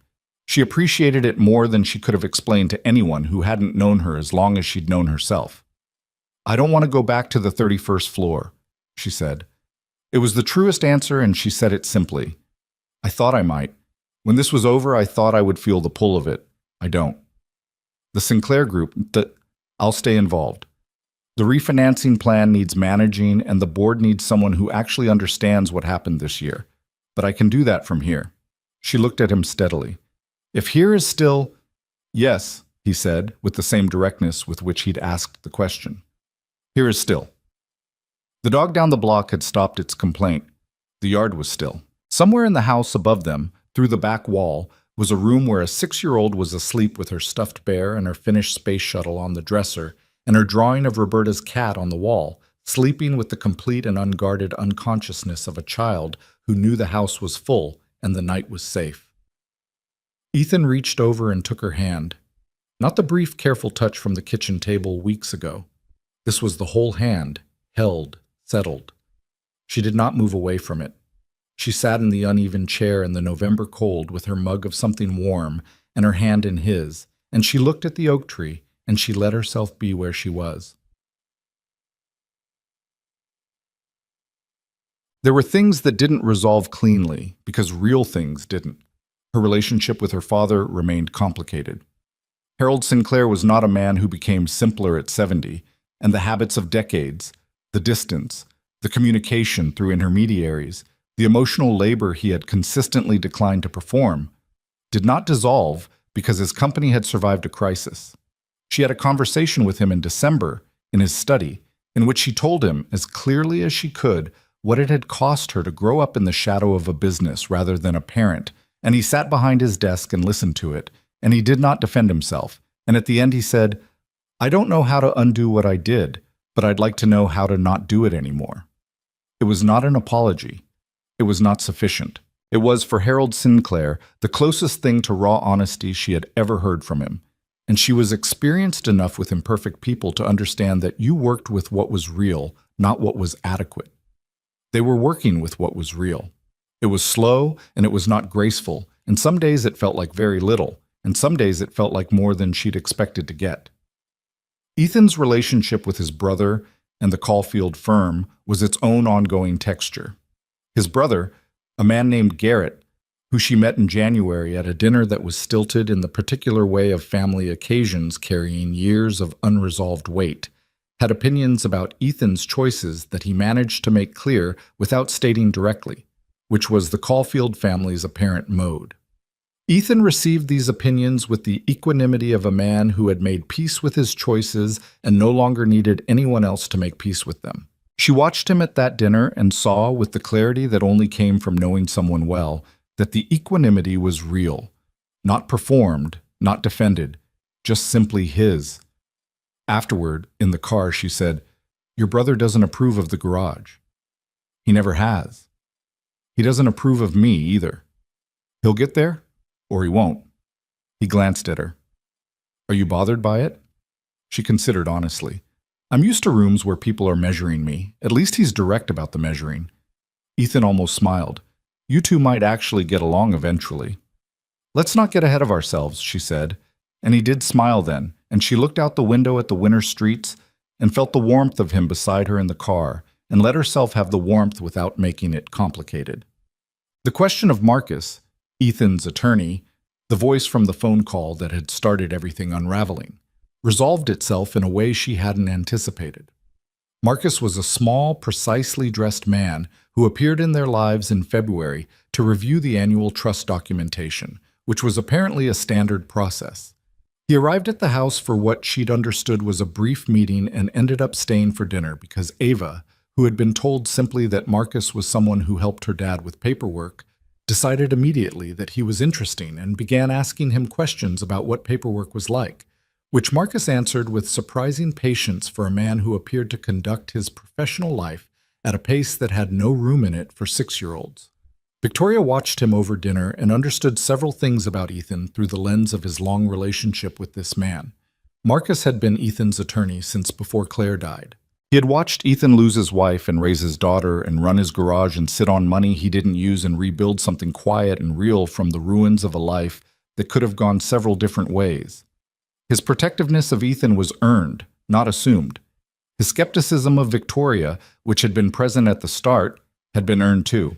She appreciated it more than she could have explained to anyone who hadn't known her as long as she'd known herself. I don't want to go back to the 31st floor, she said. It was the truest answer, and she said it simply. I thought I might. When this was over, I thought I would feel the pull of it. I don't. The Sinclair Group, I'll stay involved. The refinancing plan needs managing, and the board needs someone who actually understands what happened this year. But I can do that from here. She looked at him steadily. If here is still... Yes, he said, with the same directness with which he'd asked the question. Here is still. The dog down the block had stopped its complaint. The yard was still. Somewhere in the house above them, through the back wall, was a room where a 6-year-old was asleep with her stuffed bear and her finished space shuttle on the dresser, and her drawing of Roberta's cat on the wall, sleeping with the complete and unguarded unconsciousness of a child who knew the house was full and the night was safe. Ethan reached over and took her hand. Not the brief, careful touch from the kitchen table weeks ago. This was the whole hand, held, settled. She did not move away from it. She sat in the uneven chair in the November cold with her mug of something warm and her hand in his, and she looked at the oak tree, and she let herself be where she was. There were things that didn't resolve cleanly, because real things didn't. Her relationship with her father remained complicated. Harold Sinclair was not a man who became simpler at 70, and the habits of decades, the distance, the communication through intermediaries, the emotional labor he had consistently declined to perform, did not dissolve because his company had survived a crisis. She had a conversation with him in December, in his study, in which she told him, as clearly as she could, what it had cost her to grow up in the shadow of a business rather than a parent, and he sat behind his desk and listened to it, and he did not defend himself, and at the end he said, I don't know how to undo what I did, but I'd like to know how to not do it anymore. It was not an apology. It was not sufficient. It was, for Harold Sinclair, the closest thing to raw honesty she had ever heard from him, and she was experienced enough with imperfect people to understand that you worked with what was real, not what was adequate. They were working with what was real. It was slow, and it was not graceful, and some days it felt like very little, and some days it felt like more than she'd expected to get. Ethan's relationship with his brother and the Caulfield firm was its own ongoing texture. His brother, a man named Garrett, who she met in January at a dinner that was stilted in the particular way of family occasions carrying years of unresolved weight, had opinions about Ethan's choices that he managed to make clear without stating directly, which was the Caulfield family's apparent mode. Ethan received these opinions with the equanimity of a man who had made peace with his choices and no longer needed anyone else to make peace with them. She watched him at that dinner and saw, with the clarity that only came from knowing someone well, that the equanimity was real, not performed, not defended, just simply his. Afterward, in the car, she said, "Your brother doesn't approve of the garage. He never has. He doesn't approve of me either. He'll get there, or he won't." He glanced at her. "Are you bothered by it?" She considered honestly. "I'm used to rooms where people are measuring me. At least he's direct about the measuring." Ethan almost smiled. "You two might actually get along eventually." "Let's not get ahead of ourselves," she said. And he did smile then, and she looked out the window at the winter streets and felt the warmth of him beside her in the car and let herself have the warmth without making it complicated. The question of Marcus, Ethan's attorney, the voice from the phone call that had started everything unraveling, resolved itself in a way she hadn't anticipated. Marcus was a small, precisely dressed man who appeared in their lives in February to review the annual trust documentation, which was apparently a standard process. He arrived at the house for what she'd understood was a brief meeting and ended up staying for dinner because Ava, who had been told simply that Marcus was someone who helped her dad with paperwork, decided immediately that he was interesting and began asking him questions about what paperwork was like, which Marcus answered with surprising patience for a man who appeared to conduct his professional life at a pace that had no room in it for 6-year-olds. Victoria watched him over dinner and understood several things about Ethan through the lens of his long relationship with this man. Marcus had been Ethan's attorney since before Claire died. He had watched Ethan lose his wife and raise his daughter and run his garage and sit on money he didn't use and rebuild something quiet and real from the ruins of a life that could have gone several different ways. His protectiveness of Ethan was earned, not assumed. His skepticism of Victoria, which had been present at the start, had been earned too.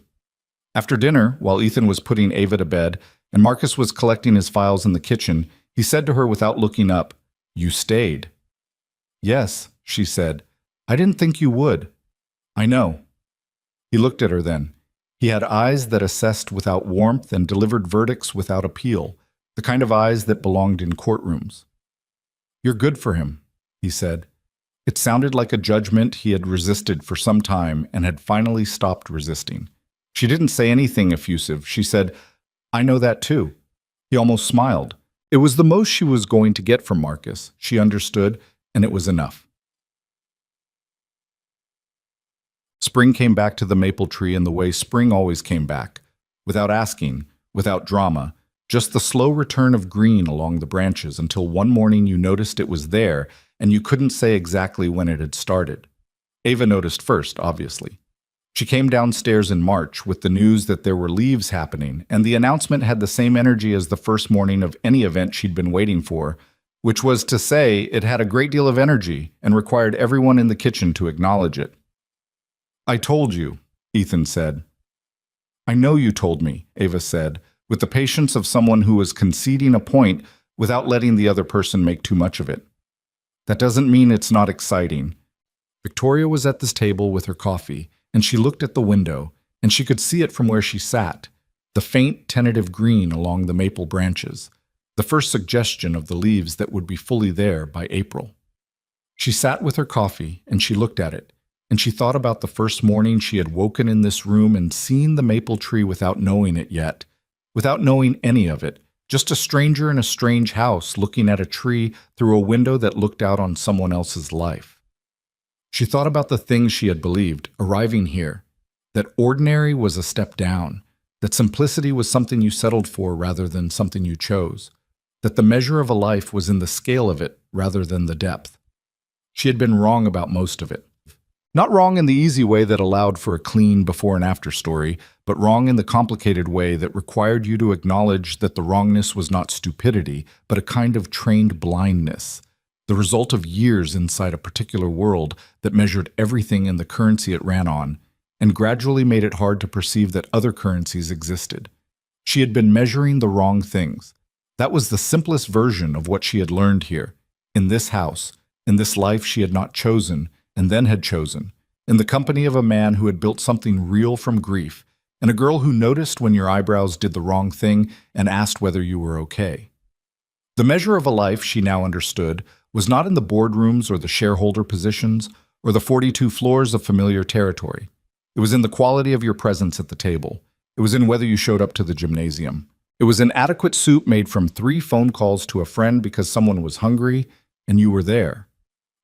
After dinner, while Ethan was putting Ava to bed and Marcus was collecting his files in the kitchen, he said to her without looking up, "You stayed." "Yes," she said. "I didn't think you would." "I know." He looked at her then. He had eyes that assessed without warmth and delivered verdicts without appeal, the kind of eyes that belonged in courtrooms. "You're good for him," he said. It sounded like a judgment he had resisted for some time and had finally stopped resisting. She didn't say anything effusive. She said, "I know that too." He almost smiled. It was the most she was going to get from Marcus. She understood, and it was enough. Spring came back to the maple tree in the way spring always came back, without asking, without drama, just the slow return of green along the branches until one morning you noticed it was there and you couldn't say exactly when it had started. Ava noticed first, obviously. She came downstairs in March with the news that there were leaves happening, and the announcement had the same energy as the first morning of any event she'd been waiting for, which was to say it had a great deal of energy and required everyone in the kitchen to acknowledge it. "I told you," Ethan said. "I know you told me," Ava said, with the patience of someone who was conceding a point without letting the other person make too much of it. "That doesn't mean it's not exciting." Victoria was at this table with her coffee, and she looked at the window, and she could see it from where she sat, the faint, tentative green along the maple branches, the first suggestion of the leaves that would be fully there by April. She sat with her coffee, and she looked at it, and she thought about the first morning she had woken in this room and seen the maple tree without knowing it yet, without knowing any of it, just a stranger in a strange house looking at a tree through a window that looked out on someone else's life. She thought about the things she had believed, arriving here, that ordinary was a step down, that simplicity was something you settled for rather than something you chose, that the measure of a life was in the scale of it rather than the depth. She had been wrong about most of it. Not wrong in the easy way that allowed for a clean before and after story, but wrong in the complicated way that required you to acknowledge that the wrongness was not stupidity, but a kind of trained blindness, the result of years inside a particular world that measured everything in the currency it ran on, and gradually made it hard to perceive that other currencies existed. She had been measuring the wrong things. That was the simplest version of what she had learned here, in this house, in this life she had not chosen, and then had chosen, in the company of a man who had built something real from grief, and a girl who noticed when your eyebrows did the wrong thing and asked whether you were okay. The measure of a life, she now understood, was not in the boardrooms or the shareholder positions or the 42 floors of familiar territory. It was in the quality of your presence at the table. It was in whether you showed up to the gymnasium. It was an adequate soup made from 3 phone calls to a friend because someone was hungry and you were there.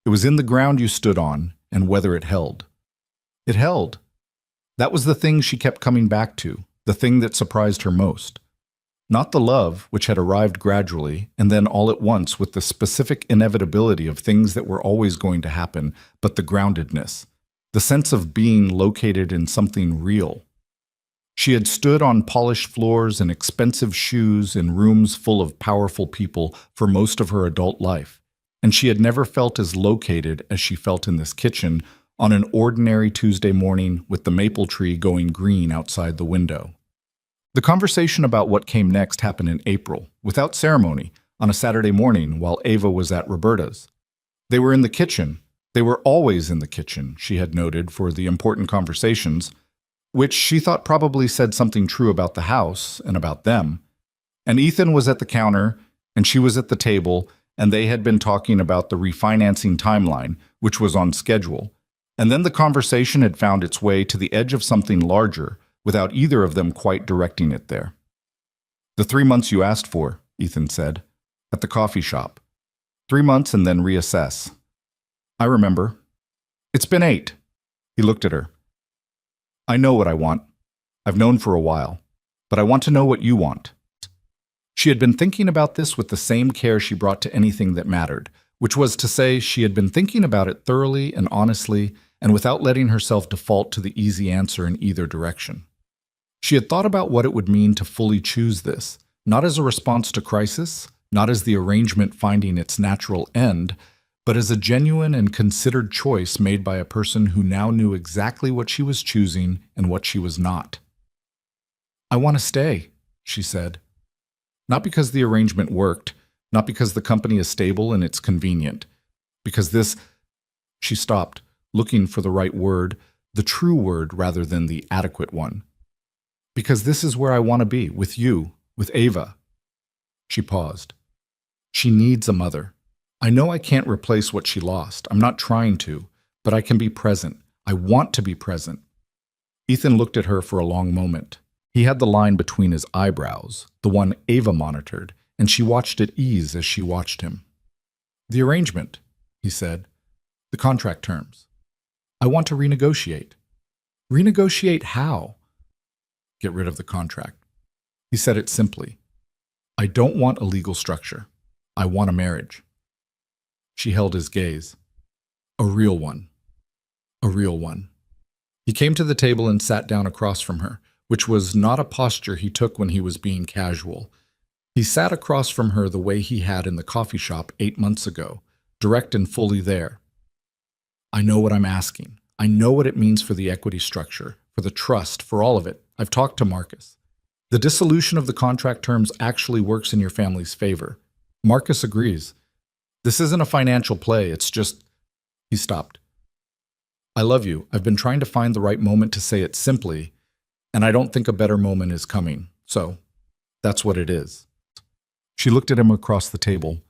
It was in the ground you stood on and whether it held. It held. That was the thing she kept coming back to, the thing that surprised her most. Not the love, which had arrived gradually and then all at once with the specific inevitability of things that were always going to happen, but the groundedness, the sense of being located in something real. She had stood on polished floors and expensive shoes in rooms full of powerful people for most of her adult life, and she had never felt as located as she felt in this kitchen on an ordinary Tuesday morning with the maple tree going green outside the window. The conversation about what came next happened in April, without ceremony, on a Saturday morning while Ava was at Roberta's. They were in the kitchen. They were always in the kitchen, she had noted, for the important conversations, which she thought probably said something true about the house and about them. And Ethan was at the counter, and she was at the table, and they had been talking about the refinancing timeline, which was on schedule. And then the conversation had found its way to the edge of something larger, without either of them quite directing it there. "The 3 months you asked for," Ethan said, "at the coffee shop. 3 months and then reassess." "I remember." "It's been 8. He looked at her. "I know what I want. I've known for a while. But I want to know what you want." She had been thinking about this with the same care she brought to anything that mattered, which was to say she had been thinking about it thoroughly and honestly and without letting herself default to the easy answer in either direction. She had thought about what it would mean to fully choose this, not as a response to crisis, not as the arrangement finding its natural end, but as a genuine and considered choice made by a person who now knew exactly what she was choosing and what she was not. "I want to stay," she said. "Not because the arrangement worked, not because the company is stable and it's convenient, because this—" She stopped, looking for the right word, the true word rather than the adequate one. "Because this is where I want to be, with you, with Ava." She paused. "She needs a mother. I know I can't replace what she lost. I'm not trying to, but I can be present. I want to be present." Ethan looked at her for a long moment. He had the line between his eyebrows, the one Ava monitored, and she watched it ease as she watched him. "The arrangement," he said. "The contract terms. I want to renegotiate." "Renegotiate how?" "Get rid of the contract." He said it simply. "I don't want a legal structure. I want a marriage." She held his gaze. "A real one. A real one." He came to the table and sat down across from her, which was not a posture he took when he was being casual. He sat across from her the way he had in the coffee shop 8 months ago, direct and fully there. "I know what I'm asking. I know what it means for the equity structure, for the trust, for all of it. I've talked to Marcus. The dissolution of the contract terms actually works in your family's favor. Marcus agrees. This isn't a financial play, it's just—" He stopped. "I love you. I've been trying to find the right moment to say it simply, and I don't think a better moment is coming. So, that's what it is." She looked at him across the table.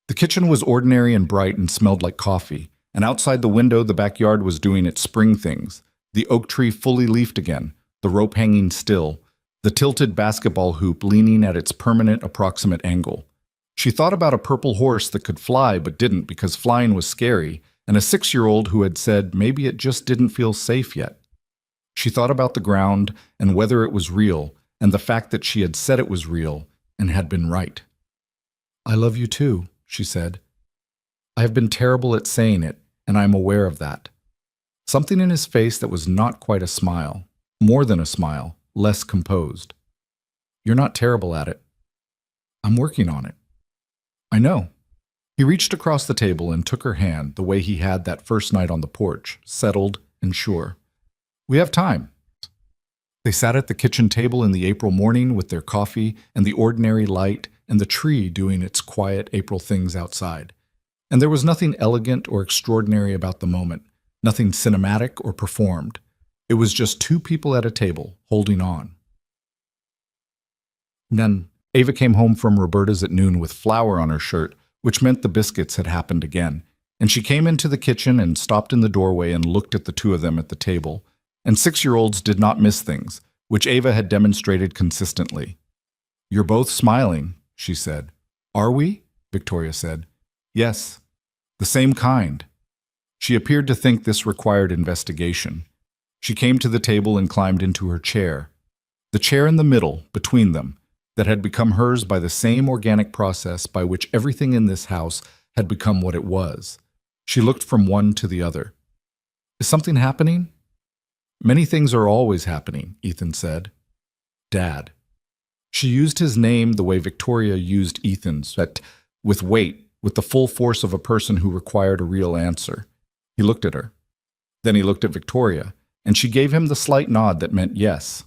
The kitchen was ordinary and bright and smelled like coffee, and outside the window the backyard was doing its spring things, the oak tree fully leafed again, the rope hanging still, the tilted basketball hoop leaning at its permanent approximate angle. She thought about a purple horse that could fly but didn't because flying was scary, and a 6-year-old who had said maybe it just didn't feel safe yet. She thought about the ground and whether it was real, and the fact that she had said it was real and had been right. "I love you too," she said. "I have been terrible at saying it, and I am aware of that." Something in his face that was not quite a smile, more than a smile, less composed. "You're not terrible at it." "I'm working on it." "I know." He reached across the table and took her hand the way he had that first night on the porch, settled and sure. "We have time." They sat at the kitchen table in the April morning with their coffee and the ordinary light and the tree doing its quiet April things outside. And there was nothing elegant or extraordinary about the moment, nothing cinematic or performed. It was just two people at a table, holding on. Then Ava came home from Roberta's at noon with flour on her shirt, which meant the biscuits had happened again. And she came into the kitchen and stopped in the doorway and looked at the two of them at the table. And 6-year-olds did not miss things, which Ava had demonstrated consistently. "You're both smiling," she said. "Are we?" Victoria said. "Yes. The same kind." She appeared to think this required investigation. She came to the table and climbed into her chair. The chair in the middle, between them, that had become hers by the same organic process by which everything in this house had become what it was. She looked from one to the other. "Is something happening?" "Many things are always happening," Ethan said. "Dad." She used his name the way Victoria used Ethan's, but with weight, with the full force of a person who required a real answer. He looked at her. Then he looked at Victoria, and she gave him the slight nod that meant yes.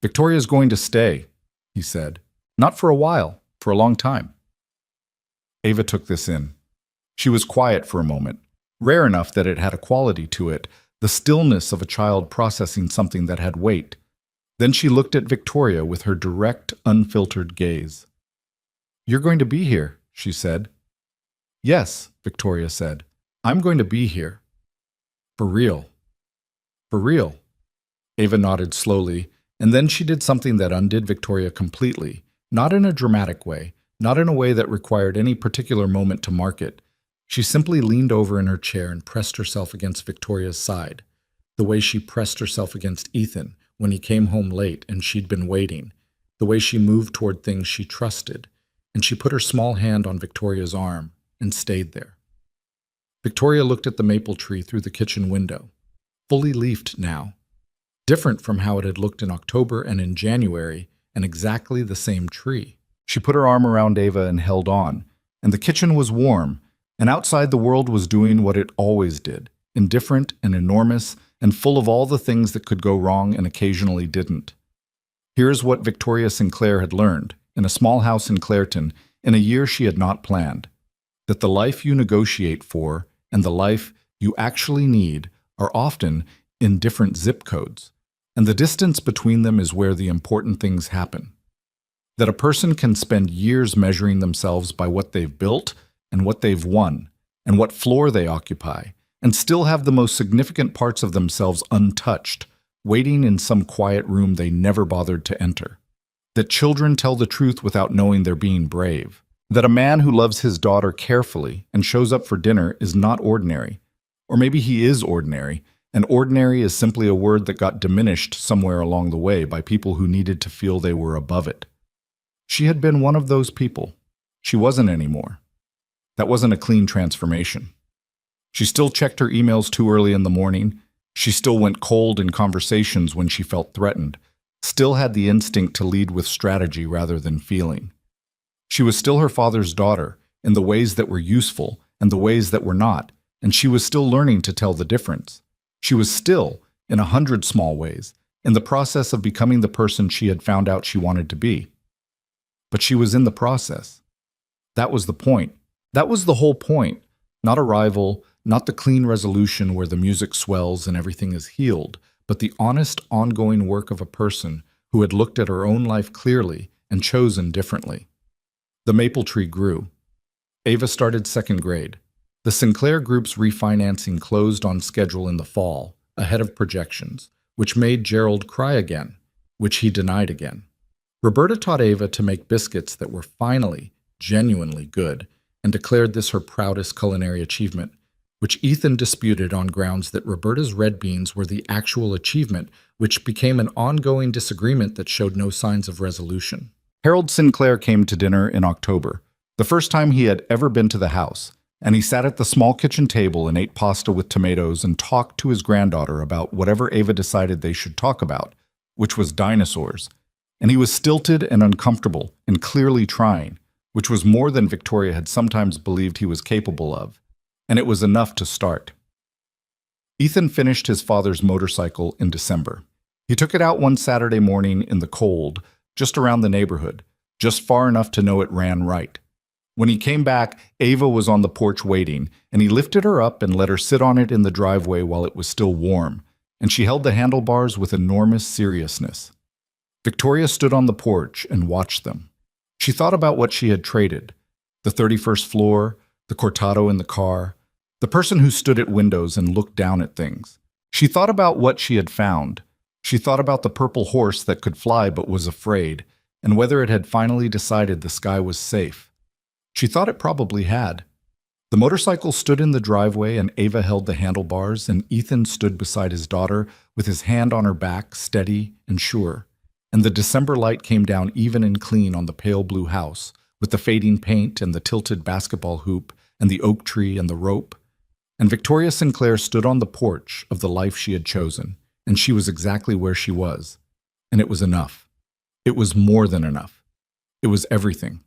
"Victoria's going to stay," he said. "Not for a while, for a long time." Ava took this in. She was quiet for a moment, rare enough that it had a quality to it, the stillness of a child processing something that had weight. Then she looked at Victoria with her direct, unfiltered gaze. "You're going to be here," she said. "Yes," Victoria said. "I'm going to be here." "For real." "For real." Ava nodded slowly, and then she did something that undid Victoria completely, not in a dramatic way, not in a way that required any particular moment to mark it. She simply leaned over in her chair and pressed herself against Victoria's side, the way she pressed herself against Ethan when he came home late and she'd been waiting, the way she moved toward things she trusted, and she put her small hand on Victoria's arm and stayed there. Victoria looked at the maple tree through the kitchen window, fully leafed now, different from how it had looked in October and in January, and exactly the same tree. She put her arm around Ava and held on, and the kitchen was warm, and outside the world was doing what it always did, indifferent and enormous and full of all the things that could go wrong and occasionally didn't. Here's what Victoria Sinclair had learned, in a small house in Clareton, in a year she had not planned, that the life you negotiate for and the life you actually need are often in different zip codes, and the distance between them is where the important things happen. That a person can spend years measuring themselves by what they've built and what they've won, and what floor they occupy, and still have the most significant parts of themselves untouched, waiting in some quiet room they never bothered to enter. That children tell the truth without knowing they're being brave. That a man who loves his daughter carefully and shows up for dinner is not ordinary. Or maybe he is ordinary, and ordinary is simply a word that got diminished somewhere along the way by people who needed to feel they were above it. She had been one of those people. She wasn't anymore. That wasn't a clean transformation. She still checked her emails too early in the morning. She still went cold in conversations when she felt threatened. Still had the instinct to lead with strategy rather than feeling. She was still her father's daughter in the ways that were useful and the ways that were not, and she was still learning to tell the difference. She was still, in 100 small ways, in the process of becoming the person she had found out she wanted to be. But she was in the process. That was the point. That was the whole point. Not arrival, not the clean resolution where the music swells and everything is healed, but the honest, ongoing work of a person who had looked at her own life clearly and chosen differently. The maple tree grew. Ava started 2nd grade. The Sinclair Group's refinancing closed on schedule in the fall, ahead of projections, which made Gerald cry again, which he denied again. Roberta taught Ava to make biscuits that were finally, genuinely good, and declared this her proudest culinary achievement. which Ethan disputed on grounds that Roberta's red beans were the actual achievement, which became an ongoing disagreement that showed no signs of resolution. Harold Sinclair came to dinner in October, the first time he had ever been to the house, and he sat at the small kitchen table and ate pasta with tomatoes and talked to his granddaughter about whatever Ava decided they should talk about, which was dinosaurs. And he was stilted and uncomfortable and clearly trying, which was more than Victoria had sometimes believed he was capable of. And it was enough to start. Ethan finished his father's motorcycle in December. He took it out one Saturday morning in the cold, just around the neighborhood, just far enough to know it ran right. When he came back, Ava was on the porch waiting, and he lifted her up and let her sit on it in the driveway while it was still warm, and she held the handlebars with enormous seriousness. Victoria stood on the porch and watched them. She thought about what she had traded: the 31st floor, the cortado in the car, the person who stood at windows and looked down at things. She thought about what she had found. She thought about the purple horse that could fly but was afraid, and whether it had finally decided the sky was safe. She thought it probably had. The motorcycle stood in the driveway and Ava held the handlebars, and Ethan stood beside his daughter with his hand on her back, steady and sure. And the December light came down even and clean on the pale blue house, with the fading paint and the tilted basketball hoop and the oak tree and the rope. And Victoria Sinclair stood on the porch of the life she had chosen, and she was exactly where she was. And it was enough. It was more than enough. It was everything.